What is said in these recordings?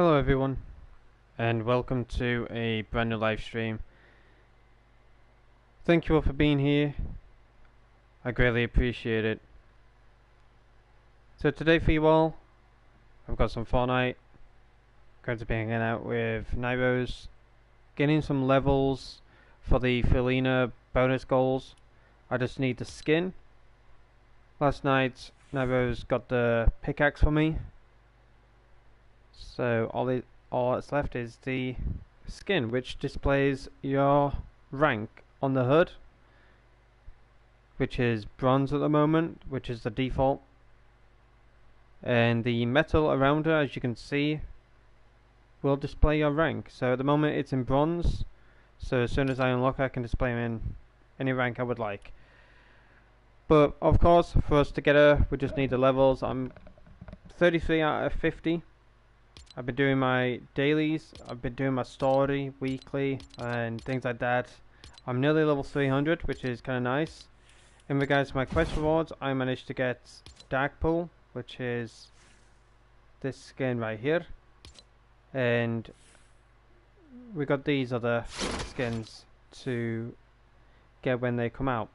Hello everyone, and welcome to a brand new live stream. Thank you all for being here. I greatly appreciate it. So today for you all, I've got some Fortnite. Going to be hanging out with Nyros, getting some levels for the Felina bonus goals. I just need the skin. Last night, Nyros got the pickaxe for me. So all that's left is the skin, which displays your rank on the hood, which is bronze at the moment, which is the default, and the metal around her, as you can see, will display your rank. So at the moment it's in bronze, so as soon as I unlock I can display in any rank I would like. But of course, for us to get her, we just need the levels. I'm 33 out of 50. I've been doing my dailies, I've been doing my story weekly and things like that. I'm nearly level 300, which is kind of nice. In regards to my quest rewards, I managed to get Darkpool, which is this skin right here. And we got these other skins to get when they come out.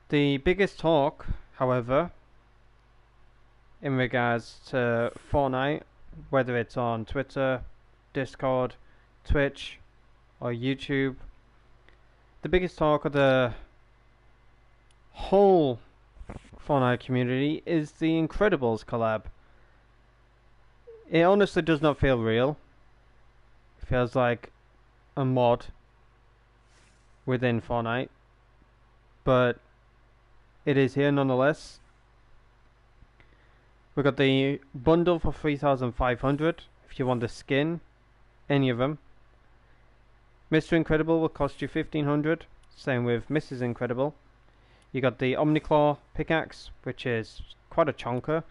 The biggest talk, however, in regards to Fortnite, whether it's on Twitter, Discord, Twitch, or YouTube, the biggest talk of the whole Fortnite community is the Incredibles collab. It honestly does not feel real. It feels like a mod within Fortnite, but it is here nonetheless. We got the bundle for 3,500 if you want the skin, any of them. Mr. Incredible will cost you 1,500. Same with Mrs. Incredible. You got the Omniclaw pickaxe, which is quite a chonker.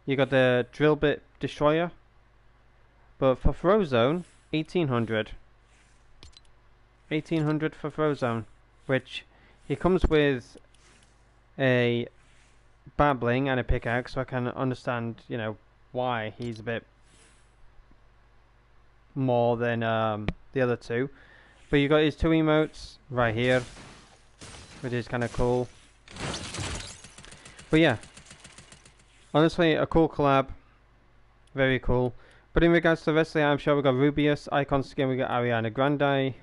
You got the drill bit destroyer. But for Frozone, 1,800. 1,800 for Frozone, which he comes with a babbling and a pickaxe, so I can understand, why he's a bit more than the other two. But you got his two emotes right here, which is kind of cool. But yeah, honestly, a cool collab, very cool. But in regards to the rest of the I'm sure we got Rubius, Icon Skin, we got Ariana Grande,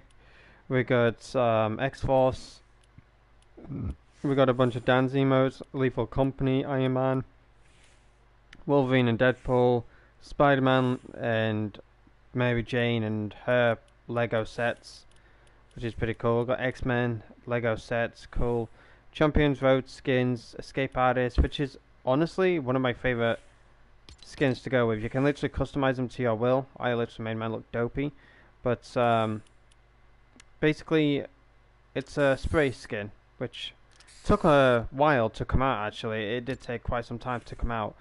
we got X-Force, we got a bunch of dance emotes, Lethal Company, Iron Man, Wolverine and Deadpool, Spider-Man and Mary Jane and her Lego sets, which is pretty cool. Got X-Men, Lego sets, cool. Champions Road skins, Escape Artist, which is honestly one of my favourite skins to go with. You can literally customize them to your will. I literally made mine look dopey. But basically it's a spray skin, which took a while to come out actually. It did take quite some time to come out.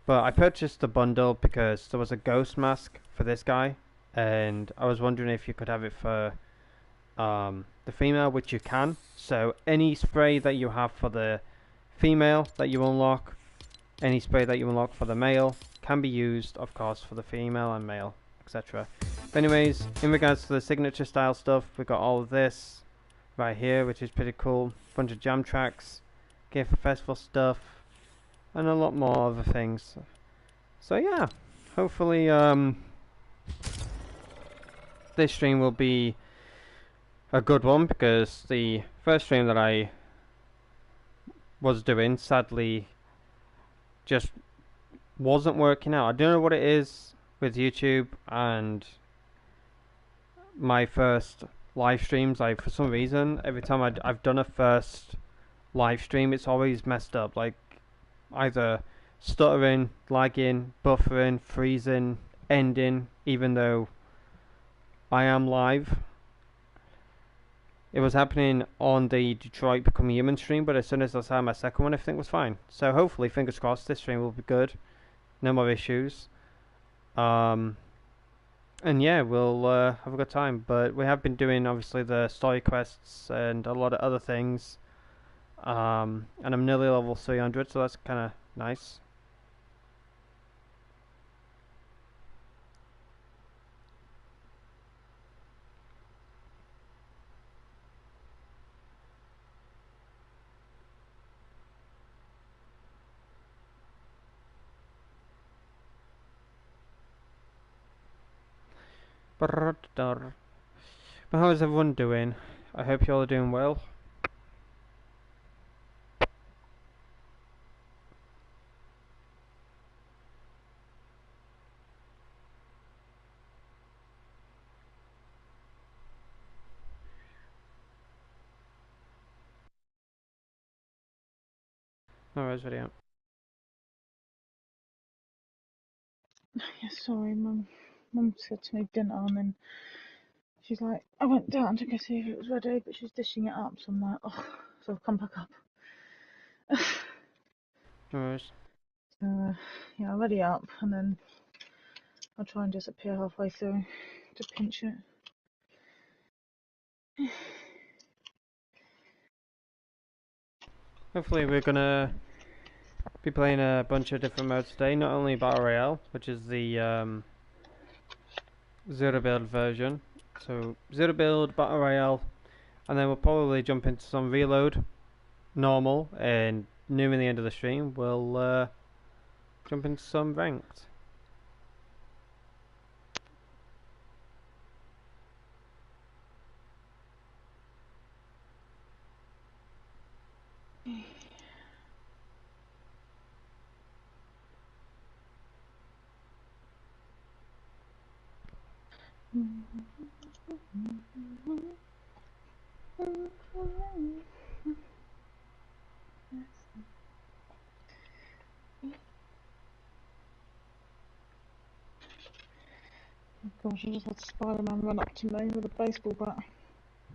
But I purchased the bundle because there was a ghost mask for this guy, and I was wondering if you could have it for the female, which you can. So any spray that you have for the female that you unlock, any spray that you unlock for the male can be used, of course, for the female and male, etc. But anyways, in regards to the signature style stuff, we got all of this right here, which is pretty cool. Bunch of jam tracks, Game for Festival stuff, and a lot more other things. So yeah, hopefully this stream will be a good one, because the first stream that I was doing sadly just wasn't working out. I don't know what it is with YouTube and my first live streams. Like, for some reason, every time I've done a first live stream, it's always messed up. Like, either stuttering, lagging, buffering, freezing, ending, even though I am live. It was happening on the Detroit Become Human stream, but as soon as I started my second one, everything was fine. So hopefully, fingers crossed, this stream will be good. No more issues. And yeah, we'll have a good time. But we have been doing, obviously, the story quests and a lot of other things. And I'm nearly level 300, so that's kind of nice. But how is everyone doing? I hope you all are doing well. Alright, video. Yeah, sorry, Mum. Mum said to me dinner, and then she's like, I went down to go see if it was ready, but she's dishing it up, so I'm like, oh, so I've come back up. Alright. So, yeah, I'll ready up, and then I'll try and disappear halfway through to pinch it. Hopefully we're gonna be playing a bunch of different modes today, not only Battle Royale, which is the zero build version. So zero build, Battle Royale, and then we'll probably jump into some reload, normal, and nearing the end of the stream we'll jump into some ranked. Gosh, I just had Spider-Man run up to me with a baseball bat.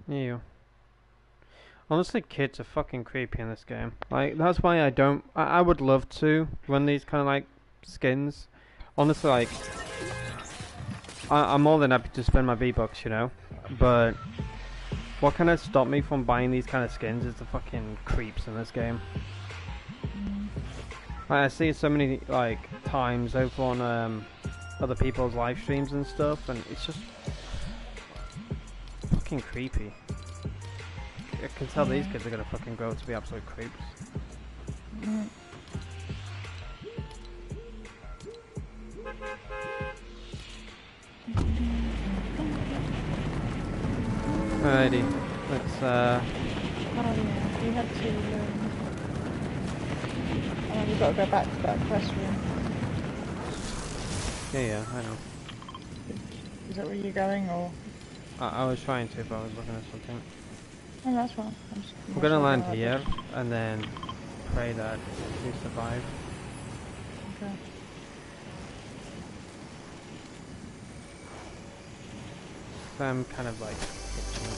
Ew. Honestly, kids are fucking creepy in this game. Like, that's why I would love to run these kind of like skins. Honestly, like, I'm more than happy to spend my V-Bucks, you know? But what kind of stopped me from buying these kind of skins is the fucking creeps in this game. Like, I see it so many like times over on other people's live streams and stuff, and it's just fucking creepy. I can tell these kids are gonna fucking grow to be absolute creeps. Alrighty, let's Oh yeah, we had to, we've got to go back to that quest room. yeah, I know. Is that where you're going, or? I was trying to, but I was looking at something. Oh, that's fine. I'm gonna land here, and then pray that we survive. Okay. So I'm kind of like itching.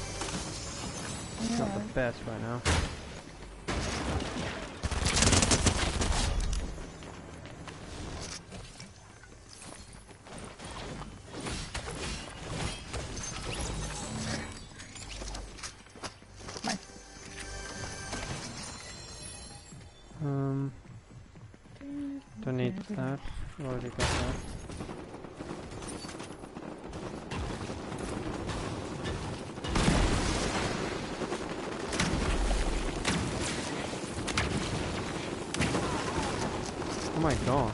It's not the best right now. Don't need that. Already got that. Oh my gosh.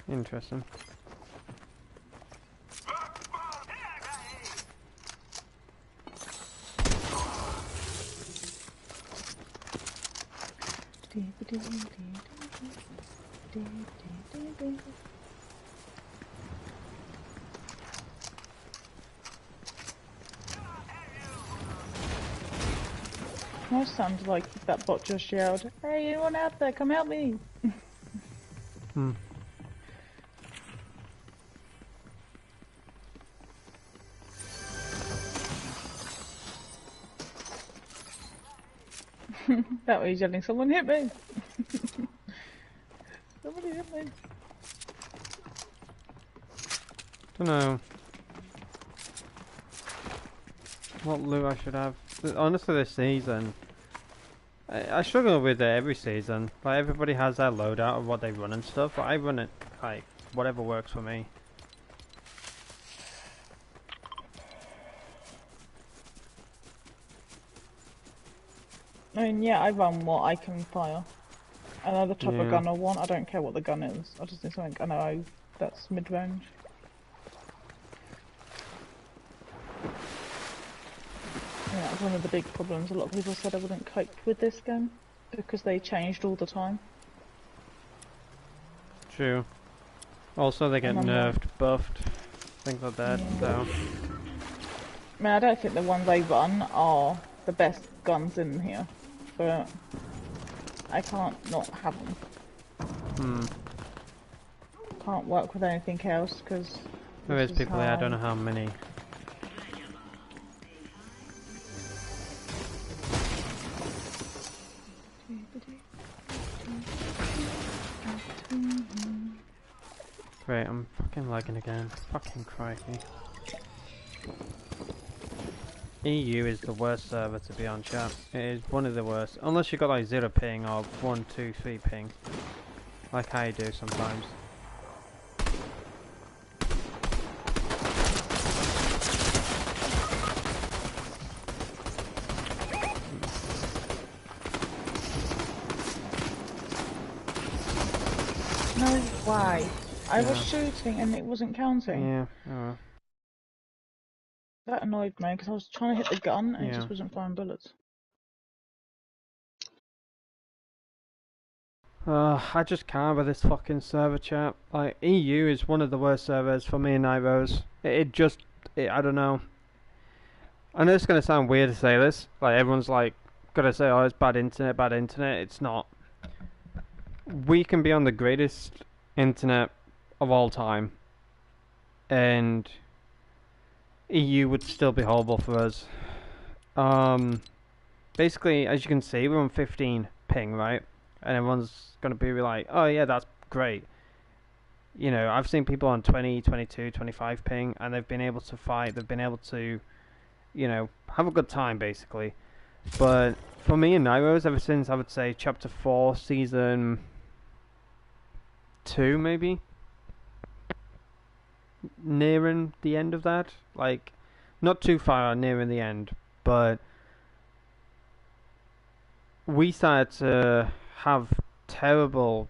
Interesting. That sounds like that bot just yelled, "Hey, anyone out there, come help me!" That way he's yelling, "Someone hit me!" Somebody hit me. Don't know. what loot I should have. Honestly, this season, I struggle with it every season. Like, everybody has their loadout of what they run and stuff, but I run it, like, whatever works for me. I mean, yeah, I run what I can fire. I know the type of Yeah. gun I want. I don't care what the gun is. I just need something I know that's mid-range. Yeah, that's one of the big problems. A lot of people said I wouldn't cope with this game because they changed all the time. True. Also, they get And I'm nerfed, buffed, things like that, Yeah. so... I mean, I don't think the ones I run are the best guns in here, but I can't not have them. Can't work with anything else because There is people there, I don't know how many. Great, I'm fucking lagging again. Fucking crikey. EU is the worst server to be on, chat. It is one of the worst. Unless you got like 0 ping or 1, 2, 3 ping. Like I do sometimes. No way. I was shooting and it wasn't counting. Yeah, oh. That annoyed me because I was trying to hit the gun and it Yeah. just wasn't firing bullets. I just can't with this fucking server, chat. Like, EU is one of the worst servers for me and Nitros. I don't know. I know it's gonna sound weird to say this. Like, everyone's like, gotta say, oh, it's bad internet, bad internet. It's not. We can be on the greatest internet of all time, and EU would still be horrible for us. Basically, as you can see, we're on 15 ping, right? And everyone's gonna be like, oh yeah, that's great. You know, I've seen people on 20, 22, 25 ping, and they've been able to fight, they've been able to, you know, have a good time, basically. But for me and Nairos, ever since, I would say, Chapter 4, Season 2, maybe? Nearing the end of that? Like, not too far nearing the end, but we started to have terrible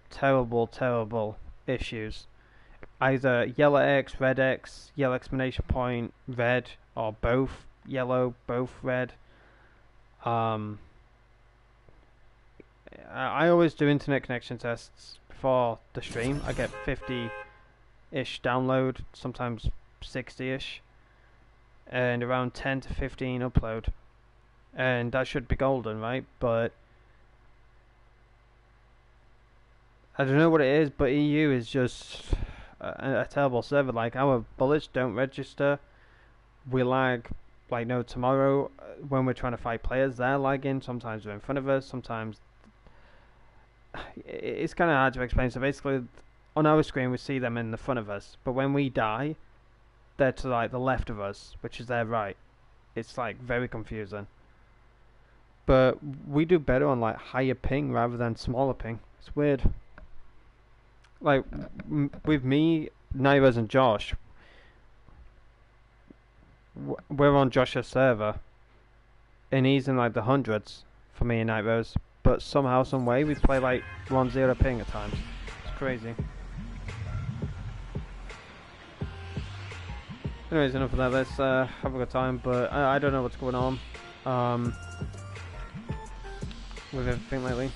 issues. Either yellow X, red X, yellow exclamation point, red, or both yellow, both red. I always do internet connection tests before the stream. I get 50-ish download, sometimes 60-ish, and around 10 to 15 upload. And that should be golden, right? But I don't know what it is, but EU is just a terrible server. Like, our bullets don't register. We lag like no tomorrow. When we're trying to fight players, they're lagging. Sometimes they're in front of us. Sometimes it's kind of hard to explain. So basically, on our screen we see them in the front of us, but when we die, they're to like the left of us, which is their right. It's like very confusing. But we do better on like higher ping rather than smaller ping. It's weird. Like, with me, Nairos and Josh, we're on Josh's server, and he's in like the hundreds for me and Nairos, but somehow, some way, we play like 1-0 ping at times. It's crazy. Anyways, enough of that. Let's have a good time, but I don't know what's going on with everything lately.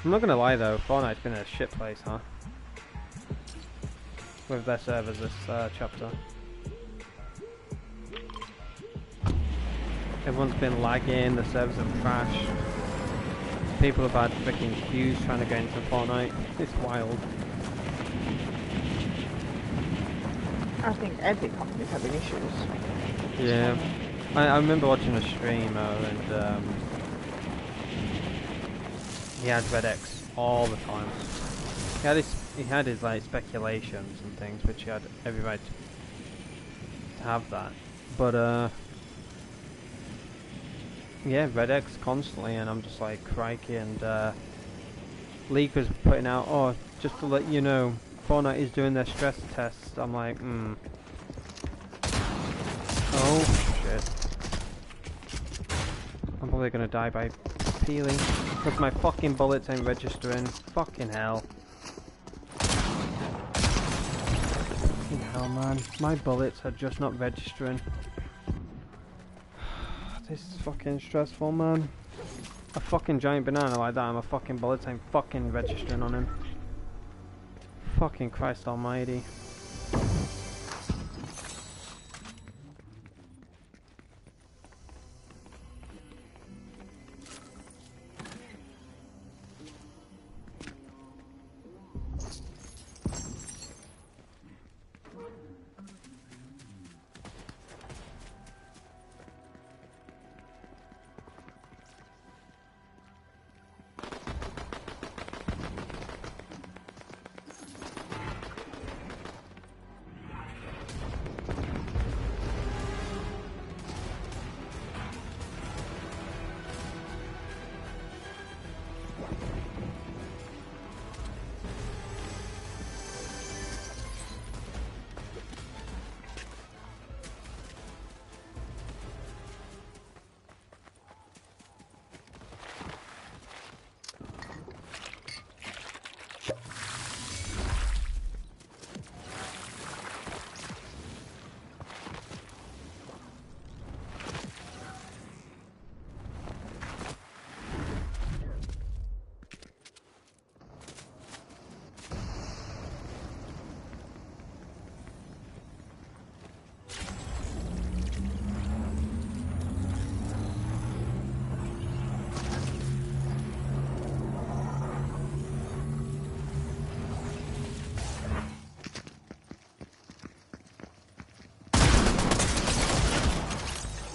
I'm not gonna lie though, Fortnite's been a shit place, huh? With their servers this chapter. Everyone's been lagging, the servers are trash. People have had freaking queues trying to get into Fortnite. It's wild. I think every company's having issues. Yeah. I remember watching a streamer and he had Red X all the time. He had his like speculations and things, which he had every right to have that. But yeah, Red X constantly, and I'm just like crikey. And League was putting out, oh, just to let you know, Fortnite is doing their stress tests. I'm like, oh shit. I'm probably gonna die by peeling because my fucking bullets ain't registering. Fucking hell. Fucking hell, man. My bullets are just not registering. This is fucking stressful, man. A fucking giant banana like that and my fucking bullets ain't fucking registering on him. Fucking Christ almighty.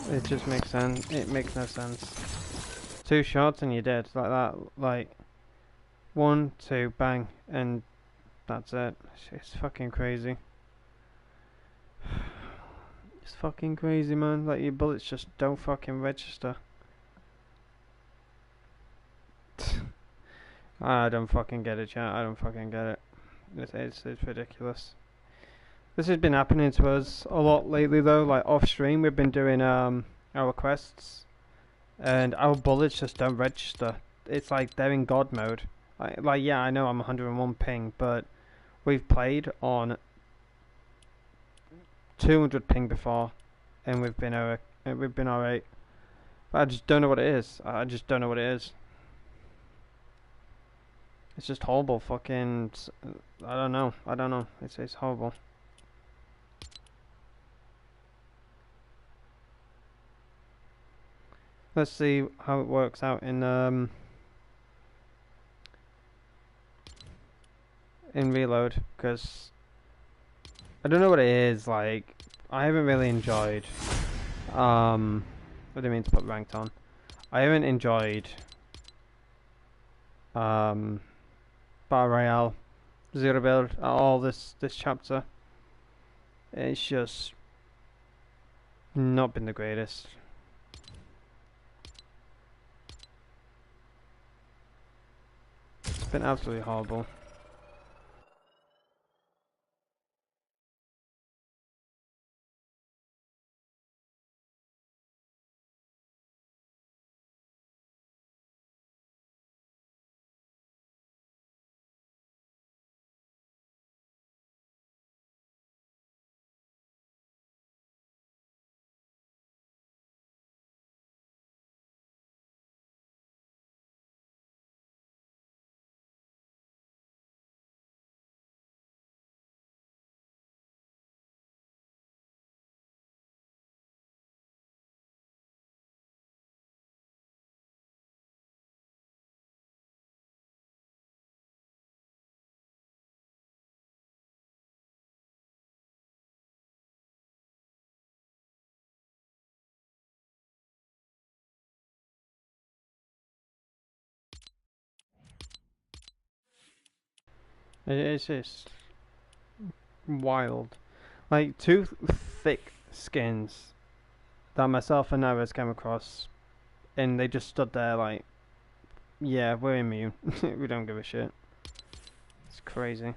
It just makes sense. It makes no sense. 2 shots and you're dead like that. Like 1, 2, bang, and that's it. It's fucking crazy. It's fucking crazy, man. Like your bullets just don't fucking register. I don't fucking get it, chat. I don't fucking get it. It's ridiculous. This has been happening to us a lot lately, though. Like off stream, we've been doing our quests, and our bullets just don't register. It's like they're in God mode. Like yeah, I know I'm 101 ping, but we've played on 200 ping before, and we've been alright. But I just don't know what it is. I just don't know what it is. It's just horrible. Fucking, I don't know. It's horrible. Let's see how it works out in reload, because I don't know what it is. Like I haven't really enjoyed what do you mean to put ranked on? I haven't enjoyed Battle Royale Zero Build at all this chapter. It's just not been the greatest. It's been absolutely horrible. It's just wild. Like 2 thick skins that myself and Naras came across, and they just stood there like, yeah, we're immune. We don't give a shit. It's crazy.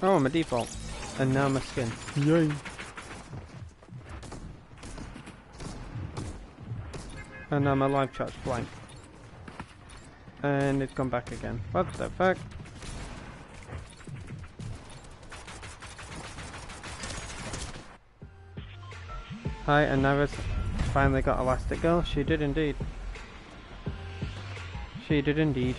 Oh, I'm a default. And now I'm a skin. Yay. And now my live chat's blank. And it's gone back again. What the fuck? Hi, and Naris finally got Elastic Girl. She did indeed. She did indeed.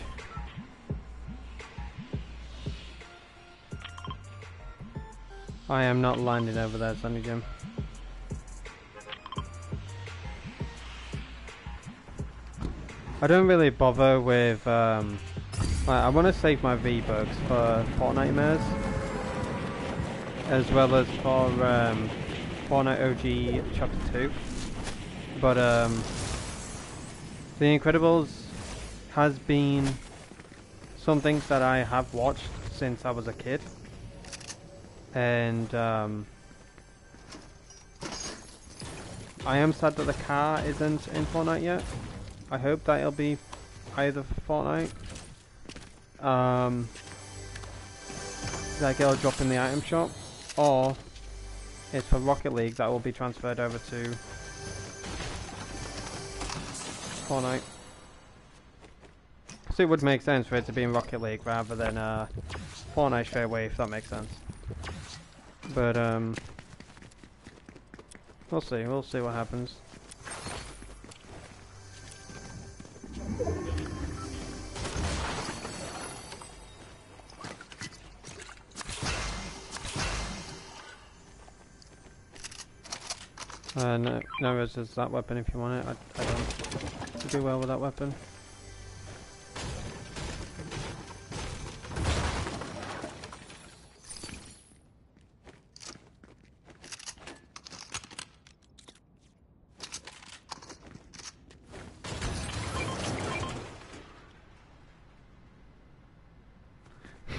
I am not landing over there, Sunny Jim. I don't really bother with, I want to save my V-Bucks for Fortnite Mares, as well as for Fortnite OG Chapter 2. But The Incredibles has been something that I have watched since I was a kid. And I am sad that the car isn't in Fortnite yet. I hope that it'll be either for Fortnite, like it'll drop in the item shop, or it's for Rocket League that will be transferred over to Fortnite. So it would make sense for it to be in Rocket League rather than Fortnite straight away, if that makes sense. But we'll see what happens. No, there's that weapon if you want it. I don't do well with that weapon.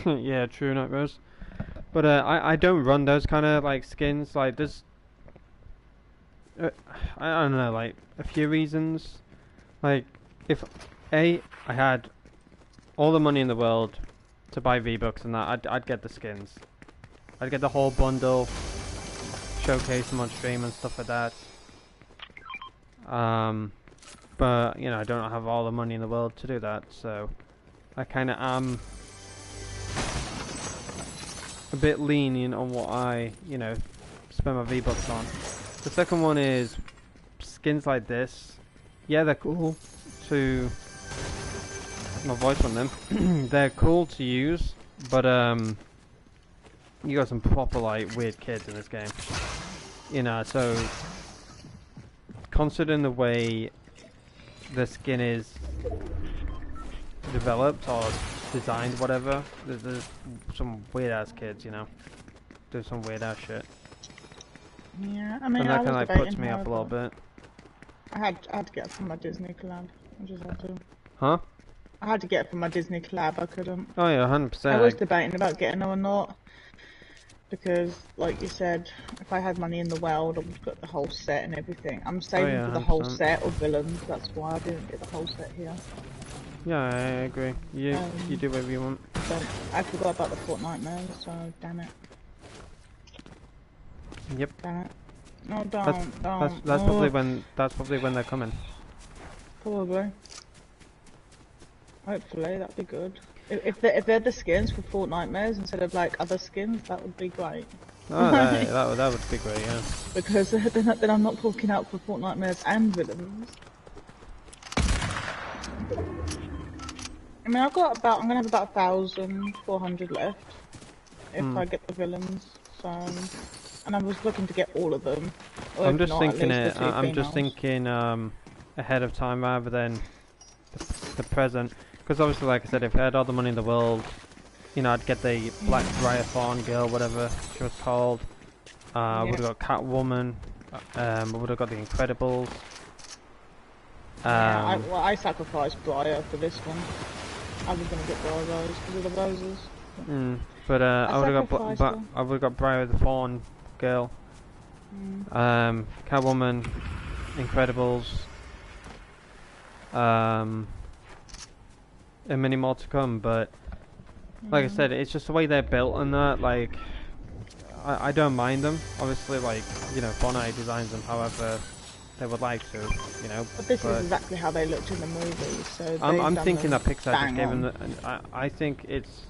Yeah, true, Night Rose. But I don't run those kind of like skins. Like there's I don't know, like a few reasons. Like if I had all the money in the world to buy V-Bucks and that, I'd get the skins. I'd get the whole bundle, showcase them on stream and stuff like that. But you know, I don't have all the money in the world to do that, so I kind of am a bit lenient on what I, you know, spend my V-Bucks on. The second one is skins like this. Yeah, they're cool to... My voice on them. They're cool to use, but you got some proper like weird kids in this game. You know, so considering the way the skin is developed or designed, whatever, there's some weird ass kids, you know, do some weird ass shit. Yeah, I mean, and that kind of like puts me up a little bit. I had to get it from my Disney collab. I just had to. Huh? I had to get it from my Disney collab. I couldn't. Oh yeah, 100%. I was debating about getting them or not, because, like you said, if I had money in the world, I would get the whole set and everything. I'm saving for the whole set of villains. That's why I didn't get the whole set here. Yeah, I agree. You do whatever you want. But I forgot about the Fortnite now, so damn it. Yep. Damn it. No, That's don't. that's probably when they're coming. Probably. Hopefully, that'd be good. If they're the skins for Fortnite Mares instead of like other skins, that would be great. Oh, that would be great, yeah. Because then I'm not talking out for Fortnite Mares and villains. I mean, I'm gonna have about 1,400 left if I get the villains. So, and I was looking to get all of them. Or I'm if just not, thinking at least the two I'm just females. thinking ahead of time rather than the present. Because obviously, like I said, if I had all the money in the world, you know, I'd get the Black Briar Fawn girl, whatever she was called. I would have got Catwoman. I would have got the Incredibles. Yeah, I sacrificed Briar for this one. I was gonna get Briar Rose because of the roses. But I would have sacrificed got her. I would have got Briar the Fawn girl. Catwoman, Incredibles. And many more to come, but like I said, it's just the way they're built and that, like, I don't mind them. Obviously, like, you know, Fortnite designs them however they would like to, you know. But this is exactly how they looked in the movies, so I'm they've thinking done that Pixar just gave them I think it's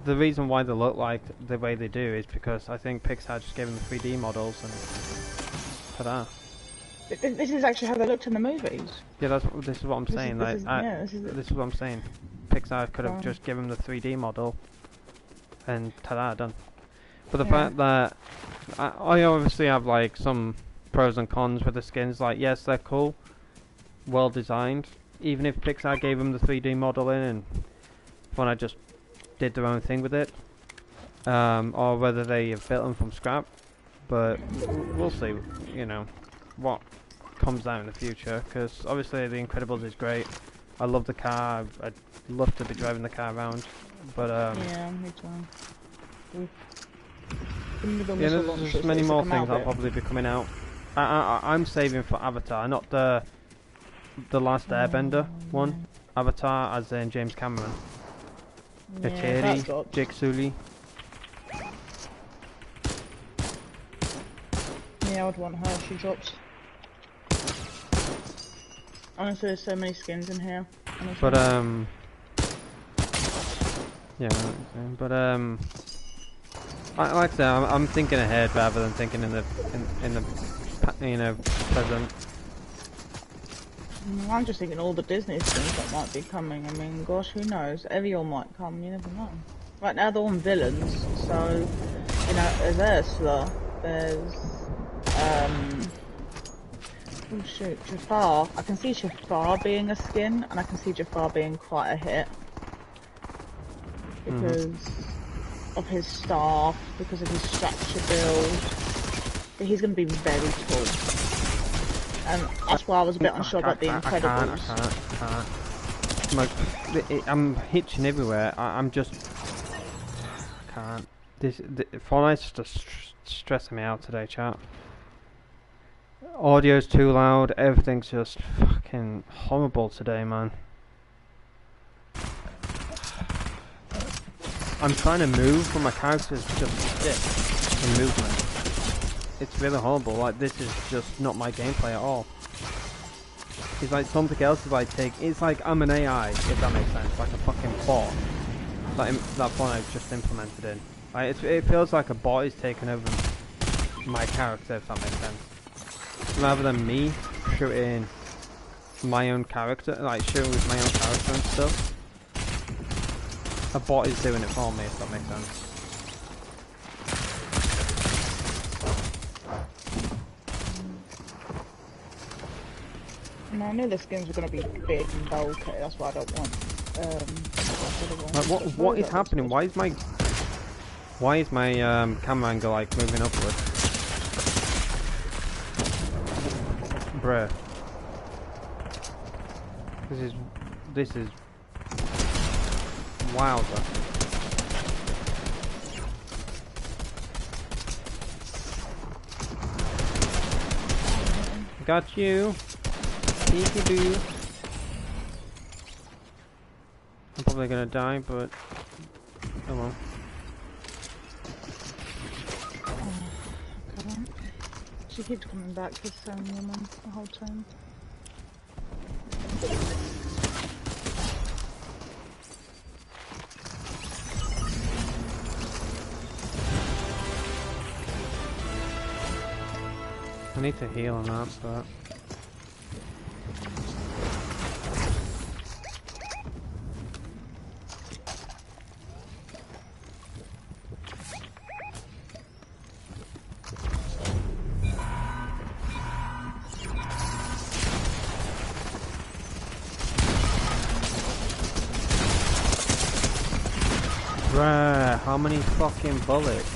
the reason why they look like the way they do is because I think Pixar just gave them the 3D models and ta-da. This is actually how they looked in the movies. Yeah, this is what I'm saying. This is what I'm saying. Pixar could have just given them the 3D model, and ta-da, done. But the fact that I obviously have like some pros and cons with the skins. Like, yes, they're cool, well designed. Even if Pixar gave them the 3D model in, and when I just did their own thing with it, or whether they have built them from scrap. But we'll see. You know what comes out in the future, because obviously the Incredibles is great. I love the car. I'd love to be driving the car around, but yeah, me too. Yeah, there's just many more things that'll probably be coming out. I'm saving for Avatar, not the Last Airbender one. Avatar, as in James Cameron. Eteri, Jake Sully. Yeah, I would want her. She drops. Honestly, there's so many skins in here. Honestly. But yeah, but like I said, I'm thinking ahead rather than thinking in the you know, present. I'm just thinking all the Disney skins that might be coming. I mean, gosh, who knows? Evian might come. You never know. Right now they're on villains, so you know, there's Ursula. There's oh shoot, Jafar. I can see Jafar being a skin, and I can see Jafar being quite a hit because of his staff, because of his structure build. But he's going to be very tall, and that's why I was a bit unsure about the Incredibles. I can't. I'm hitching everywhere. I'm just can't. Fortnite's just stressing me out today, chat. Audio's too loud, everything's just fucking horrible today, man. I'm trying to move, but my character's just stiff in movement. It's really horrible, like this is just not my gameplay at all. It's like something else is like it's like I'm an AI, if that makes sense, like a fucking bot. Like that Fortnite just implemented in. Like it feels like a bot is taking over my character, if that makes sense. Rather than me shooting my own character, like shooting with my own character and stuff, a bot is doing it for me, if that makes sense. No, I knew the skins were going to be big and bulky, that's why I don't want like what is happening? Why is my camera angle like moving upwards? Bruh. This is wowzer. Got you. Peekaboo. I'm probably gonna die, but oh well. She keeps coming back, this same woman, the whole time. I need to heal on that, but... Bruh, how many fucking bullets?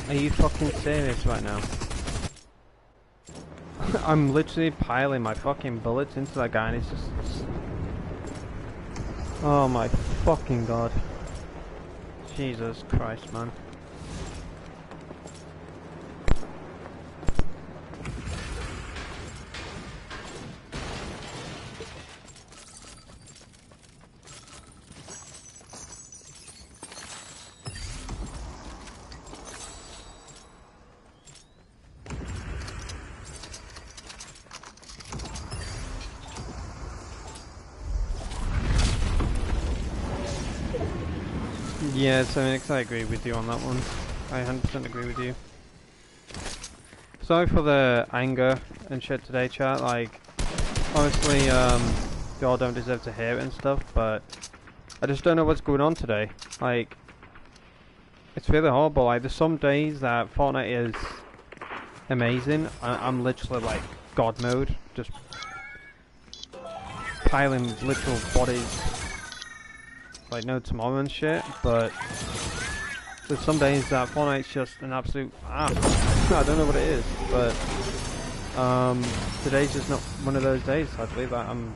Are you fucking serious right now? I'm literally piling my fucking bullets into that guy and it's just... Oh my fucking god. Jesus Christ, man. Yeah, so I agree with you on that one. I 100% agree with you. Sorry for the anger and shit today, chat. Like, honestly, y'all don't deserve to hear it and stuff, but I just don't know what's going on today. Like, it's really horrible. Like, there's some days that Fortnite is amazing. I'm literally like God mode, just piling literal bodies like no tomorrow and shit, but there's some days that Fortnite's just an absolute I don't know what it is, but today's just not one of those days, sadly, that I'm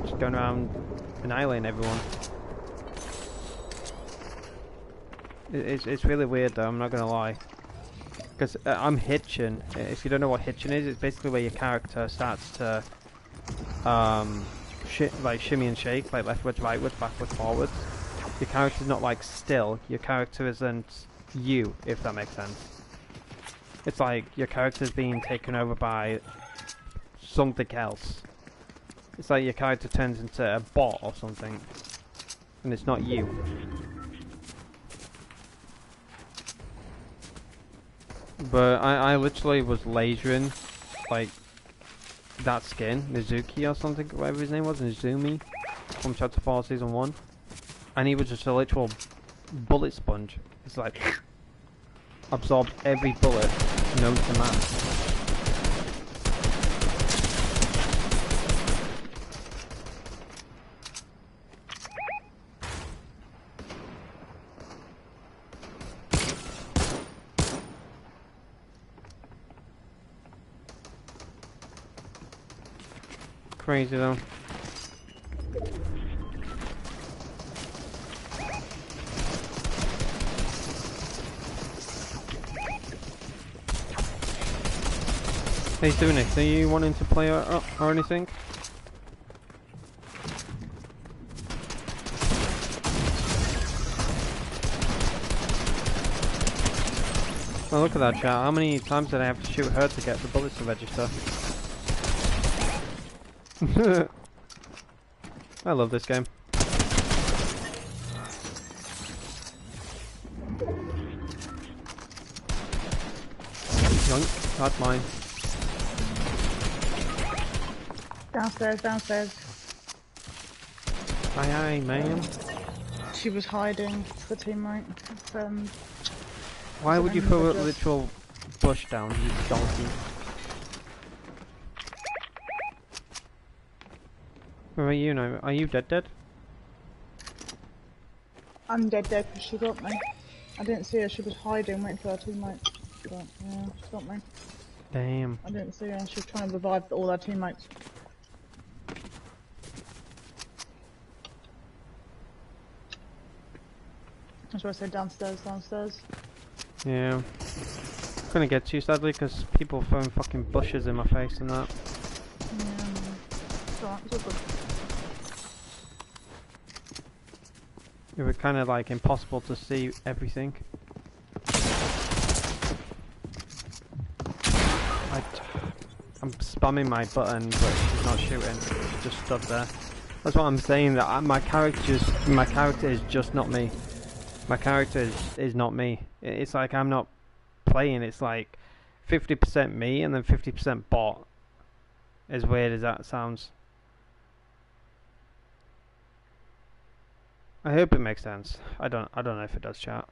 just going around annihilating everyone. It's really weird though, I'm not gonna lie, because I'm hitching. If you don't know what hitching is, it's basically where your character starts to like shimmy and shake, like leftwards, rightwards, backwards, forwards. Your character's not like still, your character isn't you, if that makes sense. It's like your character's being taken over by something else. It's like your character turns into a bot or something, and it's not you. But I literally was lasering, like, that skin, Mizuki or something, whatever his name was, Nizumi, from Chapter 4 Season 1. And he was just a literal bullet sponge. It's like, absorbed every bullet known to man. Crazy though. Hey Sunix, are you wanting to play or anything? Oh, look at that chat. How many times did I have to shoot her to get the bullets to register? I love this game. Yoink, that's mine. Downstairs, downstairs. Aye aye, ma'am. She was hiding the teammate. Why would you throw a literal bush down, you donkey? Where are you now? Are you dead? I'm dead because she got me. I didn't see her, she was hiding, waiting for her teammates. But yeah, she got me. Damn. I didn't see her, she was trying to revive all her teammates. That's why I said downstairs, downstairs. Yeah. Couldn't get to you sadly because people throwing fucking bushes in my face and that. Yeah, it's alright, it's all good. It was kind of like impossible to see everything. I'm spamming my button, but she's not shooting. She's just stood there. That's what I'm saying. That my character is just not me. My character is not me. It's like I'm not playing. It's like 50% me and then 50% bot. As weird as that sounds. I hope it makes sense. I don't know if it does, chat.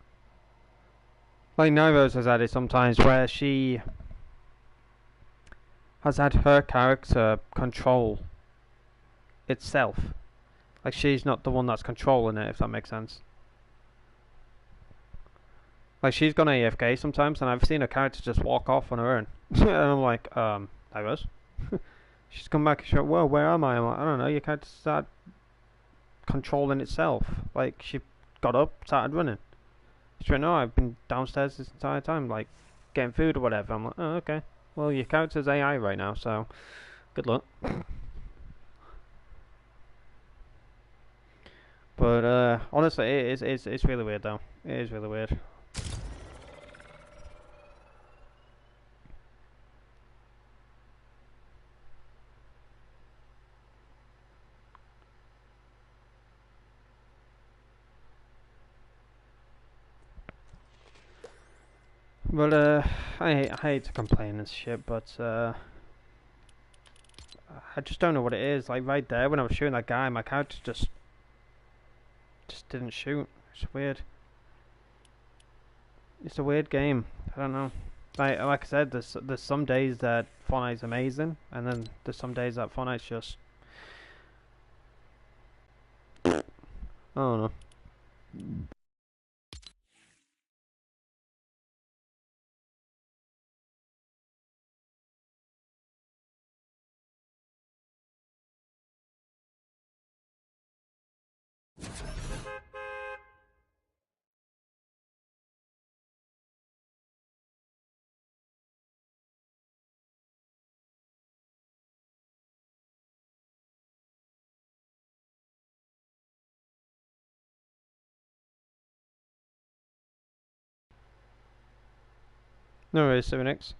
Like Nivos has had it sometimes where she has had her character control itself. Like she's not the one that's controlling it, if that makes sense. Like she's gone AFK sometimes and I've seen her character just walk off on her own. And I'm like, Nivos. She's come back and she's like, whoa, where am I? I'm like, I don't know, your character started controlling itself. Like she got up, started running. She went, no, I've been downstairs this entire time, like getting food or whatever. I'm like, oh, okay. Well, your character's AI right now, so good luck. But honestly, it's really weird though. It is really weird. But I hate to complain and shit, but I just don't know what it is. Like right there, when I was shooting that guy, my character just didn't shoot. It's weird. It's a weird game. I don't know. Like I said, there's some days that Fortnite's amazing, and then there's some days that Fortnite's just I don't know. No worries, 7X.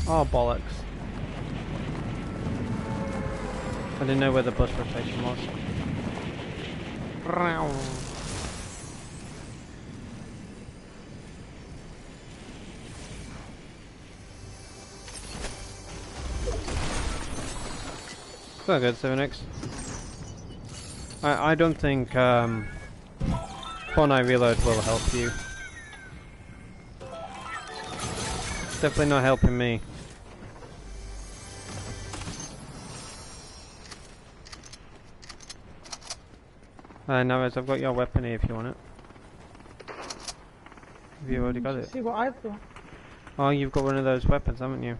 Oh bollocks. I didn't know where the bus rotation was. So good, 7X. I don't think Fortnite Reload will help you. It's definitely not helping me. No, I've got your weapon here if you want it. Have you already got it? See what I've got. Oh, you've got one of those weapons, haven't you?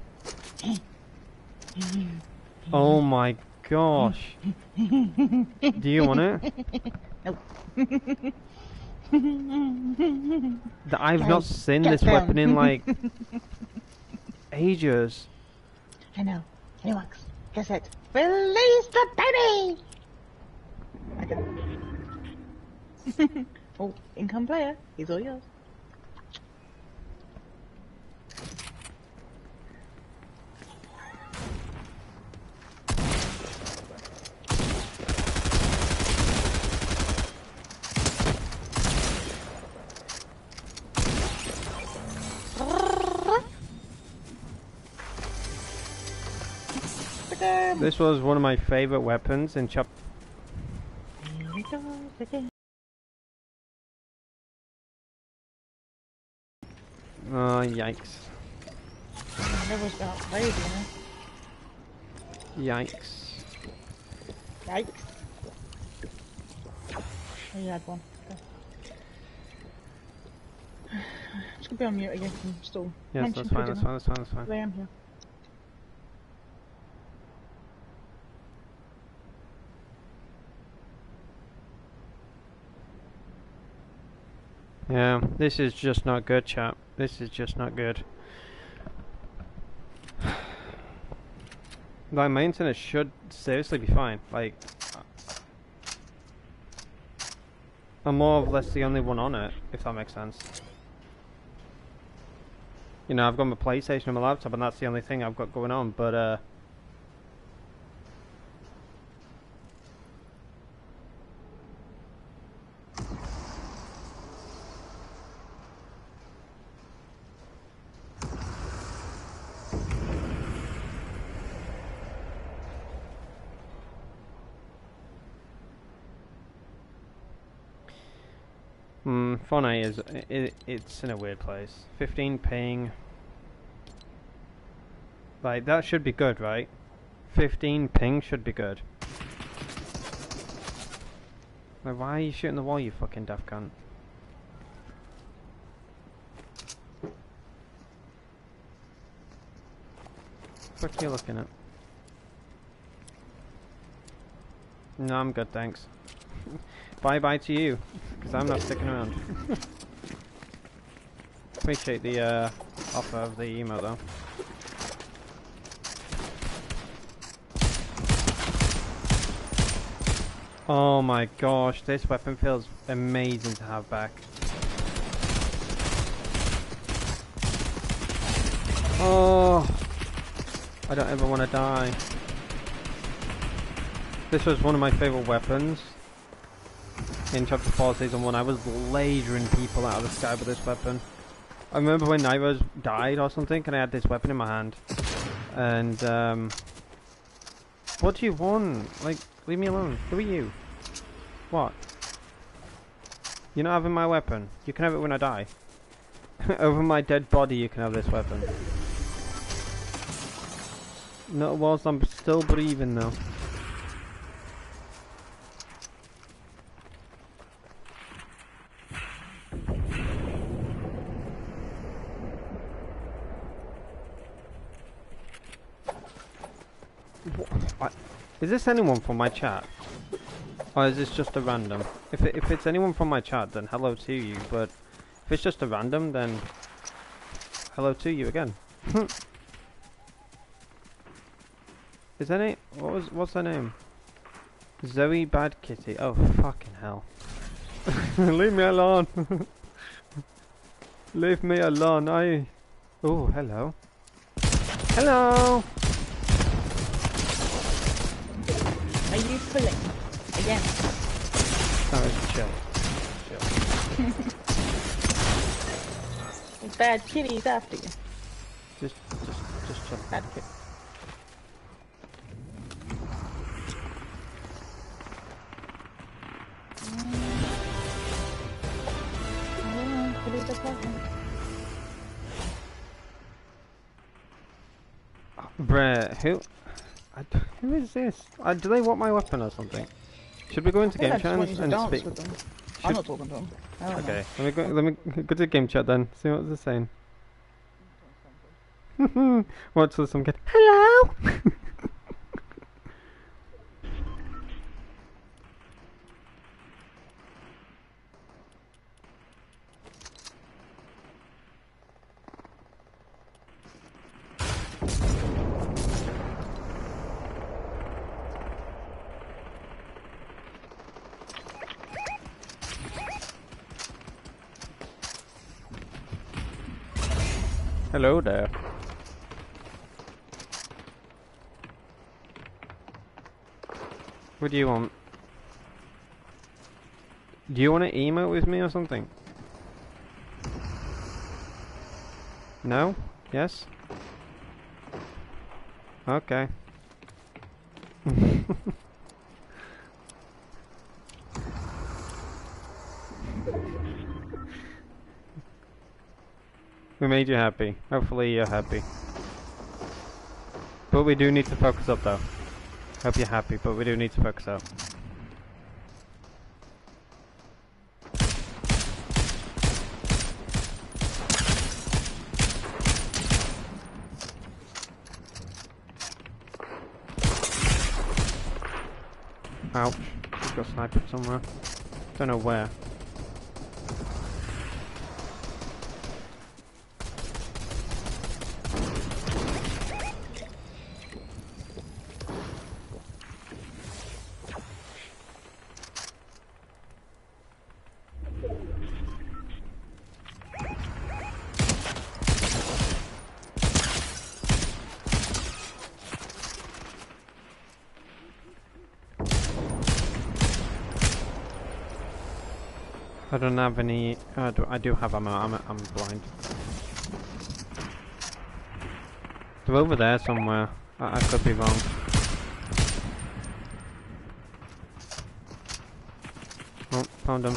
Oh my gosh. Do you want it? Nope. I've not seen this weapon in like ages. I know. It works. Guess it. Release the baby! Okay. Oh, income player. He's all yours. This was one of my favorite weapons in chapter. Here we go again. Oh, yikes. That was about crazy, Yikes. Yikes. Oh, you had one. Okay. I'm just gonna be on mute again from still. Yes, that's fine, that's fine, that's fine, that's fine. I am here. Yeah, this is just not good, chap. This is just not good. Like, my internet should seriously be fine. Like, I'm more or less the only one on it, if that makes sense. You know, I've got my PlayStation and my laptop, and that's the only thing I've got going on, but, Fortnite is, it's in a weird place. 15 ping. Like, that should be good, right? 15 ping should be good. Like, why are you shooting the wall, you fucking daft cunt? What are you looking at? No, I'm good, thanks. Bye-bye to you, because I'm not sticking around. Appreciate the offer of the email, though. Oh my gosh, this weapon feels amazing to have back. Oh, I don't ever want to die. This was one of my favourite weapons. In Chapter 4 Season 1, I was lasering people out of the sky with this weapon. I remember when Nairos died or something, and I had this weapon in my hand. And, what do you want? Like, leave me alone. Who are you? What? You're not having my weapon. You can have it when I die. Over my dead body, you can have this weapon. Not whilst I'm still breathing, though. Is this anyone from my chat? Or is this just a random? If it's anyone from my chat, then hello to you, but if it's just a random, then hello to you again. Is that it? What's her name? Zoe Bad Kitty. Oh, fucking hell. Leave me alone. Leave me alone. Oh, hello. Hello! Are you pulling? Again? Oh, chill. Bad kitty's after you. Just chill. Bad kitty. Bruh, who is this? Do they want my weapon or something? Should we go into game chat and speak? With them. I'm not talking to them. Okay, let me go to game chat then. See what they're saying. What's with some kid? Hello. Hello there. What do you want? Do you want to emote with me or something? No? Yes? Okay. We made you happy. Hopefully you're happy. But we do need to focus up though. Hope you're happy, but we do need to focus up. Ouch. We've got sniped somewhere. Don't know where. I don't have any. I do have ammo. I'm blind. They're over there somewhere. I could be wrong. Oh, found them.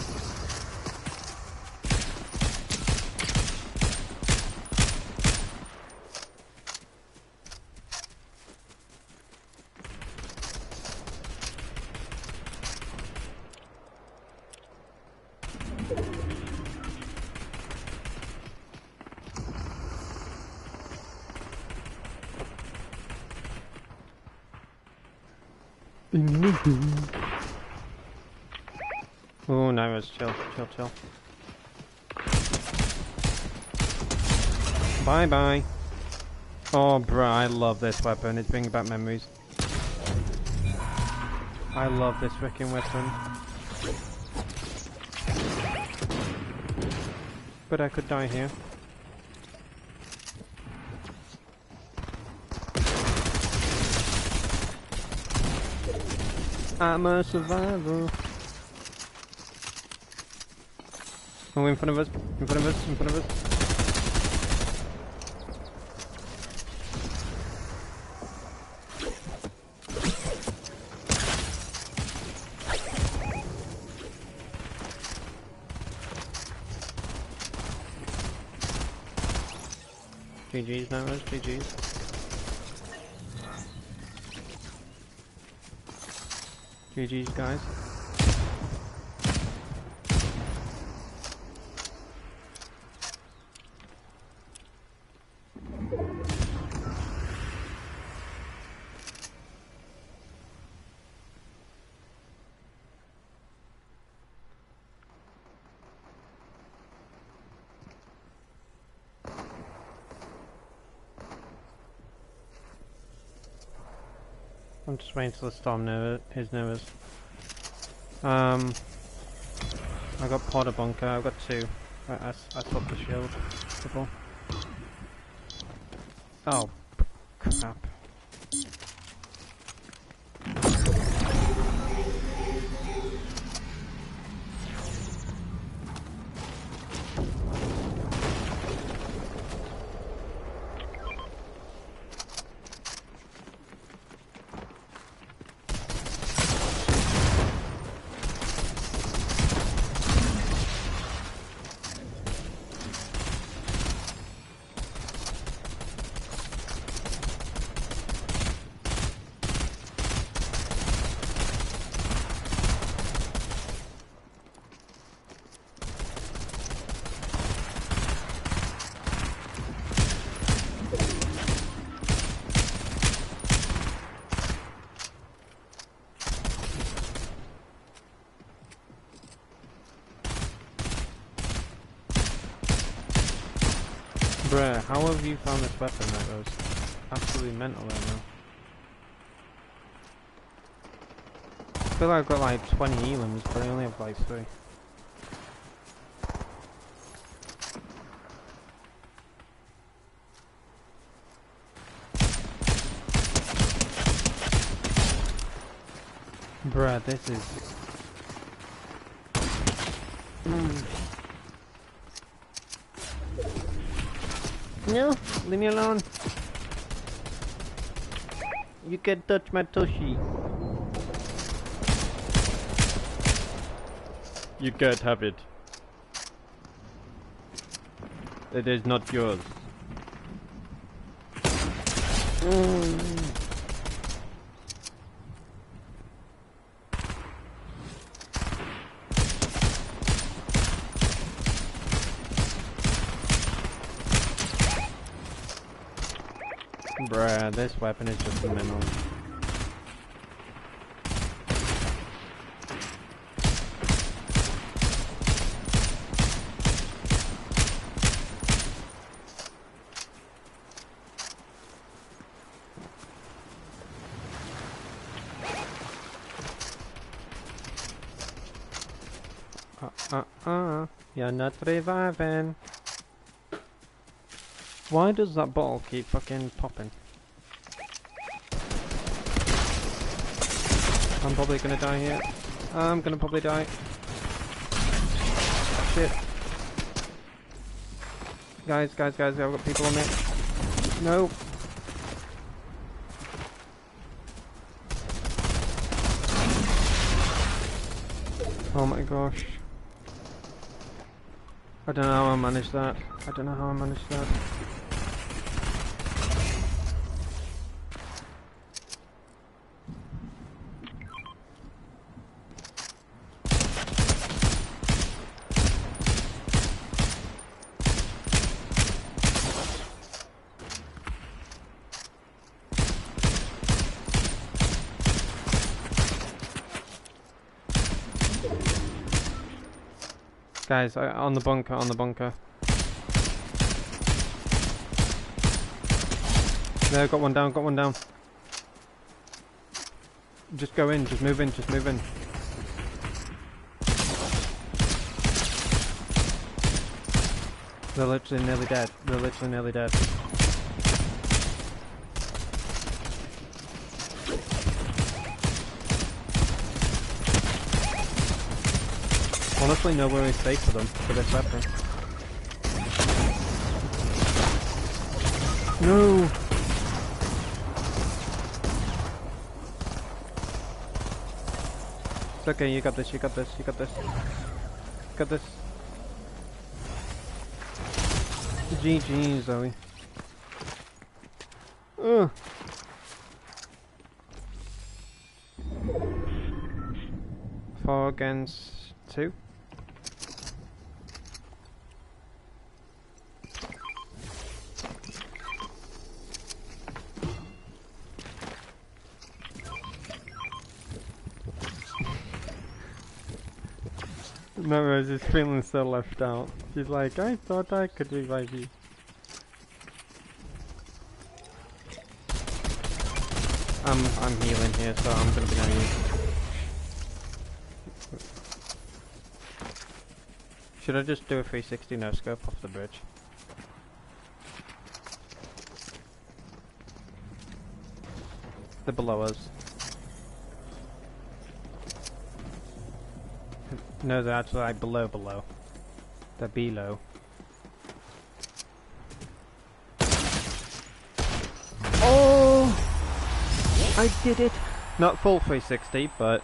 Oh, no, it's chill. Bye bye. Oh, bruh, I love this weapon. It's bringing back memories. I love this freaking weapon. But I could die here. I'm a survivor. Oh, in front of us, in front of us, in front of us. GG's now, GG's. GG's, guys. I'm just waiting till the storm is near us. I got pod a bunker. I've got two. I swapped the shield. Before. Oh, crap. Bruh, how have you found this weapon that goes absolutely mental right now? I feel like I've got like 20 elims, but I only have like 3. Bruh, this is... No, leave me alone. You can't touch my tushy. You can't have it. It is not yours. Bruh, this weapon is just mental. You're not reviving. Why does that bottle keep fucking popping? I'm probably gonna die here. I'm gonna probably die. Shit. Guys, I've got people on me. No. Oh my gosh. I don't know how I managed that. Guys, on the bunker. There, got one down. Just go in, just move in. They're literally nearly dead. Honestly, nowhere is safe for them, for this weapon. No! It's okay, you got this. GG, Zoe. Ugh. 4 against 2. No, Rose is feeling so left out. She's like, I thought I could revive you. I'm healing here, so I'm gonna be on you. Should I just do a 360 no scope off the bridge? They're below us. No, they're actually like below. They're below. Oh! I did it! Not full 360, but...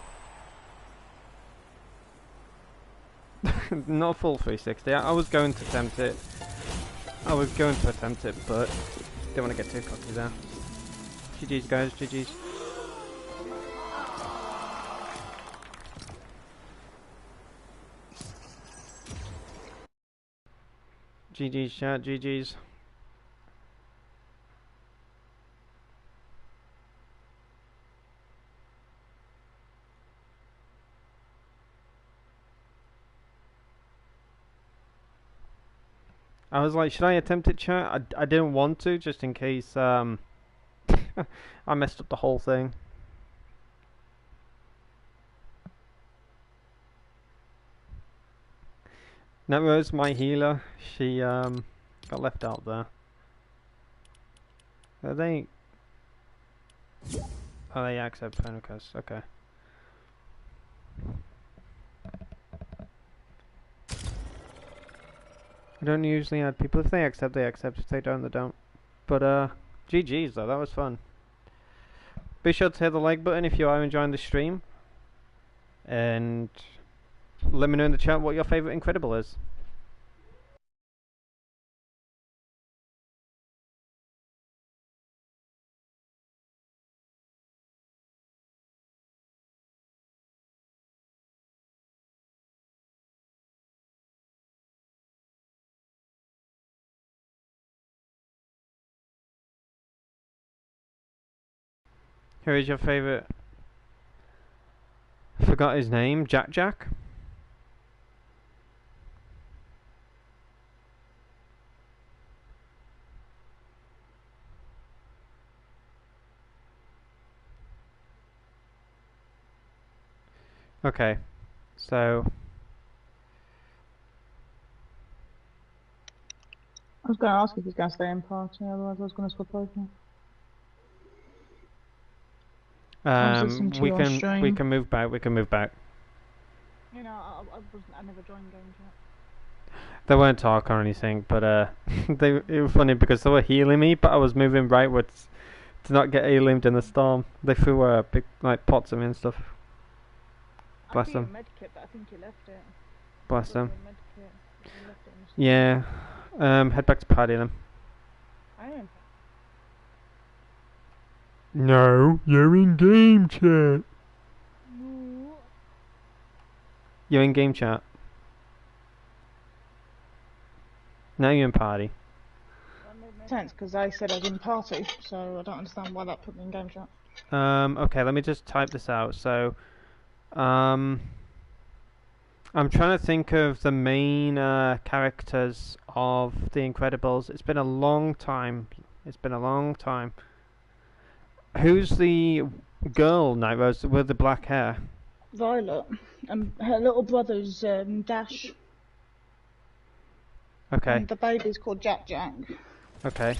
not full 360. I was going to attempt it. But... don't want to get too cocky there. GG's guys, GG's. GG's chat, GG's. I was like, should I attempt it, chat? I didn't want to, just in case I messed up the whole thing. Netrose, my healer, she got left out there. Are they? Oh, they accept friend requests. Okay. I don't usually add people. If they accept, they accept. If they don't, they don't. But GG's though. That was fun. Be sure to hit the like button if you are enjoying the stream, and let me know in the chat what your favourite Incredible is. Who is your favourite? Forgot his name. Jack? Okay. So... I was going to ask if he's going to stay in party, otherwise I was going to swap over. we can move back. You know, I never joined games yet. They weren't talk or anything, but it was funny because they were healing me, but I was moving rightwards to not get aliened in the storm. They threw big pots at me and stuff. Bless them. Medkit, but I think you left it. Bless them. Yeah. Head back to party then. I am. No, you're in game chat. No. You're in game chat. Now you're in party. That made no sense because I said I was in party, so I don't understand why that put me in game chat. Okay, let me just type this out. So, I'm trying to think of the main characters of The Incredibles. It's been a long time. Who's the girl, Night Rose, with the black hair? Violet, and her little brother's Dash. Okay. And the baby's called Jack. Okay.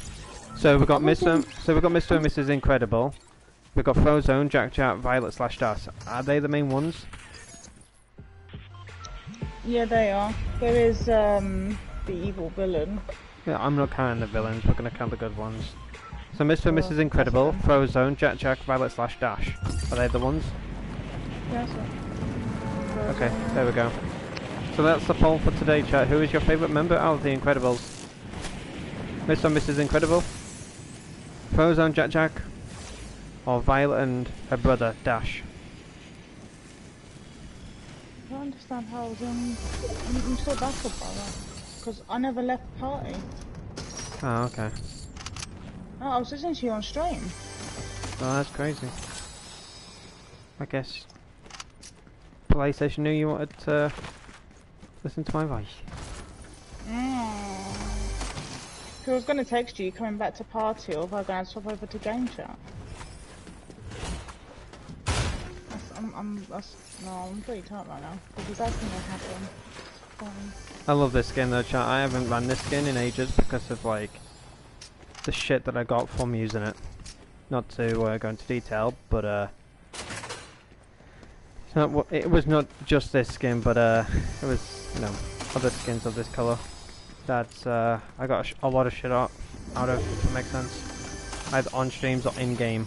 So we've got Mr. and Mrs. Incredible. We've got Frozone, Jack, Violet / Dash. Are they the main ones? Yeah, they are. There is the evil villain. Yeah, I'm not counting the villains. We're gonna count the good ones. So Mr. and Mrs. Incredible, Frozone, Jack, Violet / Dash. Are they the ones? Yeah, sir. Okay, there we go. So that's the poll for today, chat. Who is your favourite member out of The Incredibles? Mr. and Mrs. Incredible? Frozone, Jack? Or Violet and her brother, Dash? I don't understand how I'm so baffled by that. Because I never left the party. Oh, okay. No, I was listening to you on stream. Oh, that's crazy. I guess PlayStation knew you wanted to listen to my voice. If I was going to text you coming back to party, or if I was going to swap over to game chat. I'm pretty tight right now, because that's going to happen. I love this skin though, chat. I haven't run this skin in ages because of like the shit that I got from using it. Not to go into detail, but it was not just this skin, but it was, you know, other skins of this colour that I got a lot of shit out of, if that makes sense. Either on streams or in game.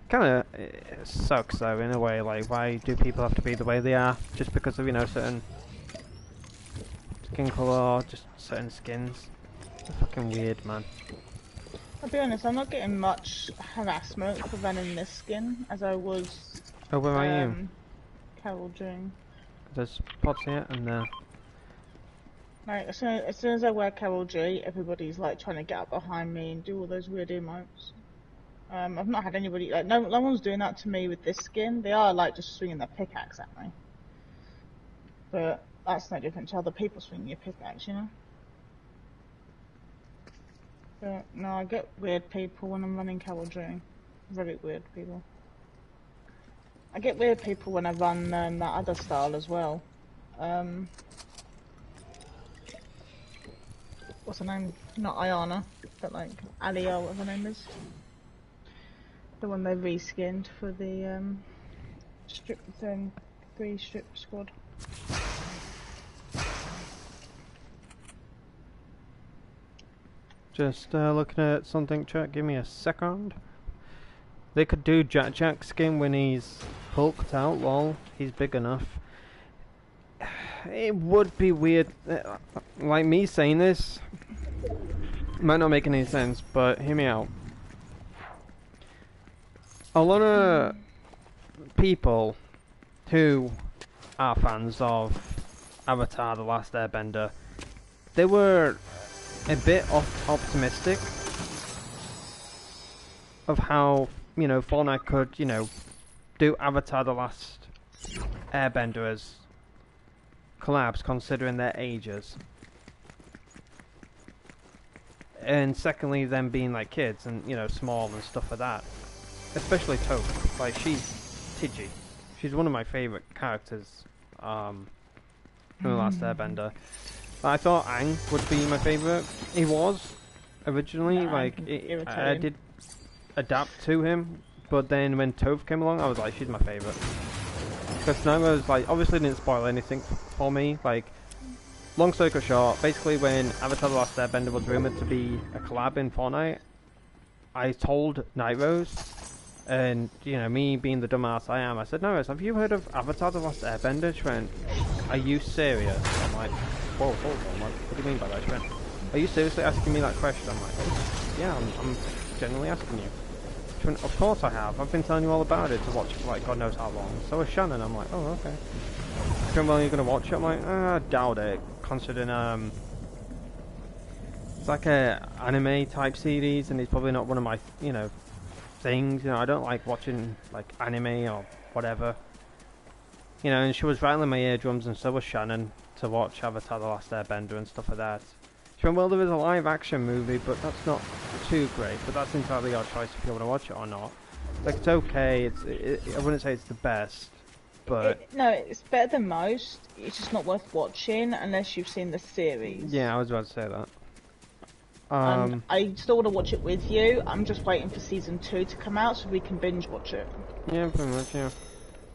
Kinda it sucks though, in a way. Like, why do people have to be the way they are just because of, you know, certain skin colour or just certain skins? It's fucking weird, man. I'll be honest, I'm not getting much harassment for running this skin as I was. Oh, where are you? Carol June. There's pots here and there. Like, as soon as I wear Carol G, everybody's like trying to get up behind me and do all those weird emotes. I've not had anybody, like, no one's doing that to me with this skin. They are like just swinging their pickaxe at me. But that's no different to other people swinging your pickaxe, you know? But no, I get weird people when I'm running Carol G. Very weird people. I get weird people when I run that other style as well. What's her name? Not Ayana, but like Alia, whatever her name is. The one they reskinned for the strip thing, 3 strip squad. Just looking at something, chat. Give me a second. They could do Jack skin when he's hulked out. Lol, he's big enough. It would be weird, like me saying this might not make any sense, but hear me out. A lot of people who are fans of Avatar: The Last Airbender, they were a bit optimistic of how, you know, Fortnite could, you know, do Avatar: The Last Airbender as collabs, considering their ages. And secondly, them being like kids and, you know, small and stuff like that. Especially Toph. Like, she's Tidgy. She's one of my favourite characters from The Last Airbender. I thought Aang would be my favourite. He was originally. No, like, I did adapt to him. But then when Toph came along, I was like, she's my favourite. Because Naira's, like, obviously didn't spoil anything for me. Like, long story short, basically when Avatar: The Last Airbender was rumoured to be a collab in Fortnite, I told Nairos, and, you know, me being the dumbass I am, I said, Nairos, have you heard of Avatar: The Last Airbender? She went, are you serious? I'm like, whoa, hold on, what do you mean by that? She went, are you seriously asking me that question? I'm like, oh, yeah, I'm genuinely asking you. She went, of course I have, I've been telling you all about it to watch for like God knows how long. So was Shannon. I'm like, oh, okay. She went, well, you're gonna watch it? I'm like, I doubt it, considering it's like a anime type series, and it's probably not one of my, you know, things. You know, I don't like watching like anime or whatever. You know, and she was rattling my eardrums, and so was Shannon, to watch Avatar: The Last Airbender and stuff like that. She went, well, there is a live action movie, but that's not too great. But that's entirely your choice if you want to watch it or not. Like, it's okay. I wouldn't say it's the best, but no, it's better than most. It's just not worth watching unless you've seen the series. yeah, I was about to say that. I still want to watch it with you. I'm just waiting for season 2 to come out so we can binge watch it. Yeah, pretty much, yeah.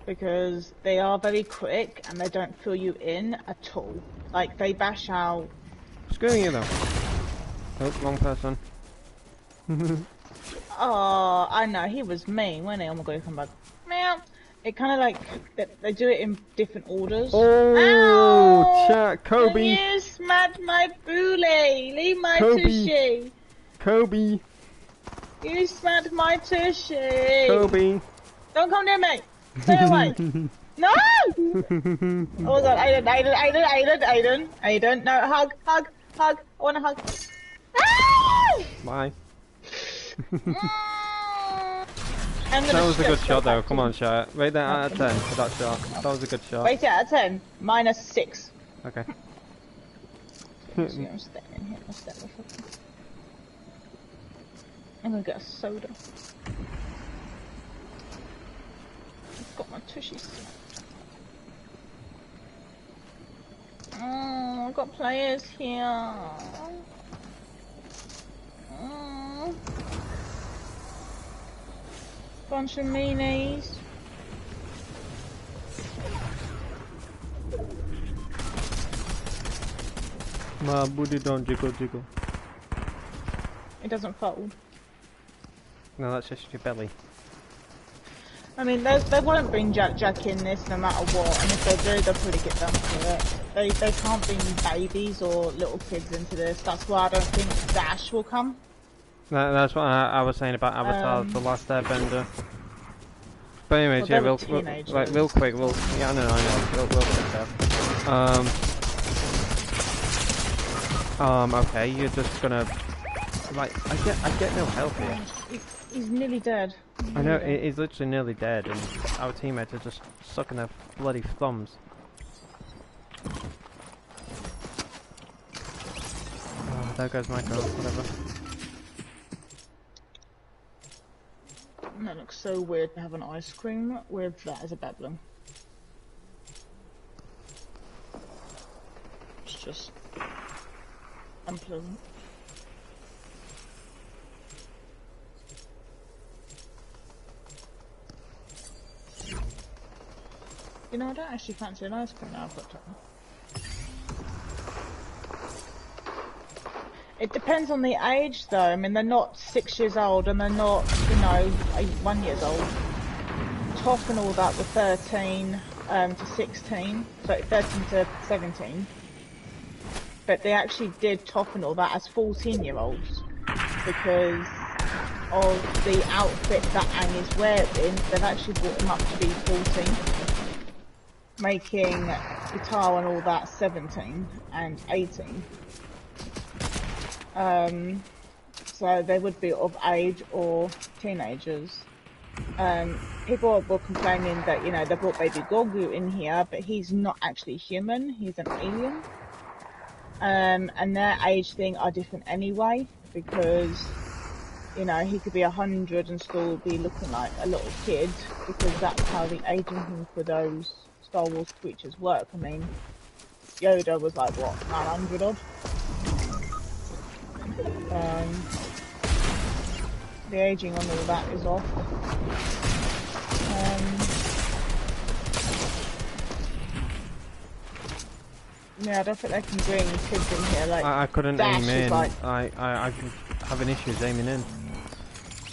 Because they are very quick and they don't fill you in at all. Like, they bash out. Screw you though. Oh, wrong person. Oh, I know, he was mean, wasn't he? Oh my god, he come back. Meow. It kind of like, they do it in different orders. Oh, Ow! chat, Kobe. You smacked my boolie. Leave my Kobe. tushy. Kobe. You smacked my tushy. Kobe. Don't come near me. Stay away. No! Oh god, Aidan. No, hug. I want to hug. Ah! Bye. That was a good shot though, come on chat. Rate that out of 10 for that shot. That was a good shot. Rate it out of 10. -6. Okay. I'm staying in here. I'm gonna get a soda. I've got my tushy snapped. Oh, I've got players here. Oh. Bunch of meanies. My booty don't jiggle. It doesn't fold. No, that's just your belly. I mean, they won't bring Jack in this no matter what, and if they do, they'll probably get done for it. They can't bring babies or little kids into this. That's why I don't think Dash will come. That's what I was saying about Avatar: The Last Airbender. But anyways, well, yeah, real quick, yeah, I know, we'll check that. Okay, you're just gonna, like, I get no health here. He's nearly dead. I know, he's literally nearly dead, and our teammates are just sucking their bloody thumbs. Oh, there goes my girl, whatever. That looks so weird to have an ice cream with that as a bedlam. It's just unpleasant. You know, I don't actually fancy an ice cream now I've got time. It depends on the age though. I mean, they're not 6 years old and they're not, you know, 1 year old. Toff and all that were 13 to 16, so 13 to 17. But they actually did Toff and all that as 14-year-olds because of the outfit that Aang is wearing. They've actually brought him up to be 14, making guitar and all that 17 and 18. so they would be of age or teenagers. People were complaining that, you know, they brought baby Grogu in here, but he's not actually human, he's an alien. And their age thing are different anyway, because, you know, he could be 100 and still be looking like a little kid, because that's how the aging thing for those Star Wars creatures work. I mean, Yoda was like, what, 900 odd? The aging on all that is off. Yeah, I don't think they can bring kids in here. Like, I couldn't Dash aim in. Like, I'm having issues aiming in.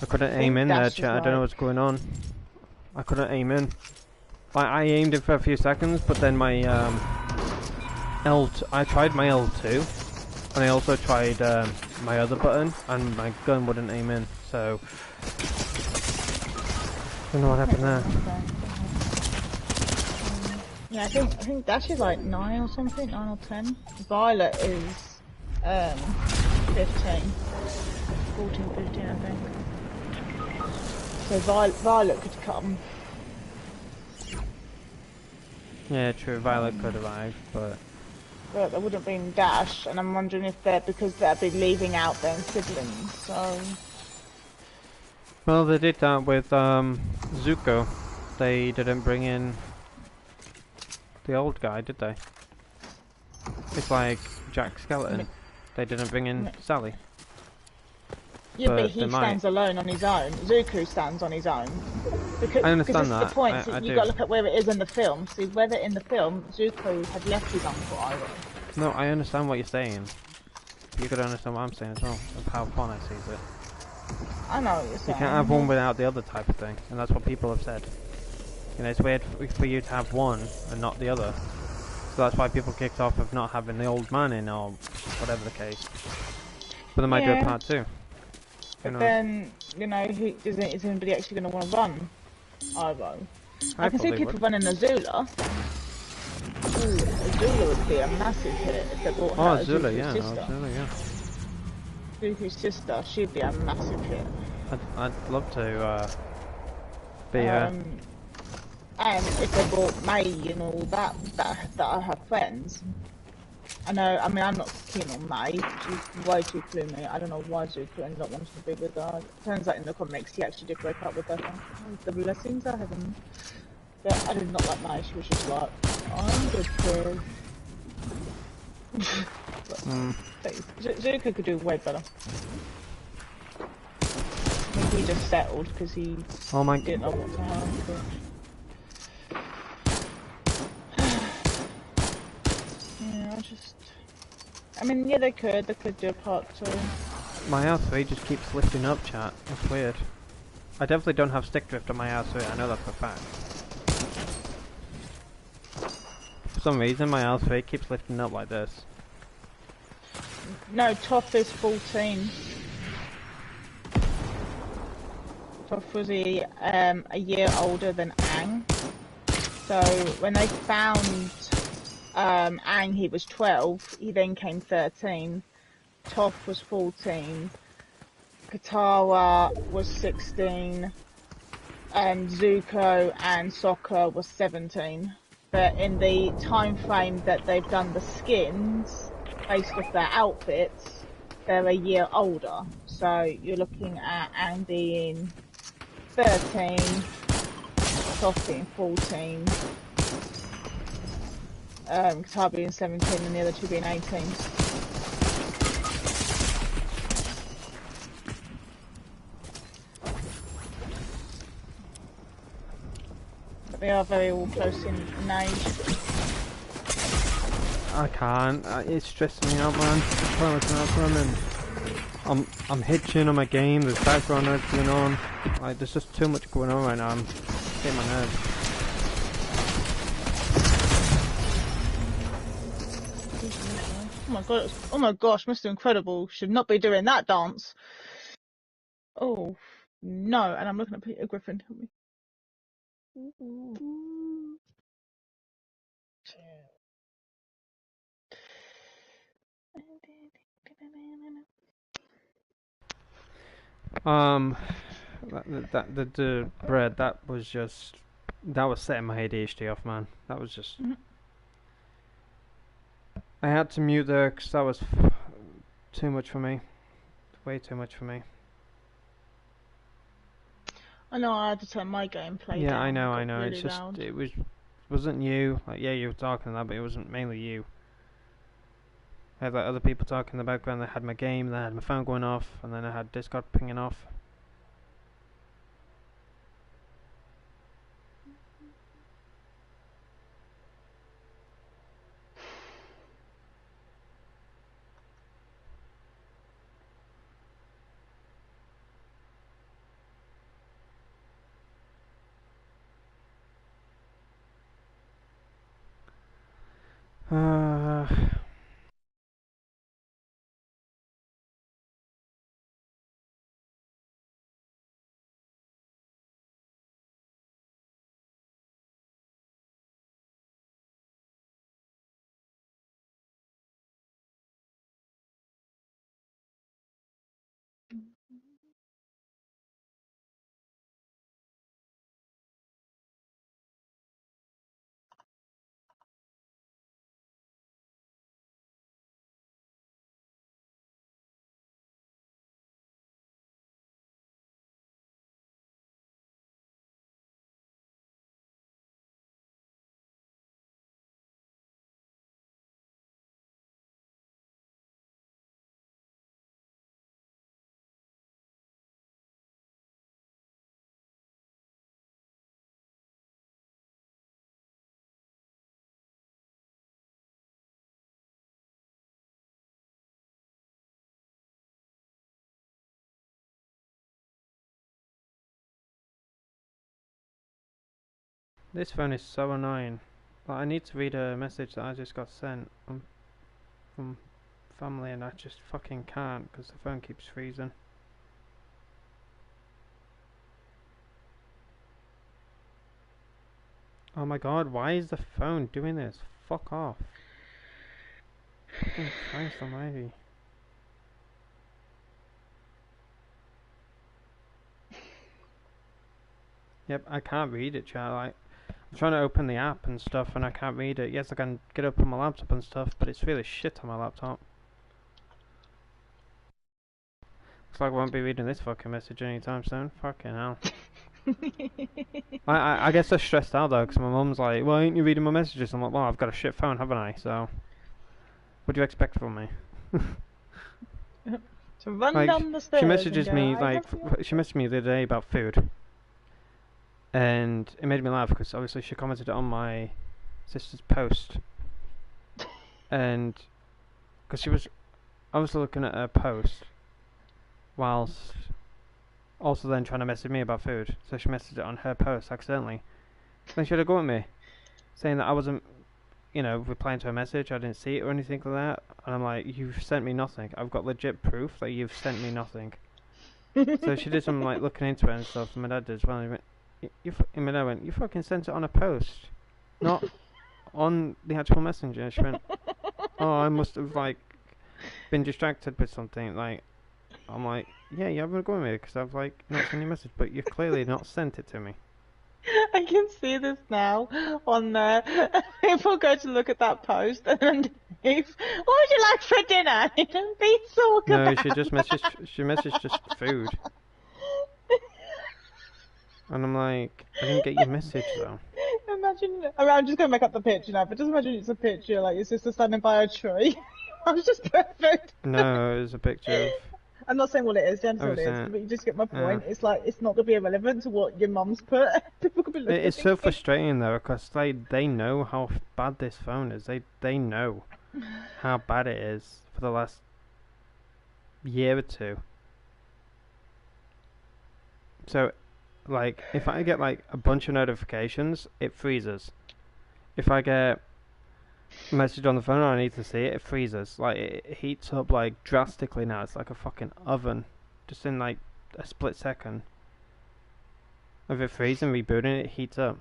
I couldn't aim in there, chat. I don't know what's going on. I couldn't aim in. I aimed it for a few seconds, but then my I tried my L2, and I also tried my other button, and my gun wouldn't aim in. So I don't know what happened there. Yeah, I think Dash is like 9 or something, 9 or 10. Violet is 15. 14, 15, I think. So Violet could come. Yeah, true. Violet could arrive, but there wouldn't have been Dash, and I'm wondering if they're because they'd be leaving out their siblings. So. Well, they did that with Zuko. They didn't bring in the old guy, did they? It's like Jack Skeleton. They didn't bring in Sally. Yeah, but he stands alone on his own. Zuko stands on his own. I understand that. The point. I You've got to look at where it is in the film. See, whether in the film Zuko had left his uncle Iroh. No, I understand what you're saying. You could understand what I'm saying as well, of how Fortnite sees it. I know what you're saying. You can't have one without the other type of thing, and that's what people have said. You know, it's weird for you to have one and not the other. So that's why people kicked off of not having the old man in, or whatever the case. But they might do a part 2. But then, you know, is anybody actually going to want to run Iroh? I can see people running Azula. Ooh, Azula would be a massive hit if they brought her Azula, sister. Azula, yeah. Zuko's sister, she'd be a massive hit. I'd love to be her. And if they brought May and all that are her friends. I mean, I'm not keen on May. She's way too gloomy. I don't know why Zuko ended up wanting to be with her. Turns out in the comics he actually did break up with her. The blessings of heaven. But I did not like May. She was just like, I'm good for... Zuko could do way better. I think he just settled because he didn't know what to have. But... I mean, yeah, they could do a part 2. My R3 just keeps lifting up, chat. That's weird. I definitely don't have stick drift on my R3, I know that for a fact. For some reason, my R3 keeps lifting up like this. No, Toph is 14. Toph was a year older than Aang. So, when they found Aang, he was 12, he then came 13, Toph was 14, Katara was 16, and Zuko and Sokka was 17. But in the time frame that they've done the skins, based off their outfits, they're a year older. So you're looking at Aang being 13, Toph being 14, Katara being 17 and the other two being 18. But they are very all close in age. I can't. It's stressing me out, man. I'm hitching on my game. There's background noise going on. Like, there's just too much going on right now. I'm getting my nerves. Oh my god! Oh my gosh, Mr. Incredible should not be doing that dance. Oh no! And I'm looking at Peter Griffin. Help me. Um, the bread that was setting my ADHD off, man. That was just. I had to mute there because that was too much for me. Way too much for me. I know I had to turn my gameplay Yeah, down. I know. Really It's just loud. wasn't you. Like, yeah, you were talking that, but it wasn't mainly you. I had like other people talking in the background. I had my game, then I had my phone going off, and then I had Discord pinging off. Uh, this phone is so annoying. Like, I need to read a message that I just got sent from family, and I just fucking can't because the phone keeps freezing. Oh my god, why is the phone doing this? Fuck off. Fucking Christ almighty. Yep, I can't read it, chat. Like, I'm trying to open the app and stuff and I can't read it. Yes, I can get up on my laptop and stuff, but it's really shit on my laptop. Looks like I won't be reading this fucking message anytime soon. Fucking hell. I guess they're stressed out though, because my mum's like, "Why ain't you reading my messages?" I'm like, "Well, I've got a shit phone, haven't I? So, what do you expect from me?" To run Like, down the stairs she messages and go, me "I like, love you." she messaged me the other day about food, and it made me laugh because obviously she commented on my sister's post, and because she was, I was looking at her post, whilst also then trying to message me about food, so she messaged it on her post accidentally. Then she had a go at me, saying that I wasn't, replying to her message, I didn't see it or anything like that, and I'm like, you've sent me nothing. I've got legit proof that you've sent me nothing. So she did some like looking into it and stuff, and my dad did as well, and he went, and my dad went, you fucking sent it on a post, not on the actual messenger. She went, oh, I must have like been distracted with something. Like, I'm like, yeah, you haven't gone with me because I've like not seen your message, but you've clearly not sent it to me. I can see this now on there. People go to look at that post and underneath, what would you like for dinner? And be so No, she messaged just food. And I'm like, I didn't get your message though. Imagine, I'm just going to make up the picture now, but just imagine it's a picture, like your sister standing by a tree. I was just perfect. No, it was a picture of. I'm not saying what it is, James, what it is, but you just get my point. It's like, it's not going to be irrelevant to what your mum's put. People could be looking. It's so frustrating though, because they know how bad this phone is. They know how bad it is for the last year or two. So, like, if I get like a bunch of notifications, it freezes. If I get a message on the phone and I need to see it, it freezes. Like, it heats up like drastically now. It's like a fucking oven, just in like a split second. Of it freezing, rebooting, it heats up.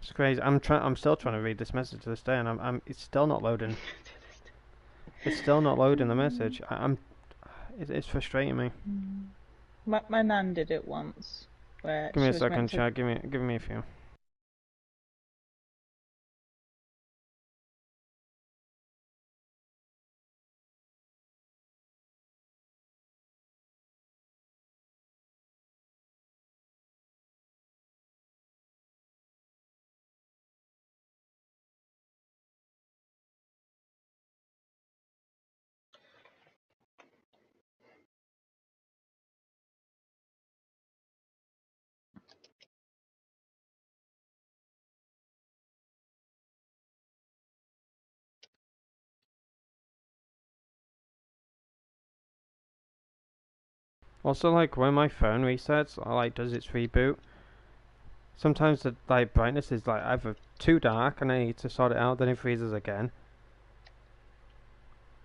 It's crazy. I'm still trying to read this message to this day, and it's still not loading. It's still not loading the message. it's frustrating me. My nan did it once, where Give me she a was second, meant to. chat. Give me a few. Also, like when my phone resets, or like does its reboot, sometimes the like brightness is like either too dark and I need to sort it out, then it freezes again,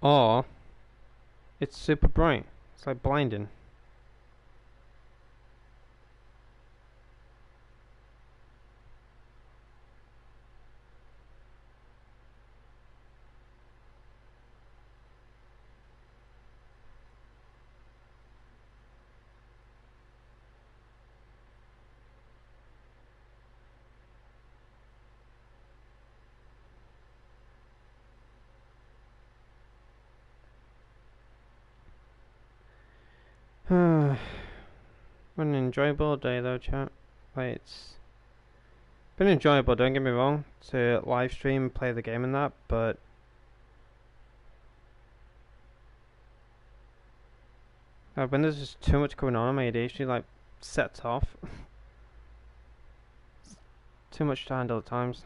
or it's super bright. It's like blinding. What an enjoyable day though, chat. Like it's been enjoyable, don't get me wrong, to live stream, play the game and that, but when there's just too much going on, my ADHD like sets off. Too much to handle at times.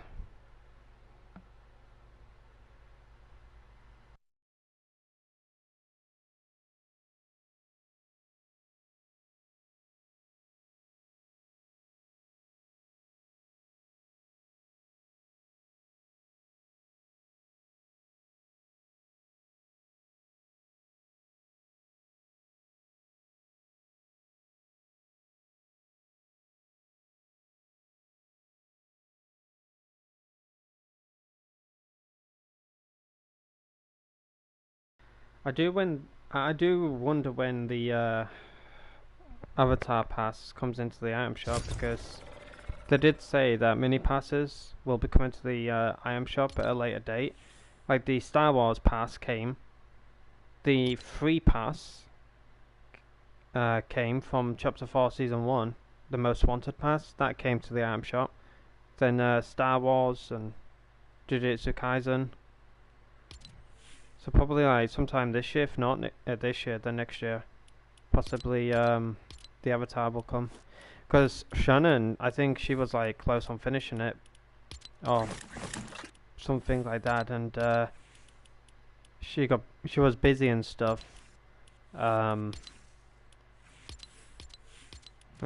I do wonder when the Avatar Pass comes into the item shop, because they did say that mini passes will be coming to the item shop at a later date. Like the Star Wars pass came, the free pass came from Chapter 4 Season 1, the Most Wanted pass, that came to the item shop. Then Star Wars and Jujutsu Kaisen. So probably like sometime this year, if not this year, then next year. Possibly the Avatar will come. Because Shannon, I think she was like close on finishing it. Or something like that, and she was busy and stuff. And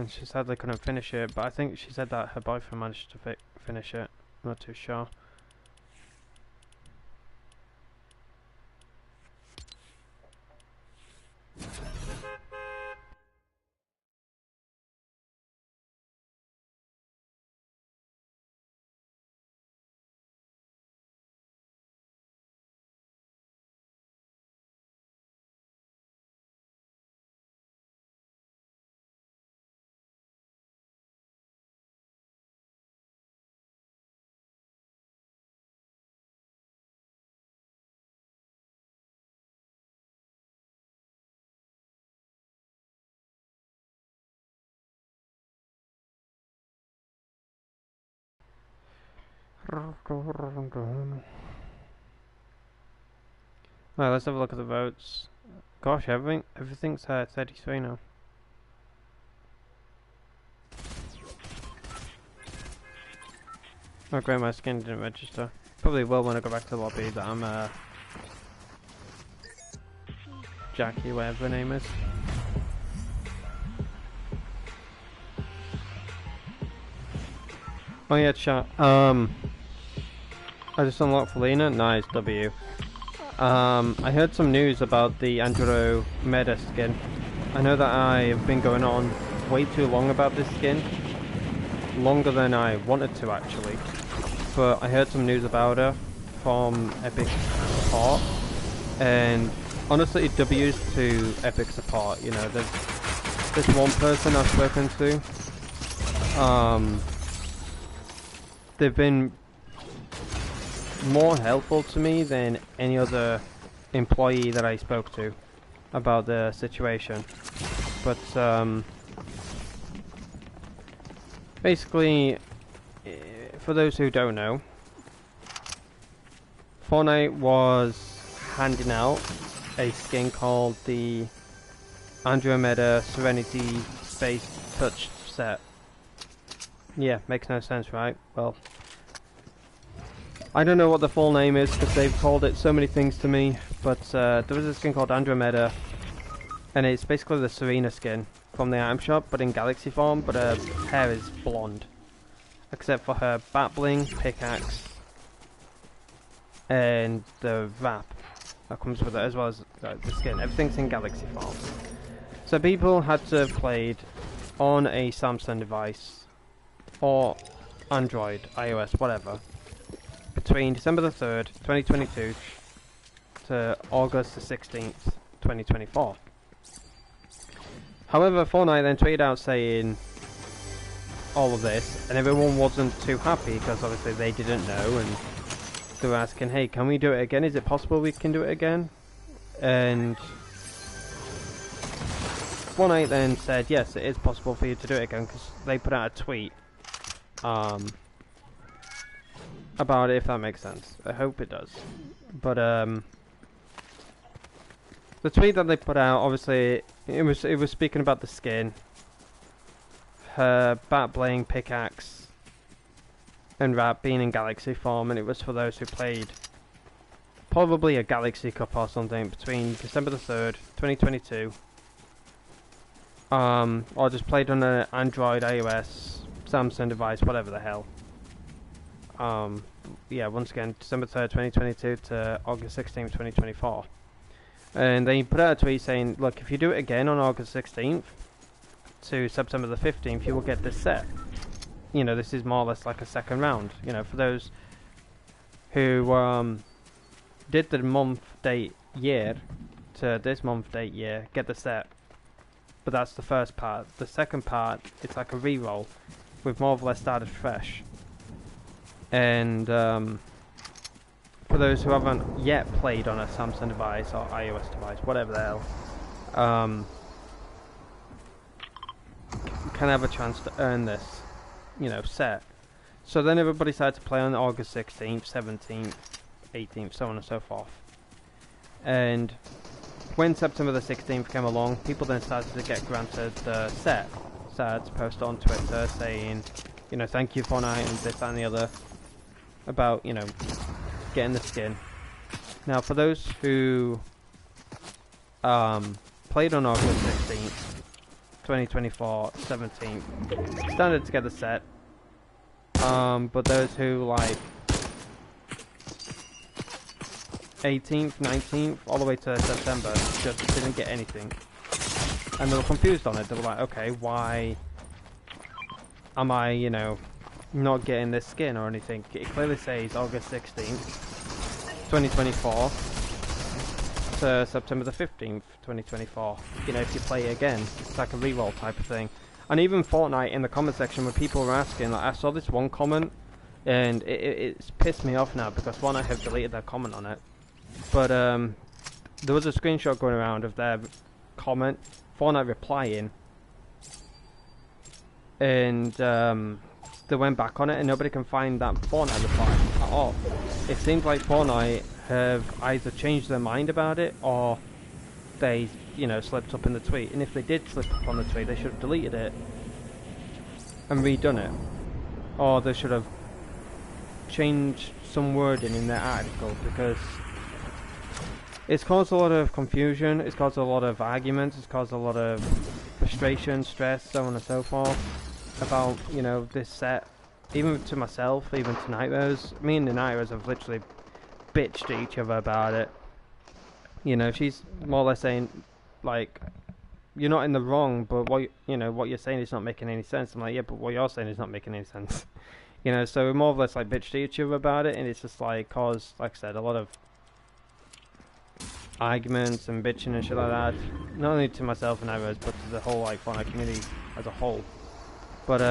she sadly couldn't finish it, but I think she said that her boyfriend managed to finish it. I'm not too sure. Right, let's have a look at the votes. Gosh, everything's 33 now. Oh great, my skin didn't register. Probably will when I go back to the lobby that I'm Jackie, whatever her name is. Oh yeah, chat. I just unlocked Felina. Nice, W. I heard some news about the Andromeda skin. I know that I've been going on way too long about this skin. Longer than I wanted to, actually. But I heard some news about her from Epic Support. And honestly, W's to Epic support. You know, there's one person I've spoken to. They've been more helpful to me than any other employee that I spoke to about the situation. But basically, for those who don't know, Fortnite was handing out a skin called the Andromeda Serenity Space Touch set. Yeah, makes no sense, right? Well, I don't know what the full name is because they've called it so many things to me, but there was a skin called Andromeda, and it's basically the Serena skin from the item shop, but in galaxy form, but her hair is blonde. Except for her bat bling, pickaxe, and the wrap that comes with it, as well as the skin. Everything's in galaxy form. So people had to have played on a Samsung device, or Android, iOS, whatever, between December the 3rd, 2022 to August the 16th, 2024. However, Fortnite then tweeted out saying all of this, and everyone wasn't too happy because obviously they didn't know, and they were asking, hey, can we do it again? Is it possible we can do it again? And Fortnite then said, yes, it is possible for you to do it again, because they put out a tweet about it, if that makes sense. I hope it does. But the tweet that they put out, obviously, it was speaking about the skin, her bat bling, pickaxe, and wrap being in galaxy form, and it was for those who played probably a Galaxy Cup or something between December the 3rd, 2022, or just played on an Android, iOS, Samsung device, whatever the hell. Yeah, once again, December 3rd, 2022 to August 16th, 2024. And they put out a tweet saying, look, if you do it again on August 16th to September the 15th, you will get this set. You know, this is more or less like a second round. You know, for those who did the month, date, year to this month, date, year, get the set. But that's the first part. The second part, it's like a re-roll with more or less started fresh. And for those who haven't yet played on a Samsung device or iOS device, whatever the hell, can have a chance to earn this, you know, set. So then everybody started to play on August 16th, 17th, 18th, so on and so forth. And when September the 16th came along, people then started to get granted the set. Started to post on Twitter saying, you know, thank you Fortnite and this, that and the other, about, you know, getting the skin. Now for those who played on August 16th, 2024, 17th, started to get the set, but those who like 18th, 19th, all the way to September, just didn't get anything. And they were confused on it. They were like, okay, why am I, you know, not getting this skin or anything? It clearly says August 16th, 2024 to September the 15th, 2024. You know, if you play it again, it's like a reroll type of thing. And even Fortnite in the comment section, when people were asking, like, I saw this one comment, and it's pissed me off now because Fortnite have deleted their comment on it. But there was a screenshot going around of their comment, Fortnite replying, and they went back on it, and nobody can find that Fortnite reply at all. It seems like Fortnite have either changed their mind about it, or they, you know, slipped up in the tweet. And if they did slip up on the tweet, they should have deleted it and redone it, or they should have changed some wording in their article, because it's caused a lot of confusion, it's caused a lot of arguments, it's caused a lot of frustration, stress, so on and so forth about, you know, this set. Even to myself, even to Nightmares. Me and the Nightmares have literally bitched at each other about it. You know, she's more or less saying, like, you're not in the wrong, but what you know, what you're saying is not making any sense. I'm like, yeah, but what you're saying is not making any sense. You know, so we're more or less like bitched at each other about it, and it's just like caused, like I said, a lot of arguments and bitching and shit like that. Not only to myself and others, but to the whole like Fortnite community as a whole. But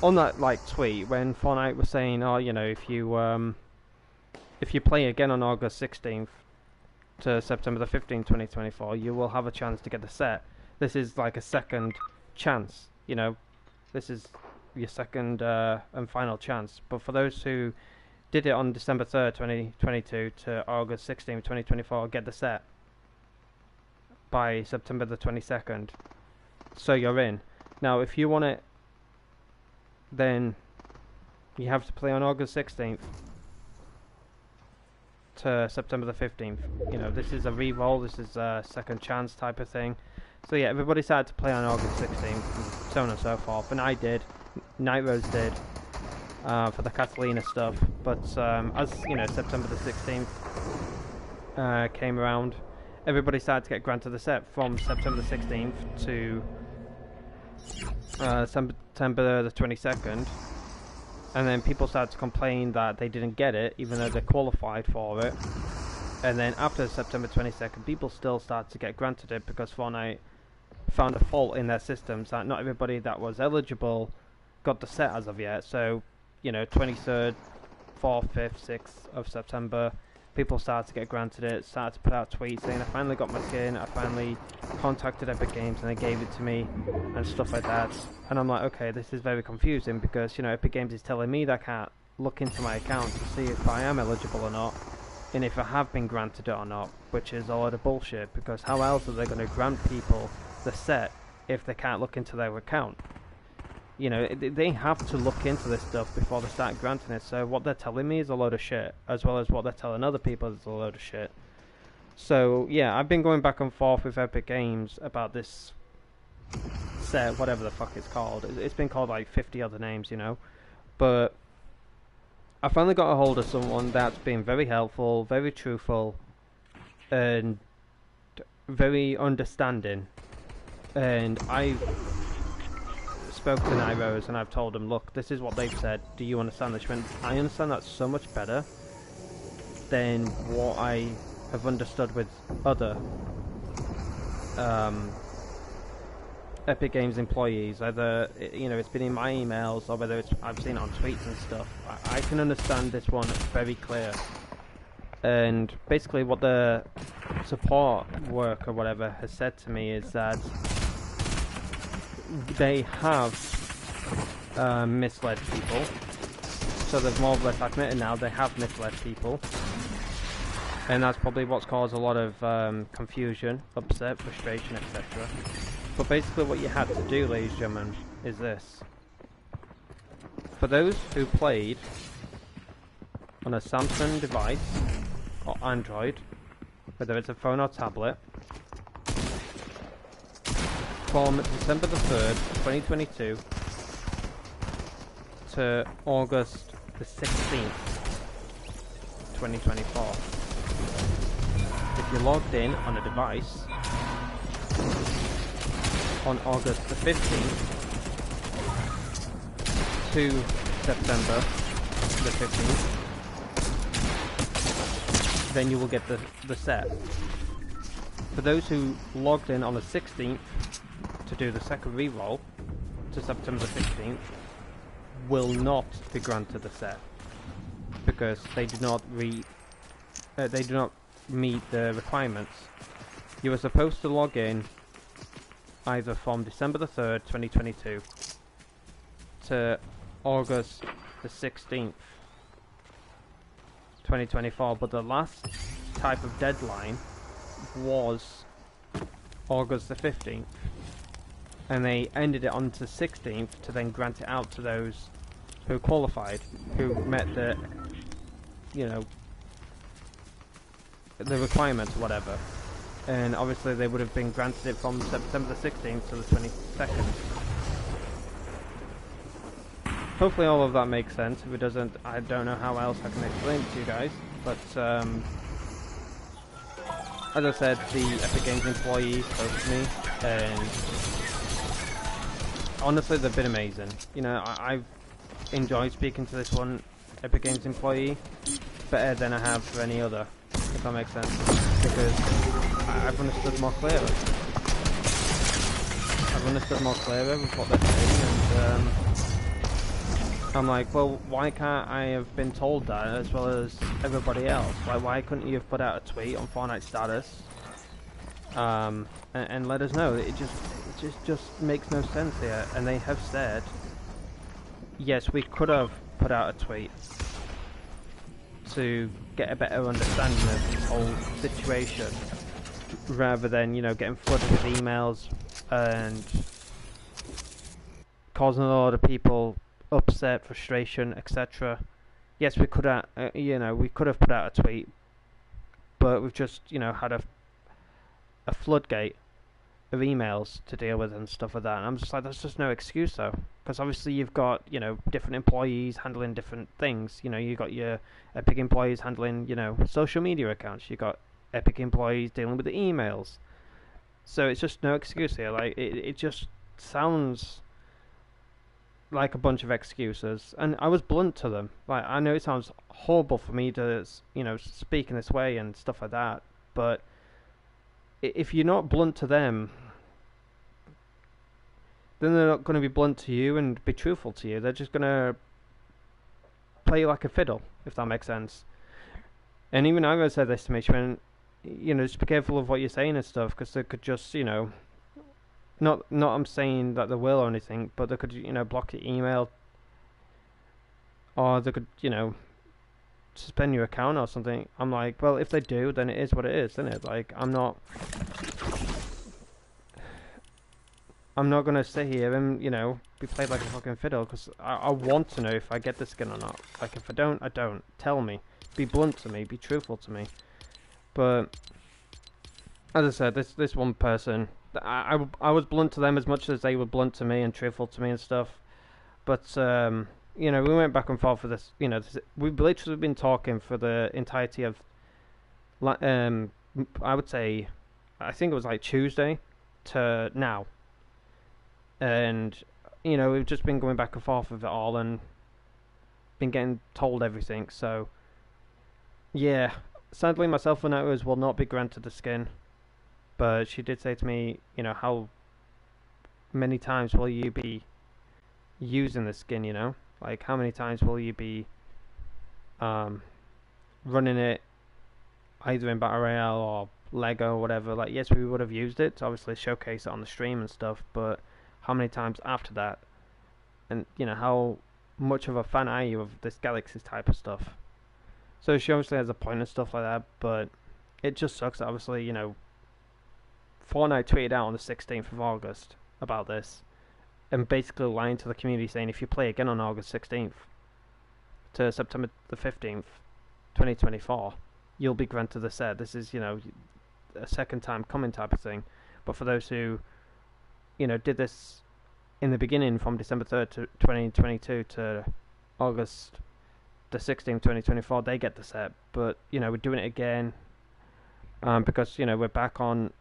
on that like tweet when Fortnite was saying, oh, you know, if you play again on August 16th to September the 15th, 2024, you will have a chance to get the set. This is like a second chance, you know. This is your second and final chance. But for those who did it on December 3rd, 2022 to August 16th, 2024, get the set by September the 22nd. So you're in. Now, if you want it, then you have to play on August 16th to September the 15th. You know, this is a re-roll, this is a second chance type of thing. So yeah, everybody started to play on August 16th, and so on and so forth. And I did, Night Rose did, for the Catalina stuff. But as you know, September the 16th came around, everybody started to get granted the set from September the 16th to September the 22nd. And then people started to complain that they didn't get it, even though they qualified for it. And then after September 22nd, people still started to get granted it because Fortnite found a fault in their systems that not everybody that was eligible got the set as of yet. So, you know, 23rd, 4th, 5th, 6th of September, people started to get granted it, started to put out tweets saying, I finally got my skin, I finally contacted Epic Games and they gave it to me, and stuff like that. And I'm like, okay, this is very confusing because, you know, Epic Games is telling me that I can't look into my account to see if I am eligible or not, and if I have been granted it or not, which is a lot of bullshit, because how else are they going to grant people the set if they can't look into their account? You know, they have to look into this stuff before they start granting it. So what they're telling me is a load of shit, as well as what they're telling other people is a load of shit. So yeah, I've been going back and forth with Epic Games about this set, whatever the fuck it's called. It's been called like 50 other names, you know. But I finally got a hold of someone that's been very helpful, very truthful, and very understanding. And I've spoke to Nairos and I've told them, look, this is what they've said, do you understand this? I understand that so much better than what I have understood with other Epic Games employees, either, you know, it's been in my emails or whether I've seen it on tweets and stuff. I can understand this one very clear. And basically what the support work or whatever has said to me is that they have misled people. So they've more or less admitted now they have misled people. And that's probably what's caused a lot of confusion, upset, frustration, etc. But basically what you had to do, ladies and gentlemen, is this. For those who played on a Samsung device or Android, whether it's a phone or tablet, from December the 3rd, 2022 to August the 16th, 2024. If you logged in on a device on August the 15th to September the 15th, then you will get the set. For those who logged in on the 16th to do the second reroll to September the 15th, will not be granted the set because they do not meet the requirements. You were supposed to log in either from December the 3rd, 2022 to August the 16th, 2024, but the last type of deadline was August the 15th, and they ended it on to the 16th to then grant it out to those who qualified, who met the, you know, the requirements or whatever. And obviously they would have been granted it from September the 16th to the 22nd. Hopefully all of that makes sense. If it doesn't, I don't know how else I can explain it to you guys. But as I said, the Epic Games employee spoke to me, and honestly they've been amazing. You know, I've enjoyed speaking to this one Epic Games employee better than I have for any other. if that makes sense, because I've understood more clearer. I've understood more clearer with what they're saying, and I'm like, well, why can't I have been told that as well as everybody else? Like, why couldn't you have put out a tweet on Fortnite status, and let us know? It just makes no sense here. And they have said, yes, we could have put out a tweet to get a better understanding of this whole situation, rather than, you know, getting flooded with emails and causing a lot of people upset, frustration, etc. Yes, we could have, you know, we could have put out a tweet, but we've just, you know, had a floodgate of emails to deal with and stuff like that. And I'm just like, that's just no excuse though, because obviously you've got, you know, different employees handling different things. You know, you got your Epic employees handling, you know, social media accounts. You got Epic employees dealing with the emails. So it's just no excuse here. Like, it just sounds like a bunch of excuses, and I was blunt to them. Like, I know it sounds horrible for me to, you know, speak in this way and stuff like that, but if you're not blunt to them, then they're not going to be blunt to you and be truthful to you. They're just going to play like a fiddle, if that makes sense. And even I'm going to say this to me, she went, you know, just be careful of what you're saying and stuff, because they could just, you know, not I'm saying that they will or anything, but they could, you know, block your email, or they could, you know, suspend your account or something. I'm like, well, if they do, then it is what it is, isn't it? Like, I'm not gonna sit here and, you know, be played like a fucking fiddle, because I want to know if I get the skin or not. Like, if I don't, I don't. Tell me. Be blunt to me. Be truthful to me. But as I said, this one person, I was blunt to them as much as they were blunt to me and truthful to me and stuff. But you know, we went back and forth for this. You know, we've literally been talking for the entirety of, I would say, I think it was like Tuesday to now. And, you know, we've just been going back and forth with it all and been getting told everything. So, yeah, sadly myself and others will not be granted the skin. But she did say to me, you know, how many times will you be using the skin, you know? Like, how many times will you be running it either in Battle Royale or Lego or whatever? Like, yes, we would have used it to obviously showcase it on the stream and stuff, but how many times after that? And, you know, how much of a fan are you of this Galaxy type of stuff? So she obviously has a point and stuff like that, but it just sucks that obviously, you know, Fortnite tweeted out on the 16th of August about this, and basically lying to the community saying if you play again on August 16th to September the 15th, 2024, you'll be granted the set. This is, you know, a second time coming type of thing. But for those who, you know, did this in the beginning from December 3rd to 2022 to August the 16th, 2024, they get the set. But, you know, we're doing it again because, you know, we're back on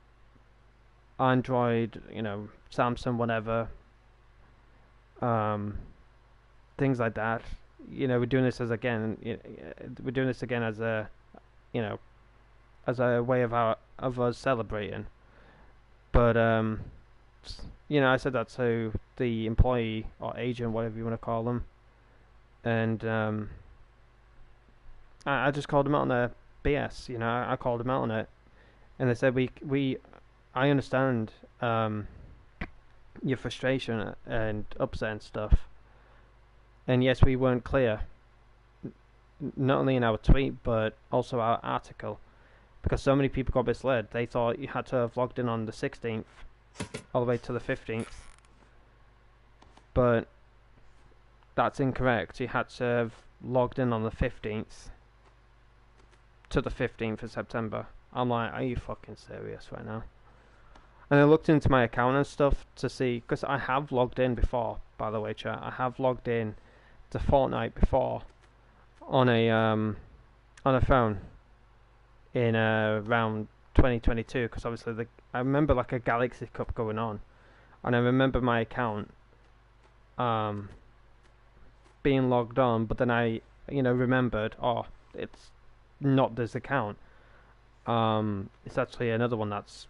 Android, you know, Samsung, whatever, things like that. You know, we're doing this as a, you know, as a way of us celebrating. But you know, I said that to the employee or agent, whatever you want to call them, and I just called them out on their BS. You know, I called them out on it, and they said I understand your frustration and upset and stuff. And yes, we weren't clear, not only in our tweet, but also our article, because so many people got misled. They thought you had to have logged in on the 16th all the way to the 15th. But that's incorrect. You had to have logged in on the 15th to the 15th of September. I'm like, are you fucking serious right now? And I looked into my account and stuff to see, because I have logged in before, by the way, chat. I have logged in to Fortnite before on a phone in around 2022, because obviously I remember like a Galaxy Cup going on, and I remember my account being logged on, but then I, you know, remembered, oh, it's not this account. It's actually another one that's,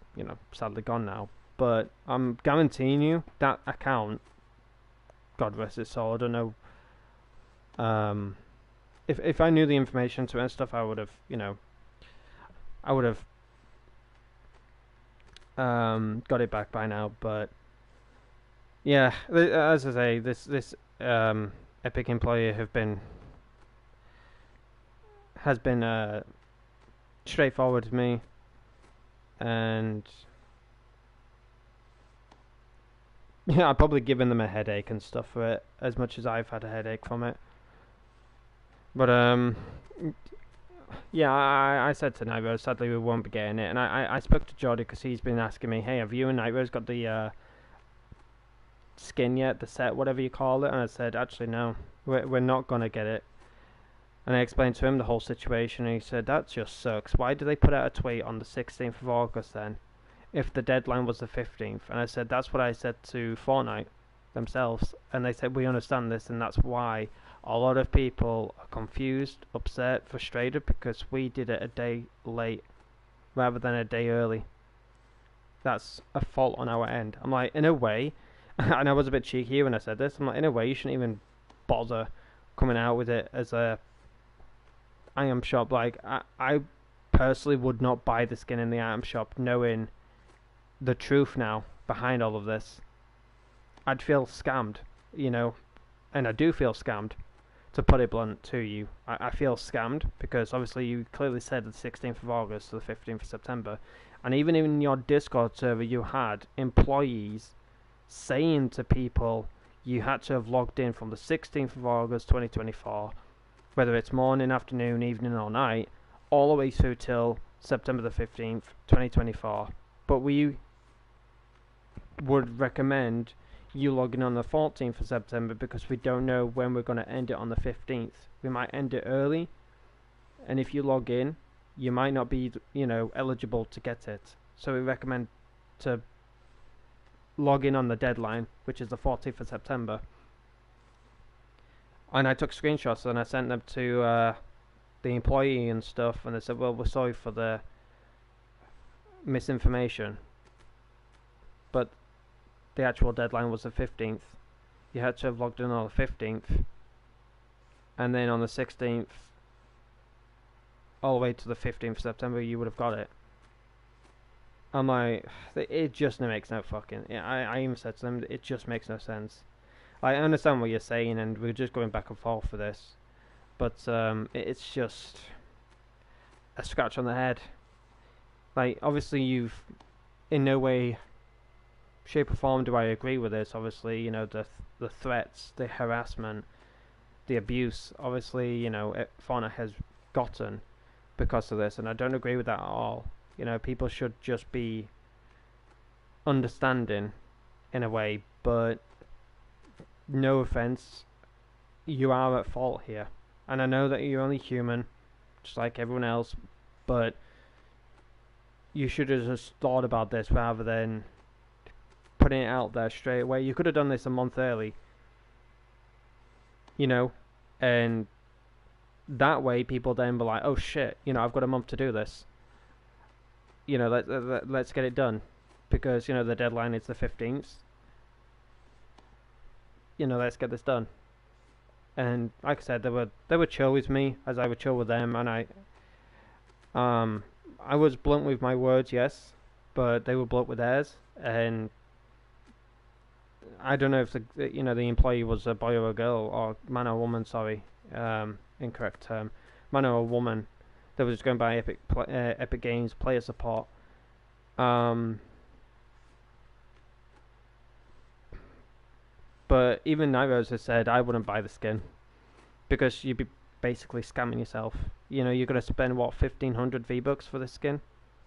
sadly gone now. But I'm guaranteeing you that account, God rest its soul, I don't know. If I knew the information to it and stuff, I would have, got it back by now. But yeah, as I say, this Epic employee has been straightforward with me, and yeah, I've probably given them a headache and stuff for it, as much as I've had a headache from it. But yeah, I said to Nightrose, sadly we won't be getting it, and I spoke to Jordy because he's been asking me, hey, have you and Nightrose got the skin yet, the set, whatever you call it? And I said, actually no, we're not gonna get it. And I explained to him the whole situation, and he said, that just sucks. Why did they put out a tweet on the 16th of August then, if the deadline was the 15th? And I said, that's what I said to Fortnite themselves, and they said, we understand this, and that's why a lot of people are confused, upset, frustrated, because we did it a day late rather than a day early. That's a fault on our end. I'm like, in a way, and I was a bit cheeky when I said this, I'm like, in a way, you shouldn't even bother coming out with it as a item shop. Like, I personally would not buy the skin in the item shop knowing the truth now behind all of this. I'd feel scammed, and I do feel scammed, to put it blunt to you. I feel scammed because obviously you clearly said the 16th of August to the 15th of September, and even in your Discord server you had employees saying to people you had to have logged in from the 16th of August 2024, whether it's morning, afternoon, evening or night, all the way through till September the 15th, 2024. But we would recommend you logging on the 14th of September because we don't know when we're going to end it on the 15th. We might end it early, and if you log in, you might not be, eligible to get it. So we recommend to log in on the deadline, which is the 14th of September. And I took screenshots and I sent them to the employee and stuff, and they said, well, we're sorry for the misinformation, but the actual deadline was the 15th. You had to have logged in on the 15th, and then on the 16th all the way to the 15th of September you would have got it. I'm like, it just makes no fucking... I even said to them, it just makes no sense. I understand what you're saying, and we're just going back and forth for this, but it's just a scratch on the head. Like, obviously you've in no way, shape or form do I agree with this. Obviously, the threats, the harassment, the abuse, obviously, Fortnite has gotten because of this, and I don't agree with that at all. People should just be understanding in a way, but no offense, you are at fault here. And I know that you're only human, just like everyone else, but you should have just thought about this rather than putting it out there straight away. You could have done this a month early, and that way people then were like, oh shit, I've got a month to do this. Let's get it done, because the deadline is the 15th. Let's get this done. And like I said, they were chill with me as I would chill with them, and I was blunt with my words, yes, but they were blunt with theirs, and I don't know if the employee was a boy or a girl, or man or woman. Sorry, incorrect term. Man or a woman. That was going by Epic Games player support. But even Nairos has said I wouldn't buy the skin because you'd be basically scamming yourself. You're gonna spend what, 1,500 V-Bucks for the skin,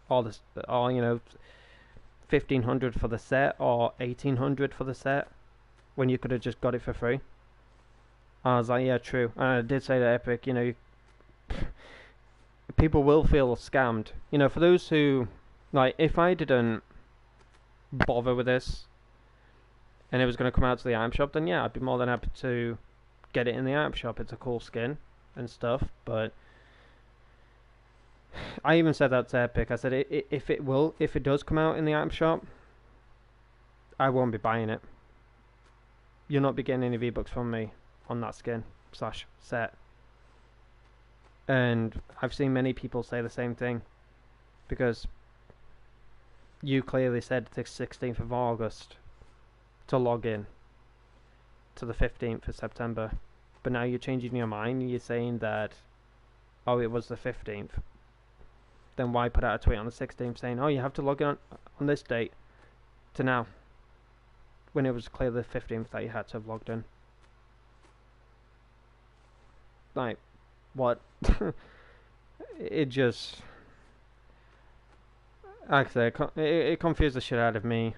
or 1,500 for the set, or 1,800 for the set, when you could have just got it for free. I was like, yeah, true. And I did say to Epic, people will feel scammed. For those who, like, if I didn't bother with this and it was going to come out to the item shop, then yeah, I'd be more than happy to get it in the item shop. It's a cool skin and stuff, but I even said that to Epic. I said if it does come out in the item shop, I won't be buying it. You'll not be getting any V-Bucks from me on that skin slash set. And I've seen many people say the same thing, because you clearly said the 16th of August to log in to the 15th of September, but now you're changing your mind and you're saying that, oh, it was the 15th. Then why put out a tweet on the 16th saying, oh, you have to log in on this date to now, when it was clear the 15th that you had to have logged in? Like, what? It just, like I said, it confused the shit out of me.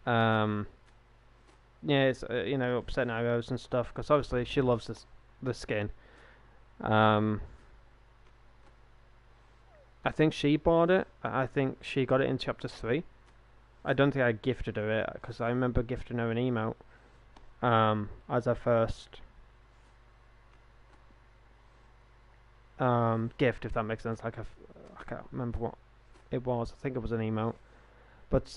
Yeah, it's upsetting Rose and stuff, because obviously she loves the skin. I think she bought it. I think she got it in chapter 3. I don't think I gifted her it, because I remember gifting her an emote as her first gift, if that makes sense. I can't remember what it was. I think it was an emote, but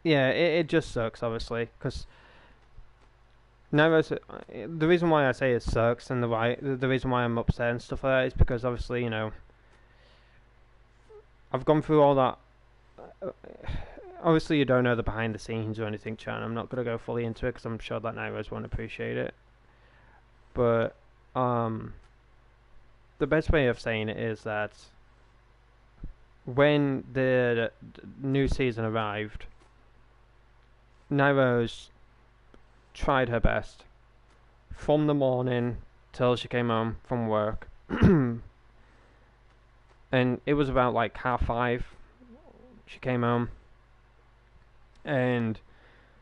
yeah, it just sucks, obviously, because the reason why I say it sucks, and the reason why I'm upset and stuff like that, is because obviously, I've gone through all that. Obviously, you don't know the behind the scenes or anything, Chan. I'm not gonna go fully into it because I'm sure that Nairos won't appreciate it. But the best way of saying it is that when the new season arrived, Nairos tried her best from the morning till she came home from work. And it was about like 5:30 she came home, and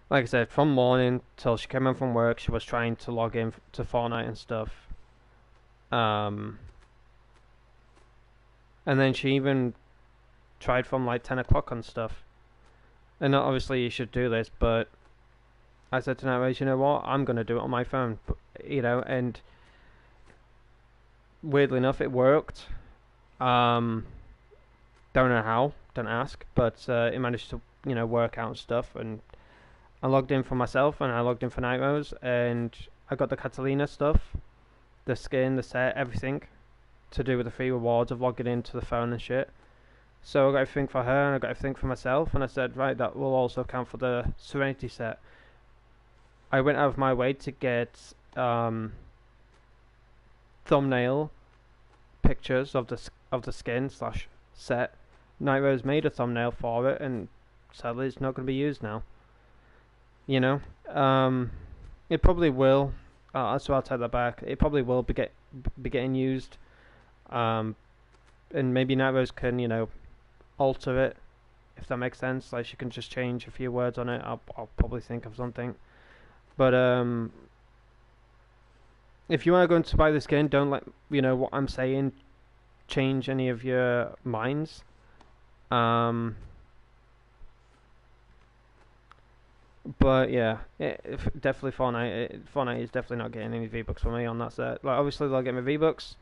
like I said, from morning till she came home from work, she was trying to log in to Fortnite and stuff. And then she even tried from like 10 o'clock and stuff. And obviously you should do this, but I said to Nairos, you know what, I'm going to do it on my phone. And weirdly enough, it worked. Don't know how, don't ask, but it managed to, work out stuff. And I logged in for myself, and I logged in for Nairos, and I got the Catalina stuff, the skin, the set, everything to do with the free rewards of logging into the phone and shit. So I got everything for her, and I got everything for myself, and I said, right, that will also count for the Serenity set. I went out of my way to get thumbnail pictures of the skin slash set. Nairos made a thumbnail for it, and sadly it's not going to be used now. It probably will. So I'll take that back. It probably will be getting used. And maybe Nairos can, alter it, if that makes sense. Like, she can just change a few words on it. I'll probably think of something. But if you are going to buy the skin, don't let what I'm saying change any of your minds. But yeah, definitely Fortnite is definitely not getting any V-Bucks for me on that set. Like, obviously they'll get me V-Bucks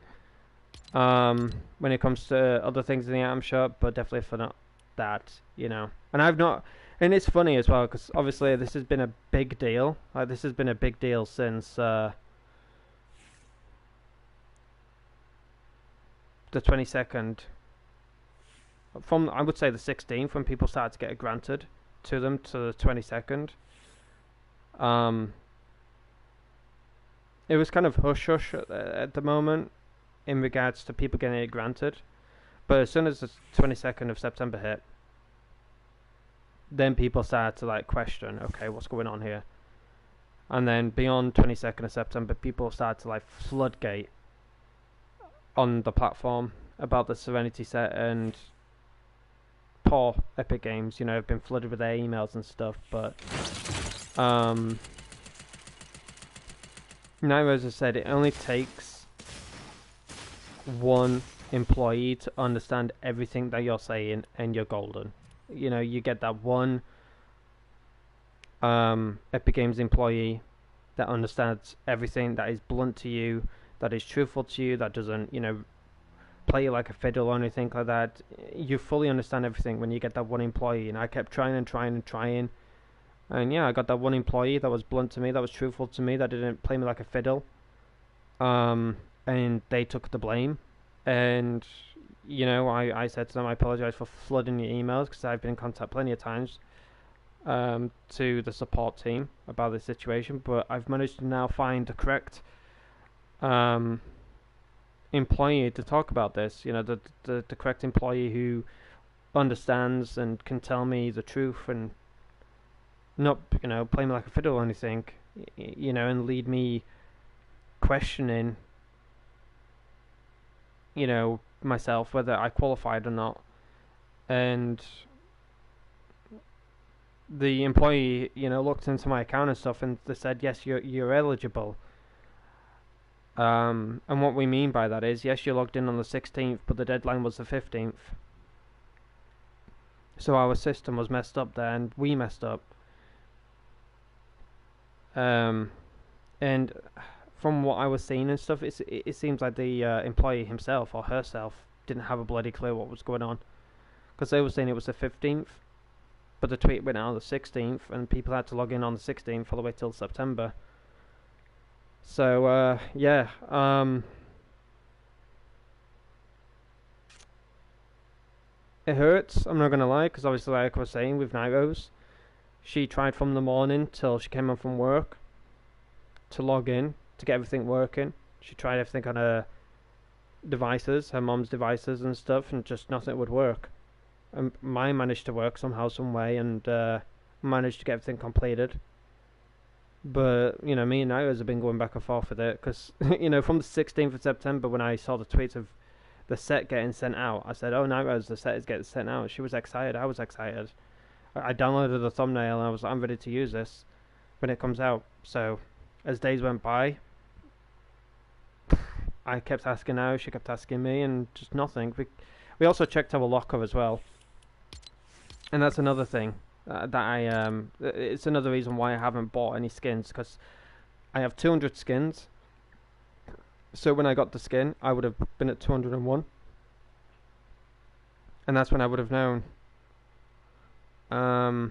when it comes to other things in the item shop, but definitely for not that, And I've not, and it's funny as well, because obviously this has been a big deal. Like, this has been a big deal since the 22nd. From, I would say, the 16th, when people started to get it granted to them, to the 22nd. It was kind of hush-hush at the moment in regards to people getting it granted. But as soon as the 22nd of September hit, then people started to like question, okay, what's going on here? And then beyond 22nd of September, people started to like floodgate on the platform about the Serenity set, and poor Epic Games, have been flooded with their emails and stuff. But Nairos has said it only takes one employee to understand everything that you're saying, and you're golden. You get that one Epic Games employee that understands everything, that is blunt to you, that is truthful to you, that doesn't, play you like a fiddle or anything like that. You fully understand everything when you get that one employee. And I kept trying and trying and trying. And yeah, I got that one employee that was blunt to me, that was truthful to me, that didn't play me like a fiddle. And they took the blame. And, I said to them, I apologize for flooding your emails, because I've been in contact plenty of times to the support team about this situation. But I've managed to now find the correct employee to talk about this. The correct employee who understands and can tell me the truth and not play me like a fiddle or anything, and lead me questioning myself whether I qualified or not. And the employee looked into my account and stuff, and they said, yes, you're eligible. And what we mean by that is, yes, you logged in on the 16th, but the deadline was the 15th. So our system was messed up there, and we messed up. And from what I was seeing and stuff, it seems like the employee himself or herself didn't have a bloody clue what was going on, because they were saying it was the 15th, but the tweet went out on the 16th, and people had to log in on the 16th all the way till September. So yeah, it hurts. I'm not gonna lie, because obviously, like I was saying with Nairos, she tried from the morning till she came home from work to log in to get everything working. She tried everything on her devices, her mom's devices and stuff, and just nothing would work. And mine managed to work somehow, some way, and managed to get everything completed. But me and Nairos have been going back and forth with it, because from the 16th of September, when I saw the tweets of the set getting sent out, I said, "Oh, Nairos, the set is getting sent out." She was excited. I was excited. I downloaded the thumbnail, and I was like, I'm ready to use this when it comes out. So as days went by, I kept asking her, she kept asking me, and just nothing. We also checked our locker as well, and that's another thing that it's another reason why I haven't bought any skins, because I have 200 skins. So when I got the skin, I would have been at 201, and that's when I would have known. I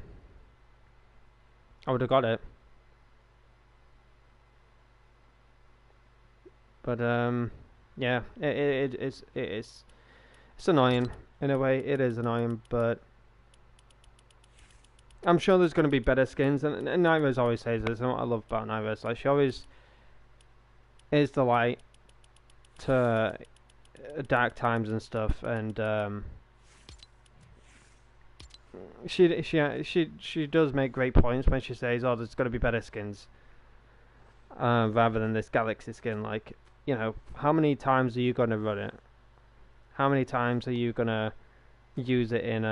would have got it. But yeah, it's annoying in a way. It is annoying, but I'm sure there's going to be better skins. And Nairos always says this, and what I love about Nairos, like, she always is the light to dark times and stuff. And she does make great points when she says, "Oh, there's got to be better skins," rather than this Galaxy skin. Like, how many times are you gonna run it? How many times are you gonna use it in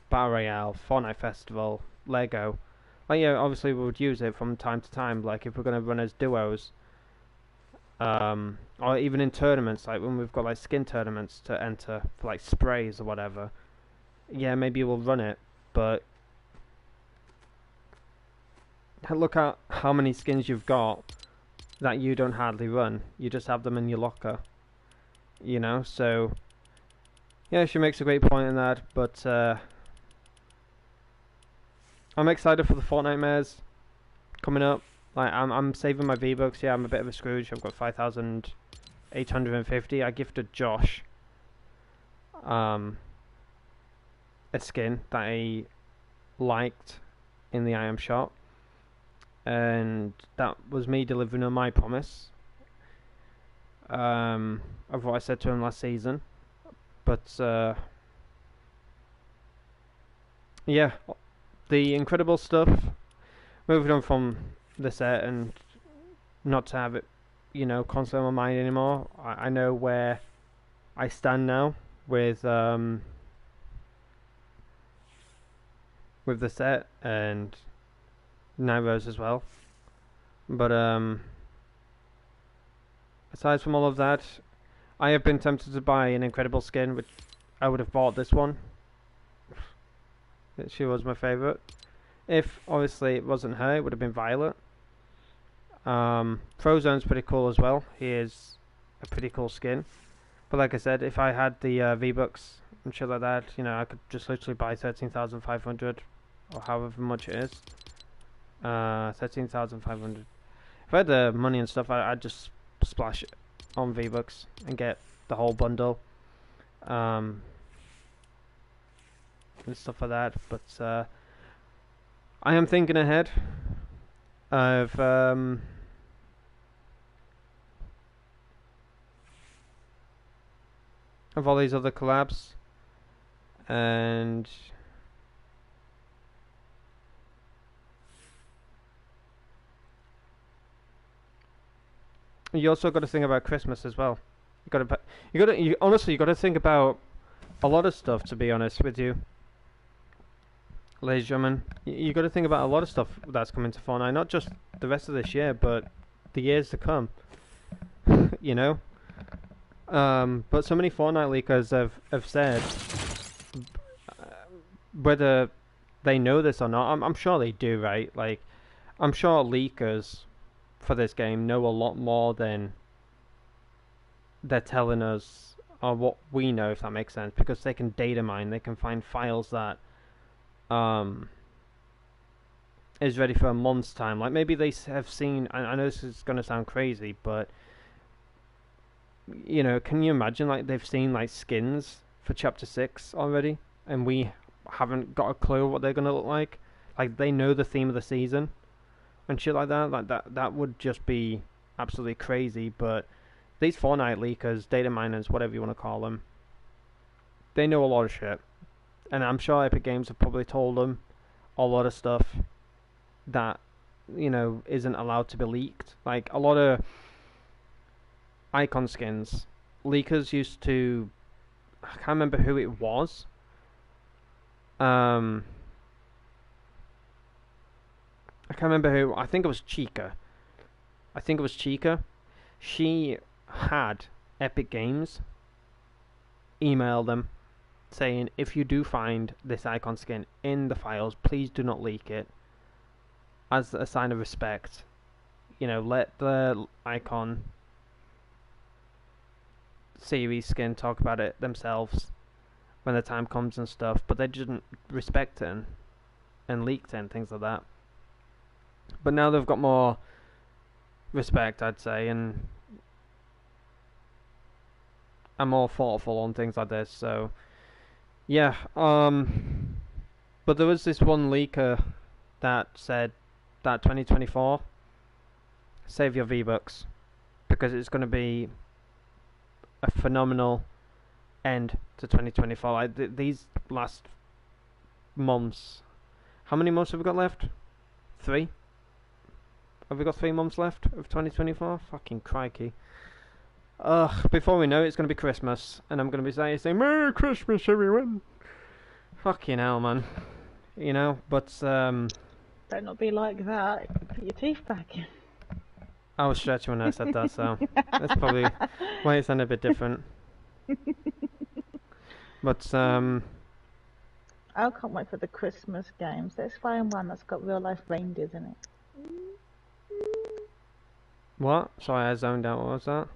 Battle Royale, Fortnite Festival, Lego? Like, yeah, obviously we would use it from time to time. Like, if we're gonna run as duos, or even in tournaments, like when we've got like skin tournaments to enter for like sprays or whatever. Yeah, maybe we'll run it, but look at how many skins you've got that you don't hardly run. You just have them in your locker, so yeah, she makes a great point in that. But I'm excited for the Fortnite mares coming up. Like, I'm saving my V-Bucks. Yeah, I'm a bit of a Scrooge. I've got 5,850. I gifted Josh a skin that he liked in the item shop, and that was me delivering on my promise of what I said to him last season. But yeah, the incredible stuff. Moving on from the set, and not to have it constantly on my mind anymore. I know where I stand now with the set and Nairos as well. But aside from all of that, I have been tempted to buy an incredible skin, which I would have bought this one. She was my favourite. If obviously it wasn't her, it would have been Violet. Frozone's pretty cool as well. He is a pretty cool skin. But like I said, if I had the V-Bucks and shit like that, you know, I could just literally buy 13,500 or however much it is. 13,500. If I had the money and stuff, I'd just splash it on V-Bucks and get the whole bundle. And stuff like that. But I am thinking ahead of all these other collabs, and you also got to think about Christmas as well. You honestly got to think about a lot of stuff. To be honest with you, ladies and gentlemen, you got to think about a lot of stuff that's coming to Fortnite. Not just the rest of this year, but the years to come. You know. But so many Fortnite leakers have said, whether they know this or not, I'm sure they do, right? Like, I'm sure leakers for this game know a lot more than they're telling us, or what we know, if that makes sense, because they can data mine, they can find files that is ready for a month's time. Like, maybe they have seen, I know this is going to sound crazy, but you know, can you imagine, like, they've seen like skins for chapter 6 already and we haven't got a clue what they're gonna look like? Like, they know the theme of the season and shit like that. Like, that would just be absolutely crazy. But these Fortnite leakers, data miners, whatever you want to call them, they know a lot of shit, and I'm sure Epic Games have probably told them a lot of stuff that, you know, isn't allowed to be leaked. Like, a lot of icon skins, leakers used to, I can't remember who it was. I can't remember who. I think it was Chica. She had Epic Games email them saying, if you do find this icon skin in the files, please do not leak it, as a sign of respect. You know, let the icon series skin talk about it themselves when the time comes and stuff. But they didn't respect it and leaked it and things like that. But now they've got more respect, I'd say, and are more thoughtful on things like this. So yeah, but there was this one leaker that said that 2024, save your V-Bucks, because it's going to be a phenomenal end to 2024. Like, these last months, how many months have we got left? 3? Have we got 3 months left of 2024? Fucking crikey. Before we know it, it's going to be Christmas, and I'm going to be saying Merry Christmas, everyone. Fucking hell, man. You know, but Don't not be like that. Put your teeth back in. I was stretching when I said that, so that's probably why it sounded a bit different. But I can't wait for the Christmas games. Let's find one that's got real life reindeers in it. what? Sorry, I zoned out. What was that?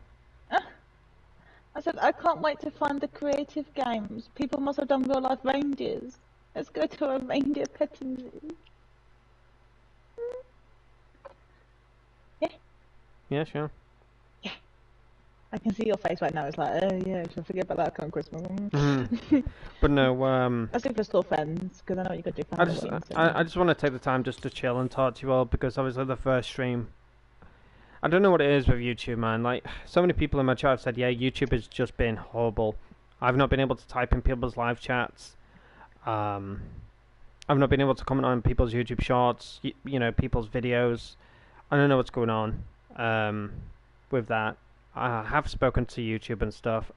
I said I can't wait to find the creative games. People must have done real life reindeers. Let's go to a reindeer petting zoo. Yeah. Yeah, sure. Yeah. I can see your face right now. It's like, oh yeah, should I forget about that on Christmas? But no, I think we're still friends, because I know what you got to do. I just want to take the time just to chill and talk to you all, because obviously the first stream, I don't know what it is with YouTube, man. Like, so many people in my chat have said, yeah, YouTube has just been horrible. I've not been able to type in people's live chats. I've not been able to comment on people's YouTube shorts, you know, people's videos. I don't know what's going on with that. I have spoken to YouTube and stuff.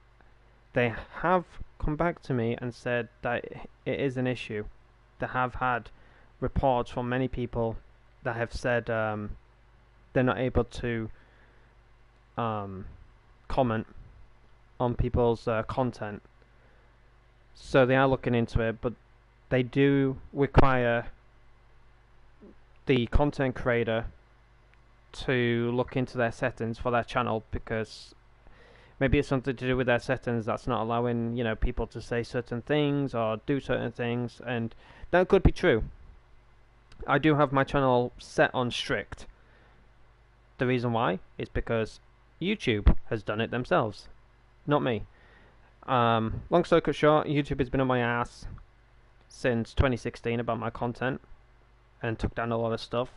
They have come back to me and said that it is an issue. They have had reports from many people that have said they're not able to comment on people's content. So they are looking into it, but they do require the content creator to look into their settings for their channel, because Maybe it's something to do with their settings that's not allowing, people to say certain things or do certain things, and that could be true. I do have my channel set on strict. The reason why is because YouTube has done it themselves, not me. Long story short, YouTube has been on my ass since 2016 about my content and took down a lot of stuff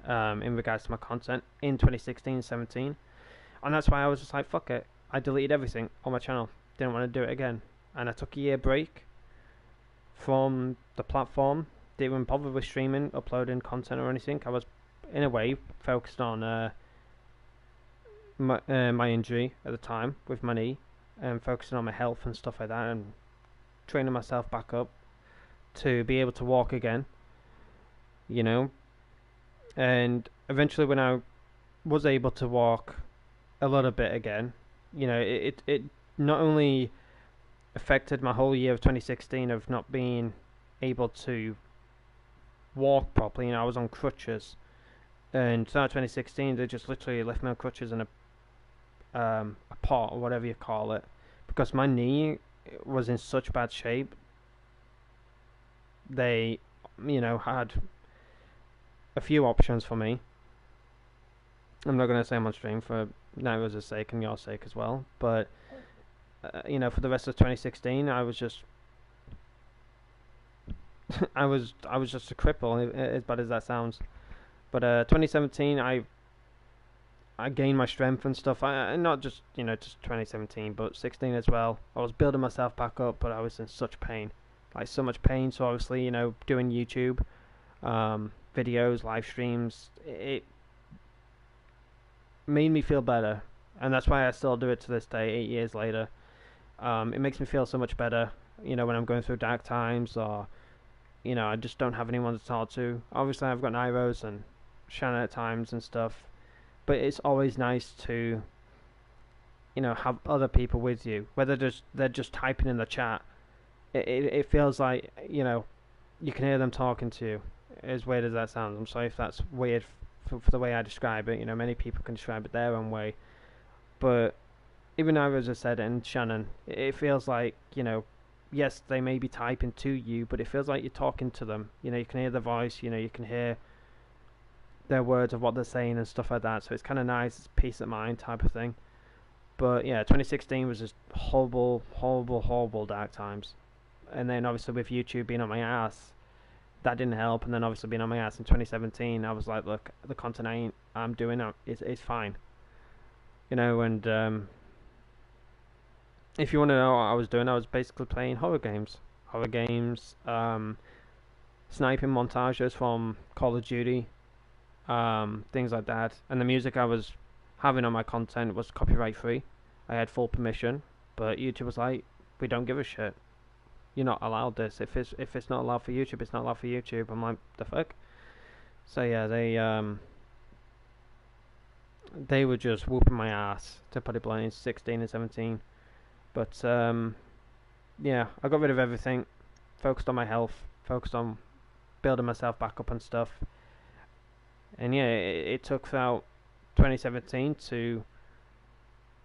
in regards to my content in 2016-17, and that's why I was just like, fuck it. I deleted everything on my channel. Didn't want to do it again, and I took a year break from the platform. Didn't even bother with streaming, uploading content or anything. I was, in a way, focused on my injury at the time with my knee, and focusing on my health and stuff like that, and training myself back up to be able to walk again. And eventually, when I was able to walk a little bit again, it not only affected my whole year of 2016 of not being able to walk properly. I was on crutches, and started 2016 they just literally left me on crutches in a pot or whatever you call it, because my knee was in such bad shape. They had a few options for me. I'm not going to say I'm on stream for Naira's sake and your sake as well, but for the rest of 2016 I was just I was just a cripple, as bad as that sounds. But 2017 I gained my strength and stuff. I not just just 2017, but 16 as well. I was building myself back up, but I was in such pain, like so much pain. So obviously, doing YouTube videos, live streams, it made me feel better, and that's why I still do it to this day, 8 years later. It makes me feel so much better, when I'm going through dark times, or I just don't have anyone to talk to. Obviously, I've got Nairos and Shannon at times and stuff, but it's always nice to have other people with you, whether they're just typing in the chat. It feels like you can hear them talking to you. As weird as that sounds, I'm sorry if that's weird for the way I describe it. Many people can describe it their own way, but even Nairos has said it, and Shannon, it feels like yes, they may be typing to you, but it feels like you're talking to them. You can hear their voice, you can hear their words of what they're saying and stuff like that. So it's kind of nice, it's peace of mind type of thing. But yeah, 2016 was just horrible, horrible, horrible dark times. And then obviously with YouTube being on my ass, that didn't help. And then obviously being on my ass in 2017, I was like, look, the content I'm doing is fine. And if you want to know what I was doing, I was basically playing horror games, sniping montages from Call of Duty, things like that. And the music I was having on my content was copyright free. I had full permission, but YouTube was like, we don't give a shit. You're not allowed this. If it's not allowed for YouTube, it's not allowed for YouTube. I'm like, the fuck? So yeah, they were just whooping my ass, to put it bluntly, 16 and 17. But yeah, I got rid of everything, focused on my health, focused on building myself back up and stuff. And yeah, it took throughout 2017 to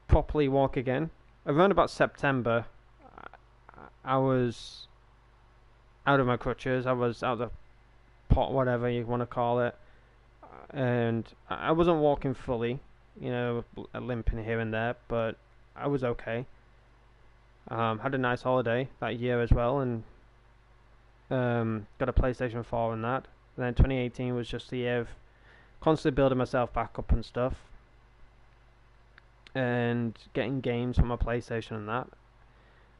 properly walk again. Around about September, I was out of my crutches. I was out of pot, whatever you want to call it, and I wasn't walking fully, limping here and there, but I was okay. Had a nice holiday that year as well, and got a PlayStation 4 and that. And then 2018 was just the year of constantly building myself back up and stuff, and getting games from my PlayStation and that.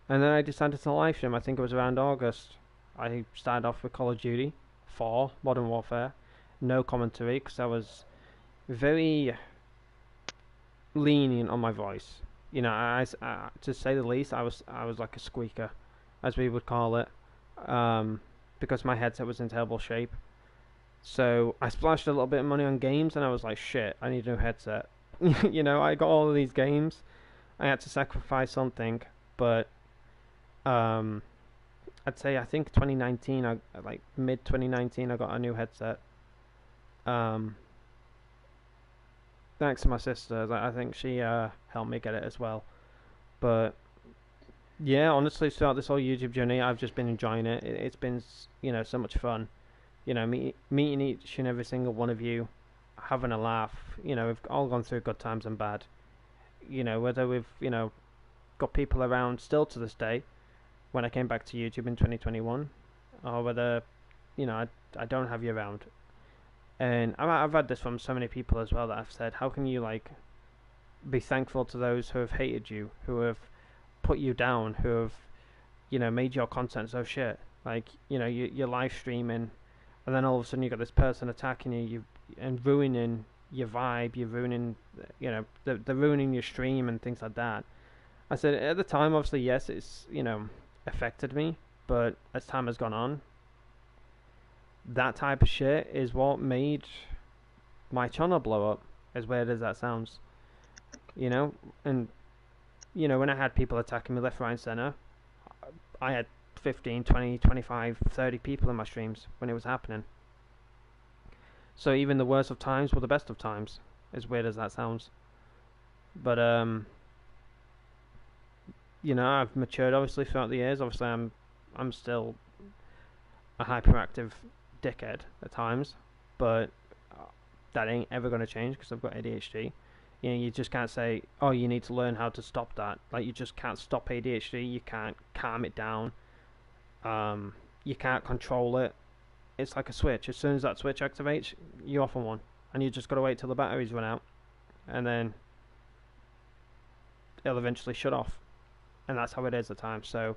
And then I decided to live stream. I think it was around August. I started off with Call of Duty 4 Modern Warfare, no commentary, because I was very lenient on my voice. To say the least, I was like a squeaker, as we would call it, because my headset was in terrible shape. So I splashed a little bit of money on games, and I was like, shit, I need a new headset. I got all of these games. I had to sacrifice something, but I'd say I think 2019, mid 2019, I got a new headset. thanks to my sister. Like, I think she helped me get it as well. But yeah, honestly, throughout this whole YouTube journey, I've just been enjoying it. It's been, so much fun. Meeting each and every single one of you, having a laugh. We've all gone through good times and bad. Whether we've, got people around still to this day, when I came back to YouTube in 2021, or whether, I don't have you around. And I've had this from so many people as well that have said, how can you, like, be thankful to those who have hated you, who have put you down, who have, made your content so shit. Like, you're live streaming, and then all of a sudden you got this person attacking you, and ruining your vibe, you're ruining, they're ruining your stream and things like that. I said, at the time, obviously, yes, it's, affected me, but as time has gone on, that type of shit is what made my channel blow up, as weird as that sounds. And, when I had people attacking me left, right, and centre, I had 15, 20, 25, 30 people in my streams when it was happening. So even the worst of times were the best of times, as weird as that sounds. But, I've matured, obviously, throughout the years. Obviously, I'm still a hyperactive dickhead at times, but that ain't ever going to change because I've got ADHD. You just can't say, oh, you need to learn how to stop that. Like, you just can't stop ADHD. You can't calm it down. You can't control it. It's like a switch. As soon as that switch activates, you're off on one. And you just got to wait till the batteries run out. And then it'll eventually shut off. And that's how it is at times. So,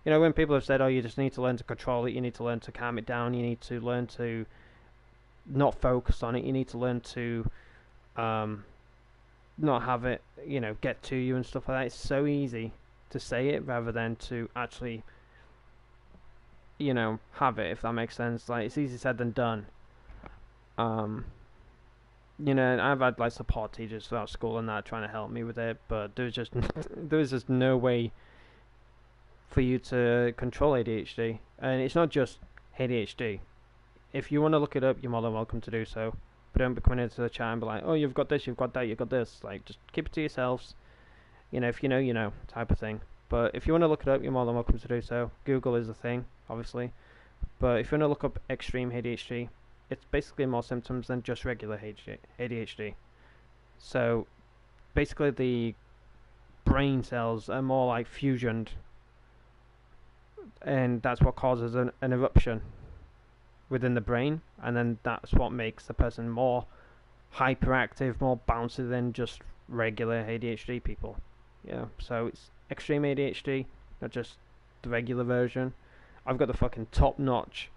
when people have said, oh, you just need to learn to control it. You need to learn to calm it down. You need to learn to not focus on it. You need to learn to not have it, get to you and stuff like that. It's so easy to say it rather than to actually, have it, if that makes sense. Like, it's easier said than done. And I've had, like, support teachers throughout school and that trying to help me with it, but there was just no way for you to control ADHD. And it's not just ADHD. If you want to look it up, you're more than welcome to do so. But don't be coming into the chat and be like, oh, you've got this, you've got that, you've got this. Like, just keep it to yourselves. If you know, type of thing. But if you want to look it up, you're more than welcome to do so. Google is the thing, obviously. But if you want to look up extreme ADHD, it's basically more symptoms than just regular ADHD. So, basically the brain cells are more like fusioned. And that's what causes an eruption within the brain, and then that's what makes the person more hyperactive, more bouncy than just regular ADHD people. So it's extreme ADHD, not just the regular version. I've got the fucking top-notch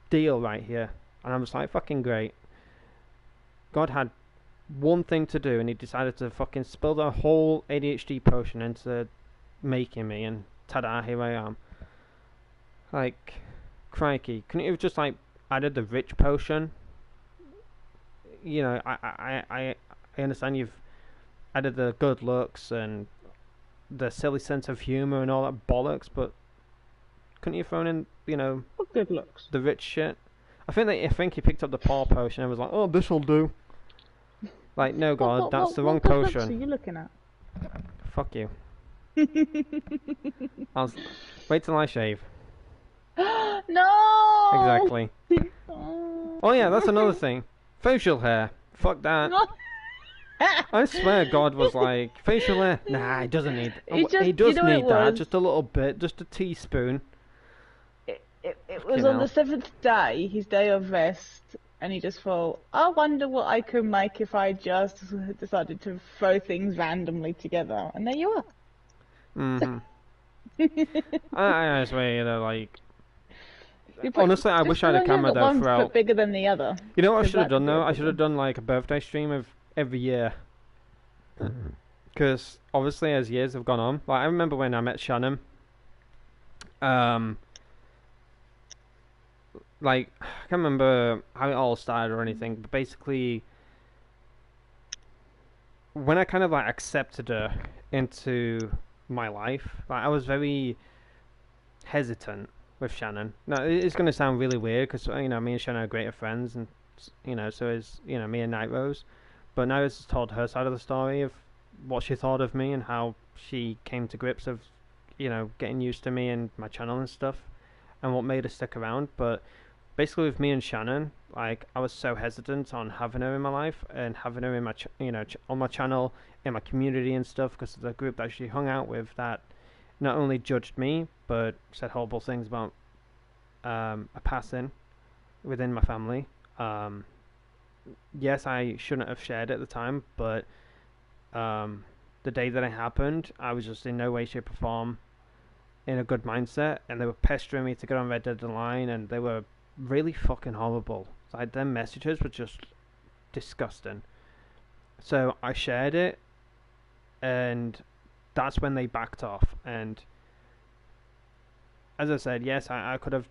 deal right here, and I'm just like, fucking great. God had one thing to do, and he decided to fucking spill the whole ADHD potion into making me, and ta-da, here I am. Like, crikey, couldn't you have just, like, added the rich potion? I understand you've added the good looks and the silly sense of humour and all that bollocks, but couldn't you have thrown in, What good looks? the rich shit? I think he picked up the poor potion and was like, oh, this'll do. Like, no, God, that's the wrong potion. What potion. are you looking at? Fuck you. Wait till I shave. No! Exactly. Oh yeah, that's another thing. Facial hair. Fuck that. I swear God was like, facial hair? Nah, he doesn't need he does need that, just a little bit, just a teaspoon. It was on the 7th day, his day of rest, and he just thought, I wonder what I could make if I just decided to throw things randomly together. And there you are. I swear, like... Honestly, I wish I had a camera though one throughout. foot bigger than the other. You know what I should have done though? I should have done like a birthday stream of every year. Because obviously, as years have gone on, like I remember when I met Shannon. Like I can't remember how it all started or anything, but basically, when I kind of like accepted her into my life, like I was very hesitant with Shannon. Now it's going to sound really weird because me and Shannon are greater friends, and so is me and Night Rose. but now has told her side of the story of what she thought of me and how she came to grips of, getting used to me and my channel and stuff, and what made her stick around. But basically, with me and Shannon, like, I was so hesitant on having her in my life and having her in my, on my channel, in my community and stuff, because the group that she hung out with that not only judged me but said horrible things about a passing within my family. Yes, I shouldn't have shared it at the time, but the day that it happened, I was just in no way, shape, or form in a good mindset, and they were pestering me to get on Red Dead Online, and they were really fucking horrible. Like, their messages were just disgusting. So I shared it, and that's when they backed off. And as I said, yes, I could have,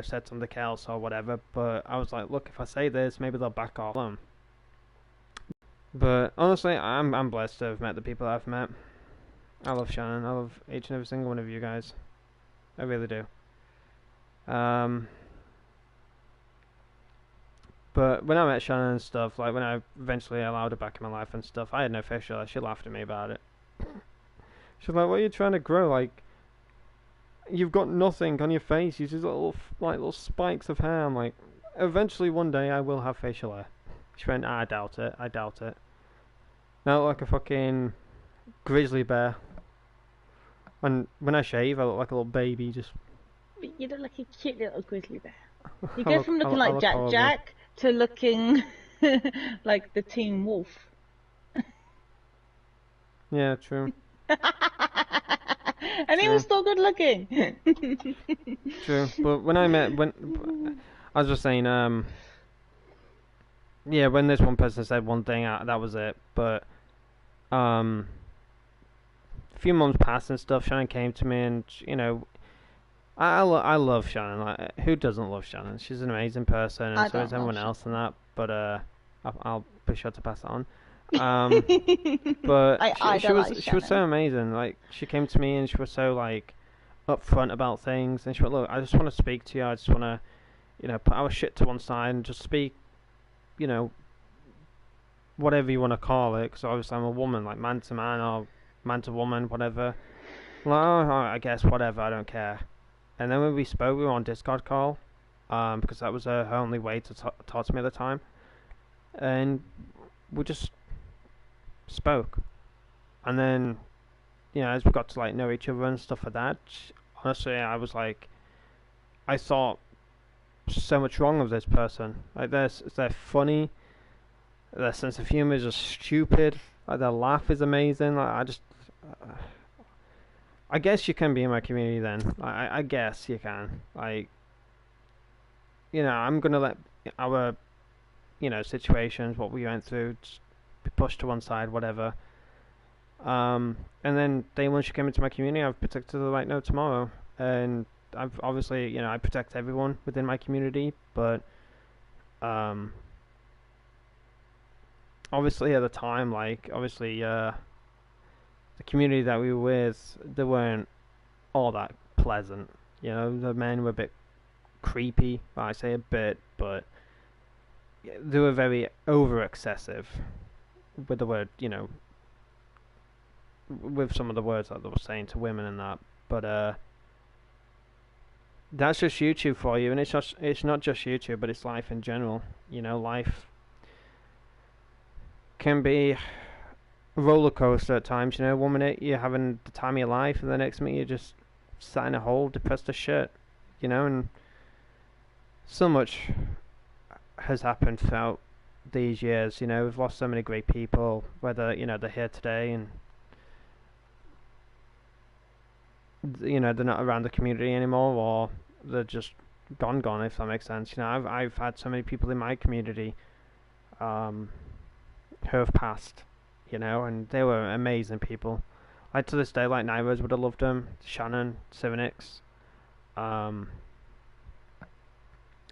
said something else or whatever, but I was like, look, if I say this, maybe they'll back off. But honestly, I'm blessed to have met the people I've met. I love Shannon. I love each and every single one of you guys. I really do. But when I met Shannon and stuff, like when I eventually allowed her back in my life and stuff, I had no facial. She laughed at me about it. She was like, "What are you trying to grow? Like, you've got nothing on your face. You just little spikes of hair." I'm like, "Eventually, one day, I will have facial hair." She went, "I doubt it. I doubt it." Now I look like a fucking grizzly bear. And when I shave, I look like a little baby. Just. But you look like a cute little grizzly bear. You go from looking like Jack to looking like the Teen Wolf. Yeah, true. And he was still good looking. True, but when I was just saying, yeah, when this one person said one thing, that was it. But a few months passed and stuff. Shannon came to me, and I love Shannon. Like, who doesn't love Shannon? She's an amazing person, and so is everyone else and that. But I'll be sure to pass that on. But she was so amazing. Like, she came to me and she was so like upfront about things, and she went, "Look, I just want to speak to you. I just want to, put our shit to one side and just speak, whatever you want to call it. Because obviously I'm a woman, like man to man or man to woman, whatever. Like, oh, I guess whatever. I don't care." And then when we spoke, we were on Discord call, because that was her only way to talk to me at the time, and we just spoke. And then, as we got to like know each other and stuff like that, honestly, I was like, I thought so much wrong of this person. Like, they're funny, their sense of humor is just stupid. Like, their laugh is amazing. Like, I guess you can be in my community then. I guess you can. Like, I'm gonna let our, situations, what we went through, just be pushed to one side, whatever. And then day one she came into my community, I've protected her like no tomorrow. And I've obviously, I protect everyone within my community, but obviously at the time, like, obviously, the community that we were with, they weren't all that pleasant. The men were a bit creepy. Well, I say a bit, but they were very over excessive with the word, with some of the words that they were saying to women and that. But that's just YouTube for you, and it's not just YouTube, but it's life in general. Life can be roller coaster at times. 1 minute you're having the time of your life, and the next minute you're just sat in a hole, depressed as shit. And so much has happened throughout these years. We've lost so many great people, whether they're here today and they're not around the community anymore, or they're just gone, if that makes sense. I've had so many people in my community who have passed. And they were amazing people. Like, to this day, like, Nairos would have loved them, Shannon, Civinix, and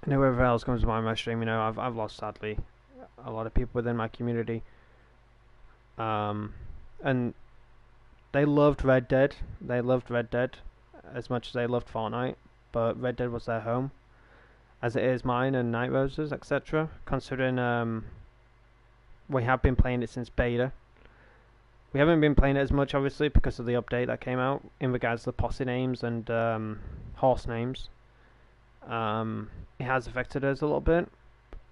whoever else comes by my stream. I've lost, sadly, a lot of people within my community. And they loved Red Dead. They loved Red Dead as much as they loved Fortnite, but Red Dead was their home, as it is mine and Night Rose's, etc. Considering We have been playing it since beta. We haven't been playing it as much, obviously, because of the update that came out in regards to the posse names and horse names. It has affected us a little bit.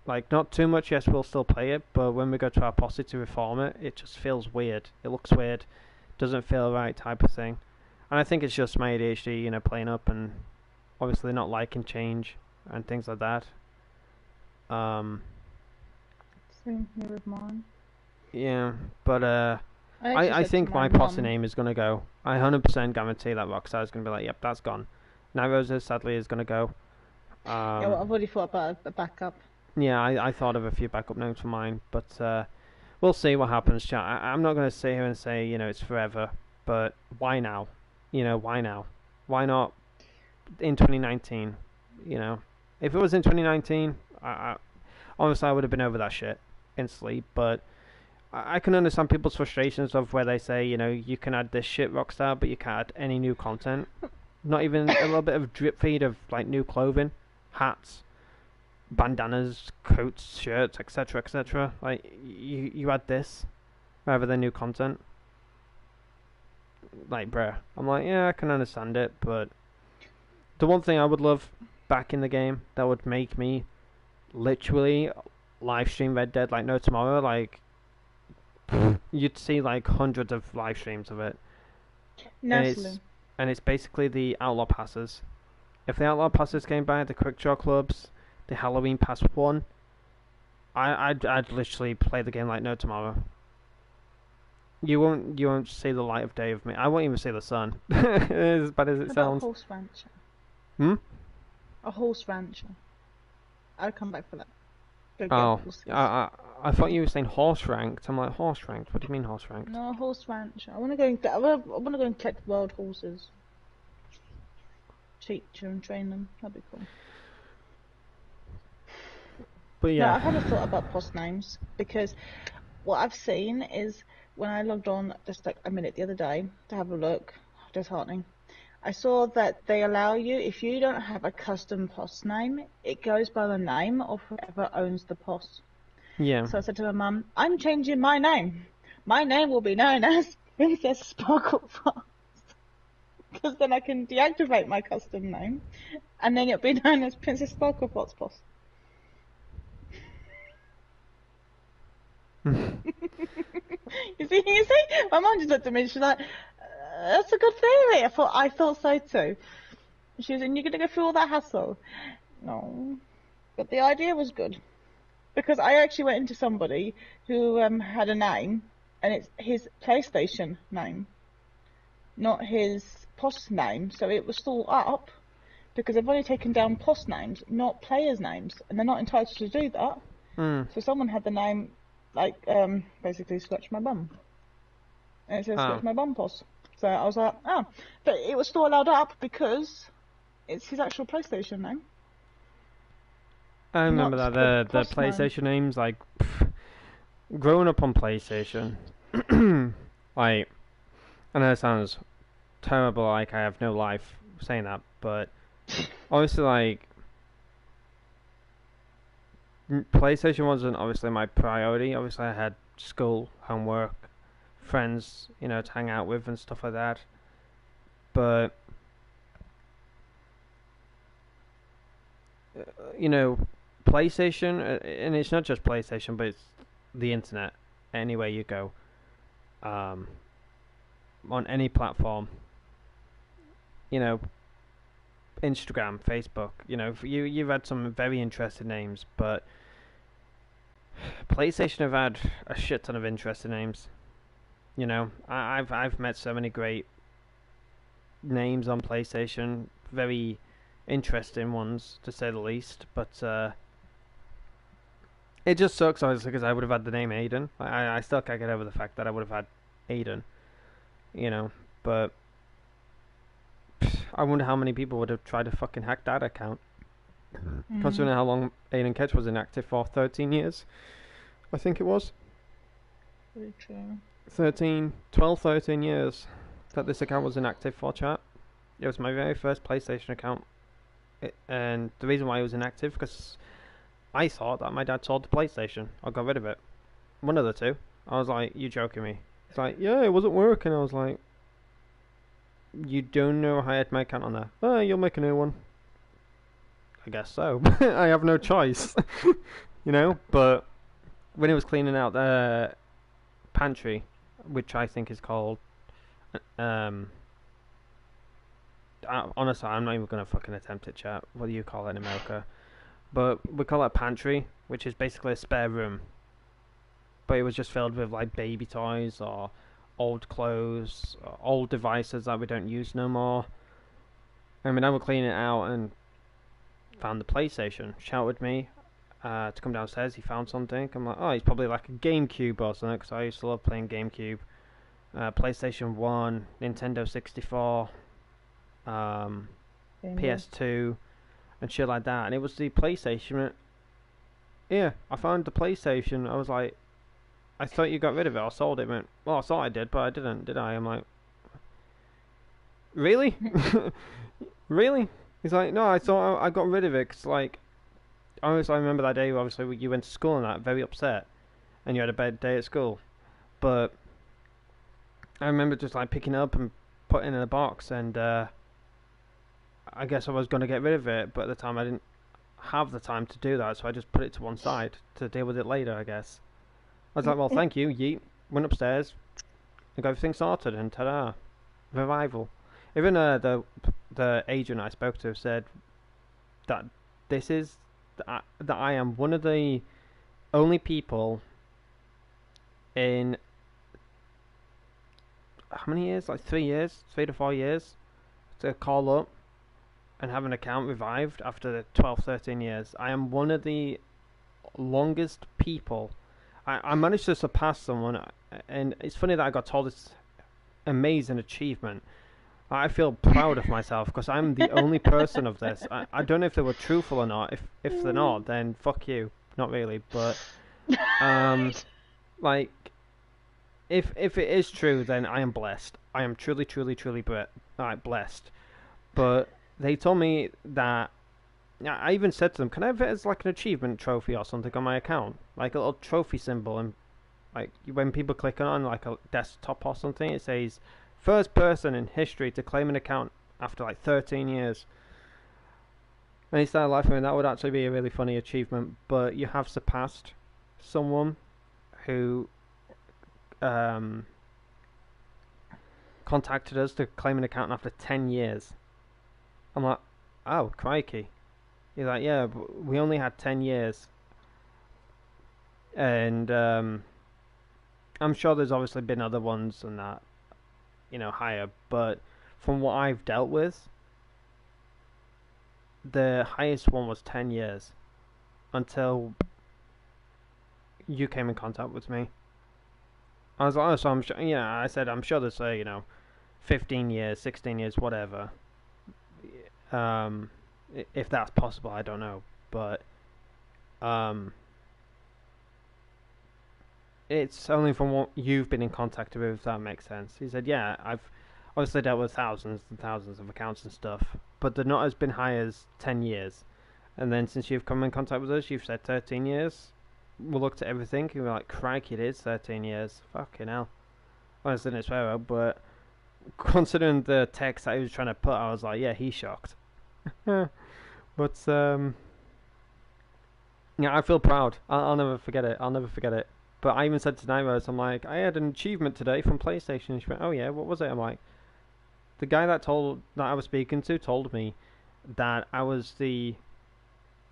Like, not too much, yes, we'll still play it, but when we go to our posse to reform it, it just feels weird. It looks weird, doesn't feel right type of thing. And I think it's just my ADHD, playing up and obviously not liking change and things like that. Same here with mine. Yeah, but I think my posse name is going to go. I 100% guarantee that Rockstar is going to be like, yep, that's gone. Nyrosa, sadly, is going to go. Yeah, well, I've already thought about a backup. Yeah, I thought of a few backup names for mine, but we'll see what happens, chat. I'm not going to sit here and say, it's forever, but why now? Why now? Why not in 2019? If it was in 2019, honestly, I would have been over that shit instantly, but I can understand people's frustrations of where they say, you can add this shit, Rockstar, but you can't add any new content. Not even a little bit of drip feed of, like, new clothing, hats, bandanas, coats, shirts, etc., etc. Like, you add this rather than new content. Like, bruh. I'm like, yeah, I can understand it, but the one thing I would love back in the game that would make me literally live stream Red Dead like no tomorrow, like, you'd see like hundreds of live streams of it. And it's basically the Outlaw Passes. If the Outlaw Passes came back, the Quick Draw Clubs, the Halloween Pass 1, I'd literally play the game like no tomorrow. You won't see the light of day of me. I won't even see the sun. As bad as it sounds. A horse rancher. A horse rancher. I'll come back for that. I thought you were saying horse ranked. I'm like, horse ranked? What do you mean horse ranked? No, horse rancher. I want to go and catch wild horses. Teach and train them. That'd be cool. But yeah, no, I've had a thought about post names because what I've seen is when I logged on just like a minute the other day to have a look, disheartening. I saw that they allow you, if you don't have a custom post name, it goes by the name of whoever owns the post. Yeah. So I said to my mum, I'm changing my name. My name will be known as Princess Sparkle Fox. Because then I can deactivate my custom name, and then it'll be known as Princess Sparkle Fox Post. You see? My mum just looked at me and she's like, that's a good theory. I thought so too. She was, and you're going to go through all that hassle? No. But the idea was good. Because I actually went into somebody who had a name, and it's his PlayStation name, not his POS name. So it was still up, because they've only taken down POS names, not players' names, and they're not entitled to do that. So someone had the name, like, basically Scratch My Bum. And it says Scratch My Bum POS. So I was like, oh. But it was still allowed up because it's his actual PlayStation name. I remember that the PlayStation names, like, growing up on PlayStation, like, I know it sounds terrible, like I have no life saying that, but obviously, like, PlayStation wasn't obviously my priority. Obviously, I had school, homework, friends, to hang out with and stuff like that. But PlayStation, and it's not just PlayStation, but it's the internet. Anywhere you go, on any platform, Instagram, Facebook. You've had some very interesting names, but PlayStation have had a shit ton of interesting names. I've met so many great names on PlayStation, very interesting ones to say the least. But it just sucks, obviously, because I would have had the name Aidan. I still can't get over the fact that I would have had Aidan. But I wonder how many people would have tried to fucking hack that account. Considering how long Aidan Ketch was inactive for, 13 years, I think it was. Very true. 13 years that this account was inactive for, chat. It was my very first PlayStation account. And the reason why it was inactive, because I thought that my dad sold the PlayStation. I got rid of it. one of the two. I was like, you joking me? It's like, yeah, it wasn't working. I was like, you don't know how I had my account on there. Oh, you'll make a new one. I guess so. I have no choice. You know? But when he was cleaning out the pantry, which I think is called, honestly, I'm not even going to fucking attempt it, chat. What do you call it in America? But we call it a pantry, which is basically a spare room. But it was just filled with like baby toys or old clothes, or old devices that we don't use no more. I mean, I was cleaning it out and found the PlayStation. Shouted me to come downstairs. He found something. I'm like, oh, he's probably like a GameCube or something, because I used to love playing GameCube. PlayStation 1, Nintendo 64, PS2, and shit like that. And it was the PlayStation. Yeah, I found the PlayStation. I was like, I thought you got rid of it or sold it. I went, well, I thought I did, but I didn't, did I? I'm like, really? Really? He's like, no, I thought I got rid of it, because, like, obviously I remember that day, obviously, you went to school and that, very upset, and you had a bad day at school. But I remember just, like, picking it up and putting it in a box, and I guess I was going to get rid of it, but at the time I didn't have the time to do that, so I just put it to one side to deal with it later, I guess. I was like, well, thank you, yeet. Went upstairs, and got everything sorted, and ta-da, revival. Even the agent I spoke to said that this is that I am one of the only people in how many years? Like 3 years, 3 to 4 years, to call up and have an account revived after the 12, 13 years. I am one of the longest people. I managed to surpass someone, and it's funny that I got told this amazing achievement. I feel proud of myself because I'm the only person of this. I don't know if they were truthful or not. If they're not, then fuck you. Not really, but like if it is true, then I am blessed. I am truly, truly, truly blessed. But they told me that. I even said to them, "Can I have it as like an achievement trophy or something on my account, like a little trophy symbol?" And like when people click on like a desktop or something, it says first person in history to claim an account after like 13 years. And he started laughing, and that would actually be a really funny achievement. But you have surpassed someone who contacted us to claim an account after 10 years. I'm like, oh, crikey. He's like, yeah, but we only had 10 years. And I'm sure there's obviously been other ones than that, higher. But from what I've dealt with, the highest one was 10 years. Until you came in contact with me. I was like, oh, so I'm sure, I said, I'm sure there's, 15 years, 16 years, whatever. If that's possible, I don't know, but it's only from what you've been in contact with, if that makes sense. He said, yeah, I've obviously dealt with thousands and thousands of accounts and stuff, but they're not as been high as 10 years. And then since you've come in contact with us, you've said 13 years. We looked at everything, and we're like, crikey, it is 13 years. Fucking hell. Honestly, didn't swear out, but considering the text that he was trying to put, I was like, yeah, he's shocked. But yeah, I feel proud. I'll never forget it. I'll never forget it. But I even said to Nairos, I'm like, I had an achievement today from PlayStation. And she went, oh yeah, what was it? I'm like, the guy that I was speaking to told me that I was the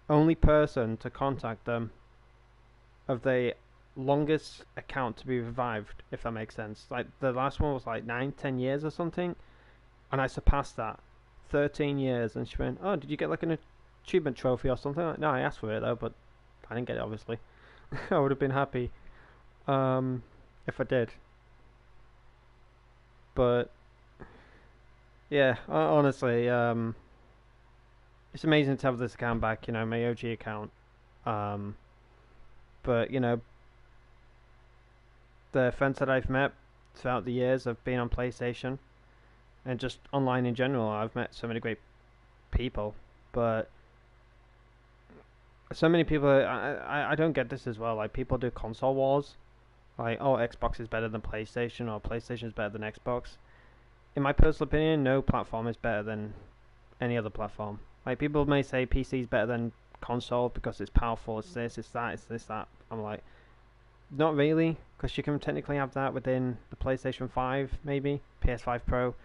only person to contact them of the longest account to be revived, if that makes sense. Like the last one was like 9-10 years or something, and I surpassed that. 13 years. And she went, oh, did you get like an achievement trophy or something? Like, no, I asked for it though, but I didn't get it, obviously. I would have been happy if I did. But yeah, honestly, it's amazing to have this account back, my OG account. But the friends that I've met throughout the years have been on PlayStation and just online in general. I've met so many great people, but so many people, I don't get this as well. Like, people do console wars, Like, oh, Xbox is better than PlayStation, or PlayStation is better than Xbox. In my personal opinion, no platform is better than any other platform. Like, people may say PC is better than console because it's powerful, it's this, it's that, it's this, that. I'm like, not really, because you can technically have that within the PlayStation 5, maybe, PS5 Pro,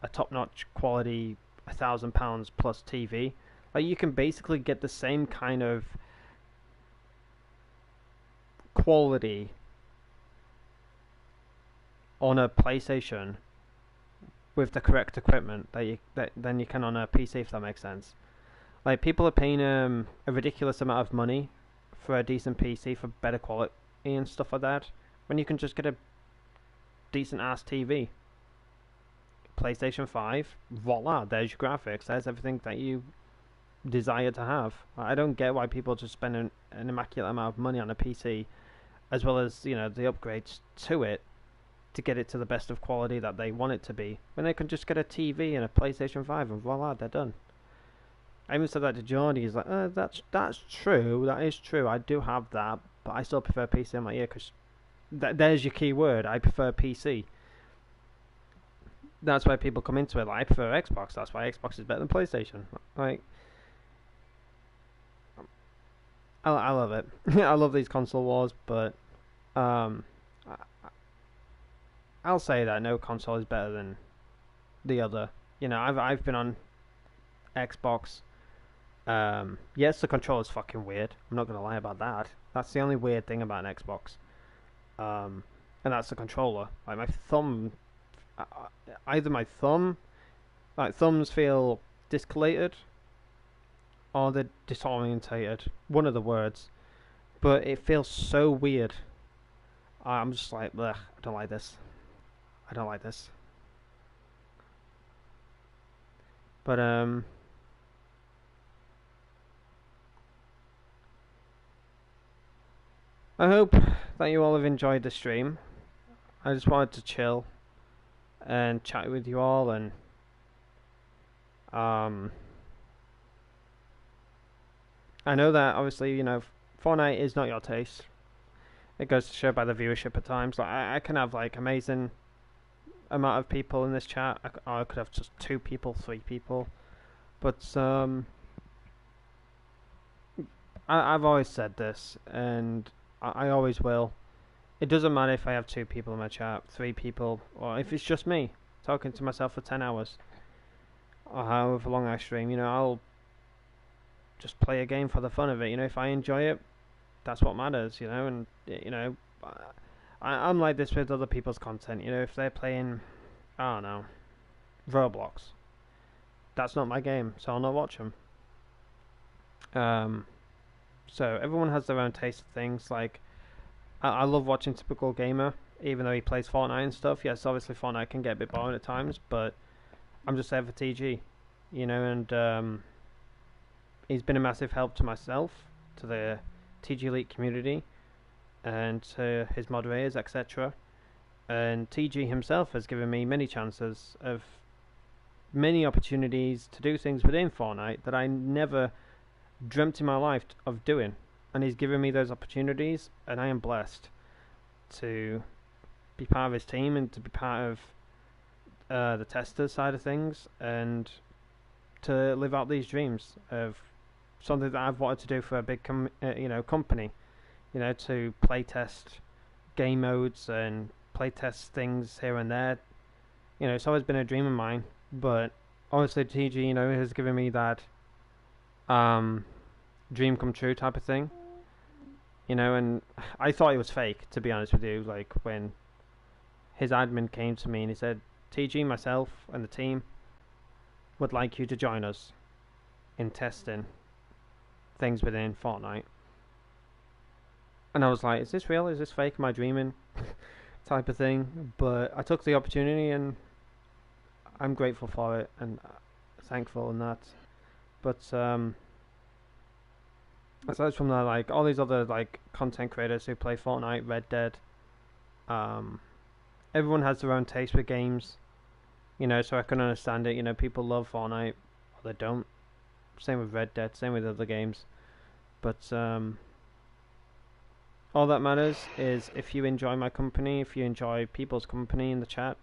a top-notch quality, £1,000 plus TV. Like, you can basically get the same kind of quality on a PlayStation with the correct equipment than you can on a PC, if that makes sense. Like, people are paying a ridiculous amount of money for a decent PC for better quality and stuff like that, when you can just get a decent ass TV. PlayStation 5, voila, there's your graphics, there's everything that you desire to have. I don't get why people just spend an immaculate amount of money on a PC, as well as, you know, the upgrades to it, to get it to the best of quality that they want it to be, when they can just get a TV and a PlayStation 5 and voila, they're done. I even said that to Johnny. He's like, that's true, that is true, I do have that, but I still prefer PC. I'm like, yeah, because there's your key word, I prefer PC. That's why people come into it, like, I prefer Xbox, that's why Xbox is better than PlayStation. Like, I love it. I love these console wars, but I'll say that no console is better than the other. You know, I've been on Xbox. Yes, the controller's fucking weird. I'm not gonna lie about that. That's the only weird thing about an Xbox. And that's the controller. Like, my thumb, either my thumb, like, thumbs feel discolored, or they're disorientated. One of the words. But it feels so weird. I'm just like, ugh, I don't like this. I don't like this. But, I hope that you all have enjoyed the stream. I just wanted to chill and chat with you all, and I know that obviously, you know, Fortnite is not your taste. It goes to show by the viewership at times. Like, I can have, like, amazing amount of people in this chat. I could have just 2 people, 3 people. But I've always said this, and I always will. It doesn't matter if I have 2 people in my chat, 3 people, or if it's just me talking to myself for 10 hours, or however long I stream. You know, I'll just play a game for the fun of it. You know, if I enjoy it, that's what matters. You know, and you know, I'm like this with other people's content. You know, if they're playing, I don't know, Roblox, that's not my game, so I'll not watch them. So everyone has their own taste of things. Like, I love watching Typical Gamer, even though he plays Fortnite and stuff. Yes, obviously Fortnite can get a bit boring at times, but I'm just there for TG, you know, and he's been a massive help to myself, to the TG Elite community, and to his moderators, etc. And TG himself has given me many chances of many opportunities to do things within Fortnite that I never dreamt in my life of doing, and he's given me those opportunities, and I am blessed to be part of his team and to be part of the tester side of things, and to live out these dreams of something that I've wanted to do for a big company, you know, to play test game modes and play test things here and there. You know, it's always been a dream of mine, but honestly TG, you know, has given me that dream come true type of thing, you know. And I thought it was fake, to be honest with you. Like, when his admin came to me and he said, TG, myself and the team would like you to join us in testing things within Fortnite, and I was like, is this real, is this fake, am I dreaming, type of thing. But I took the opportunity, and I'm grateful for it, and thankful in that. But aside from that, like, all these other, like, content creators who play Fortnite, Red Dead, everyone has their own taste with games, you know, so I can understand it. You know, people love Fortnite, or they don't. Same with Red Dead, same with other games. But All that matters is if you enjoy my company, if you enjoy people's company in the chat,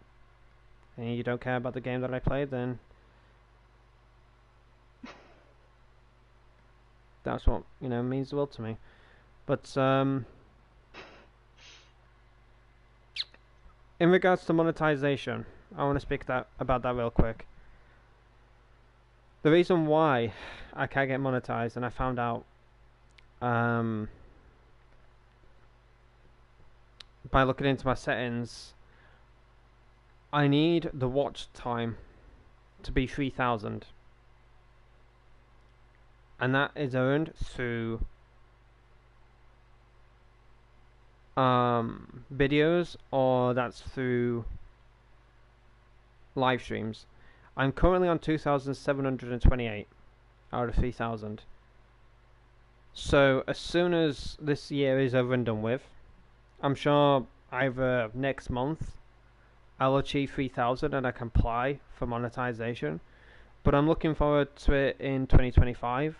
and you don't care about the game that I play, then that's what, you know, means the world to me. But in regards to monetization, I want to speak about that real quick. The reason why I can't get monetized, and I found out by looking into my settings, I need the watch time to be 3,000, and that is earned through videos, or that's through live streams. I'm currently on 2,728 out of 3,000. So as soon as this year is over and done with, I'm sure either next month I'll achieve 3,000 and I can apply for monetization. But I'm looking forward to it in 2025,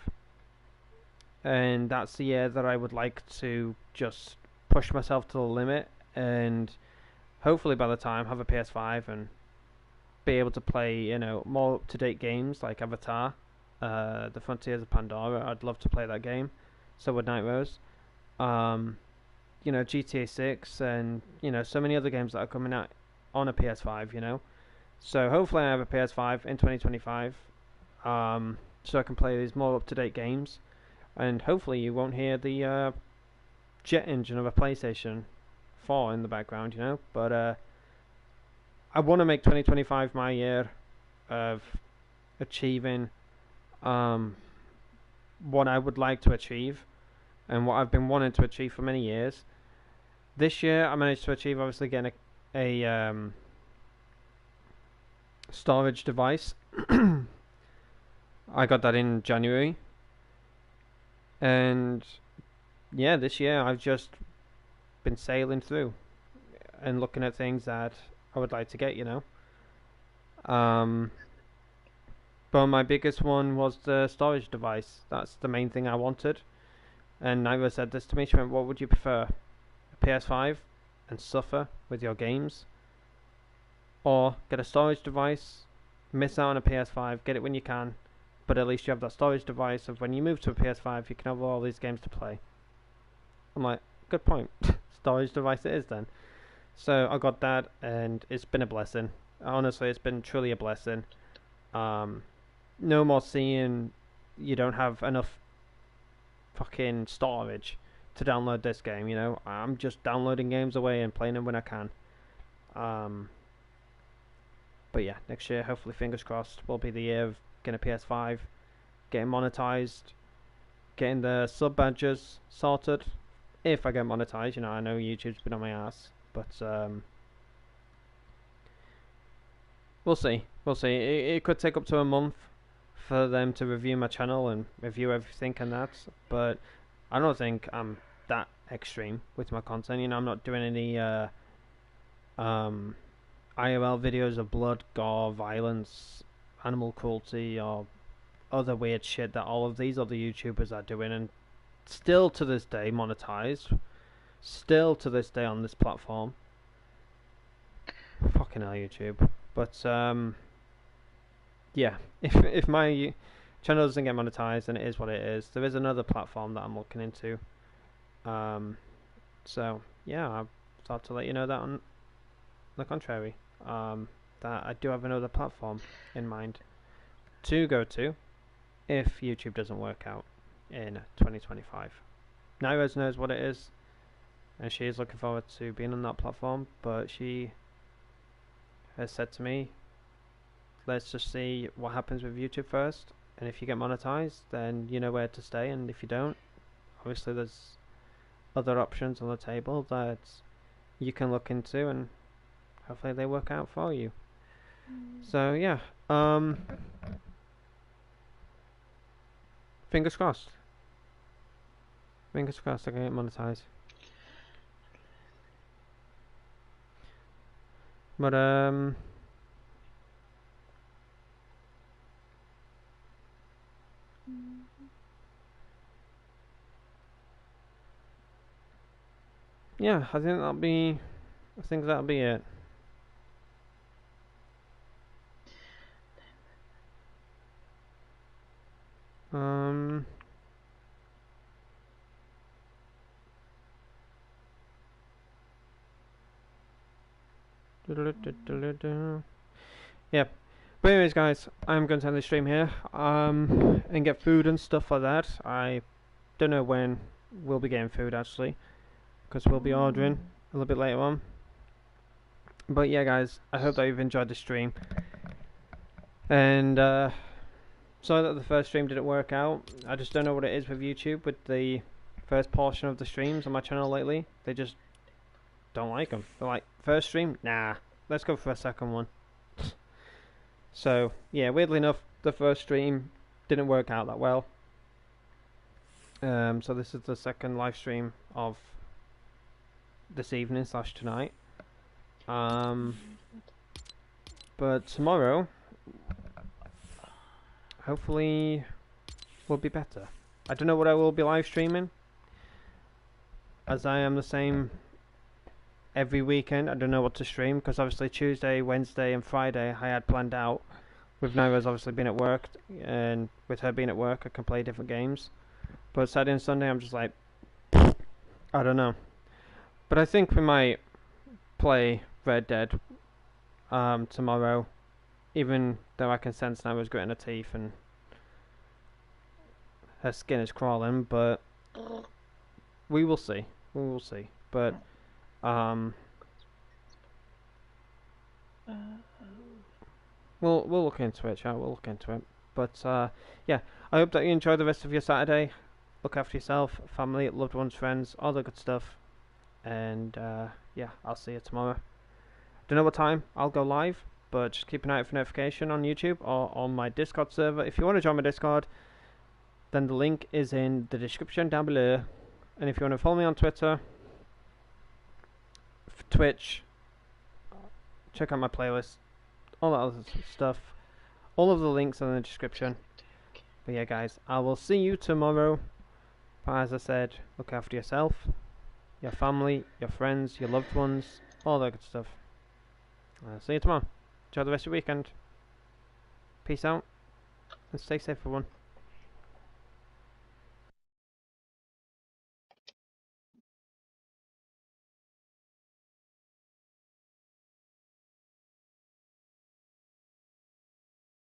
and that's the year that I would like to just push myself to the limit, and hopefully by the time have a PS5 and be able to play, you know, more up-to-date games like Avatar, The Frontiers of Pandora. I'd love to play that game. So would Night Rose. You know, GTA 6, and, you know, so many other games that are coming out on a PS5, you know. So hopefully I have a PS5 in 2025, so I can play these more up-to-date games, and hopefully you won't hear the jet engine of a PlayStation 4 in the background, you know. But I want to make 2025 my year of achieving what I would like to achieve and what I've been wanting to achieve for many years. This year I managed to achieve, obviously, getting a storage device. I got that in January, and yeah, this year I've just been sailing through and looking at things that I would like to get, you know. But my biggest one was the storage device. That's the main thing I wanted. And Naira said this to me. She went, "What would you prefer? A PS5 and suffer with your games, or get a storage device, miss out on a PS5, get it when you can, but at least you have that storage device of when you move to a PS5, you can have all these games to play." I'm like, good point. Storage device it is then. So I got that, and it's been a blessing. Honestly, it's been truly a blessing. No more seeing you don't have enough fucking storage to download this game, you know. I'm just downloading games away and playing them when I can. But yeah, next year, hopefully, fingers crossed, will be the year of getting a PS5, getting monetized, getting the sub badges sorted. If I get monetized, you know, I know YouTube's been on my ass, but we'll see. We'll see. It could take up to a month for them to review my channel and review everything and that, but I don't think I'm that extreme with my content. You know, I'm not doing any IRL videos of blood, gore, violence, animal cruelty, or other weird shit that all of these other YouTubers are doing, and still to this day monetized. Still to this day on this platform. Fucking hell, YouTube. But yeah, if my channel doesn't get monetized, then it is what it is. There is another platform that I'm looking into. So yeah, I thought to let you know that on the contrary, that I do have another platform in mind to go to if YouTube doesn't work out in 2025. Nairo's knows what it is, and she is looking forward to being on that platform, but she has said to me, let's just see what happens with YouTube first, and if you get monetized, then you know where to stay, and if you don't, obviously there's other options on the table that you can look into, and hopefully they work out for you. So yeah, fingers crossed. Fingers crossed I can get monetized. But yeah, I think that'll be it. Um, yeah. But anyways, guys, I'm going to end the stream here. And get food and stuff like that. I don't know when we'll be getting food actually, because we'll be ordering a little bit later on. But yeah, guys, I hope that you've enjoyed the stream. And sorry that the first stream didn't work out. I just don't know what it is with YouTube with the first portion of the streams on my channel lately. They just don't like them. They're like, first stream? Nah, let's go for a second one. So, yeah, weirdly enough, the first stream didn't work out that well. So this is the second live stream of this evening / tonight. But tomorrow, hopefully, will be better. I don't know what I will be live streaming, as I am the same every weekend. I don't know what to stream, because obviously Tuesday, Wednesday and Friday I had planned out, with Nora's obviously being at work, and with her being at work I can play different games. But Saturday and Sunday I'm just like, I don't know. But I think we might play Red Dead tomorrow, even though I can sense Nora's gritting her teeth and her skin is crawling, but we will see. We will see. But we'll look into it, chat. We'll look into it. But yeah, I hope that you enjoy the rest of your Saturday. Look after yourself, family, loved ones, friends, all the good stuff. And yeah, I'll see you tomorrow. Don't know what time I'll go live, but just keep an eye out for notification on YouTube or on my Discord server. If you want to join my Discord, then the link is in the description down below. And if you want to follow me on Twitter, Twitch, check out my playlist, all that other stuff. All of the links are in the description. But yeah, guys, I will see you tomorrow. But as I said, look after yourself, your family, your friends, your loved ones, all that good stuff. I'll see you tomorrow. Enjoy the rest of your weekend. Peace out, and stay safe, everyone.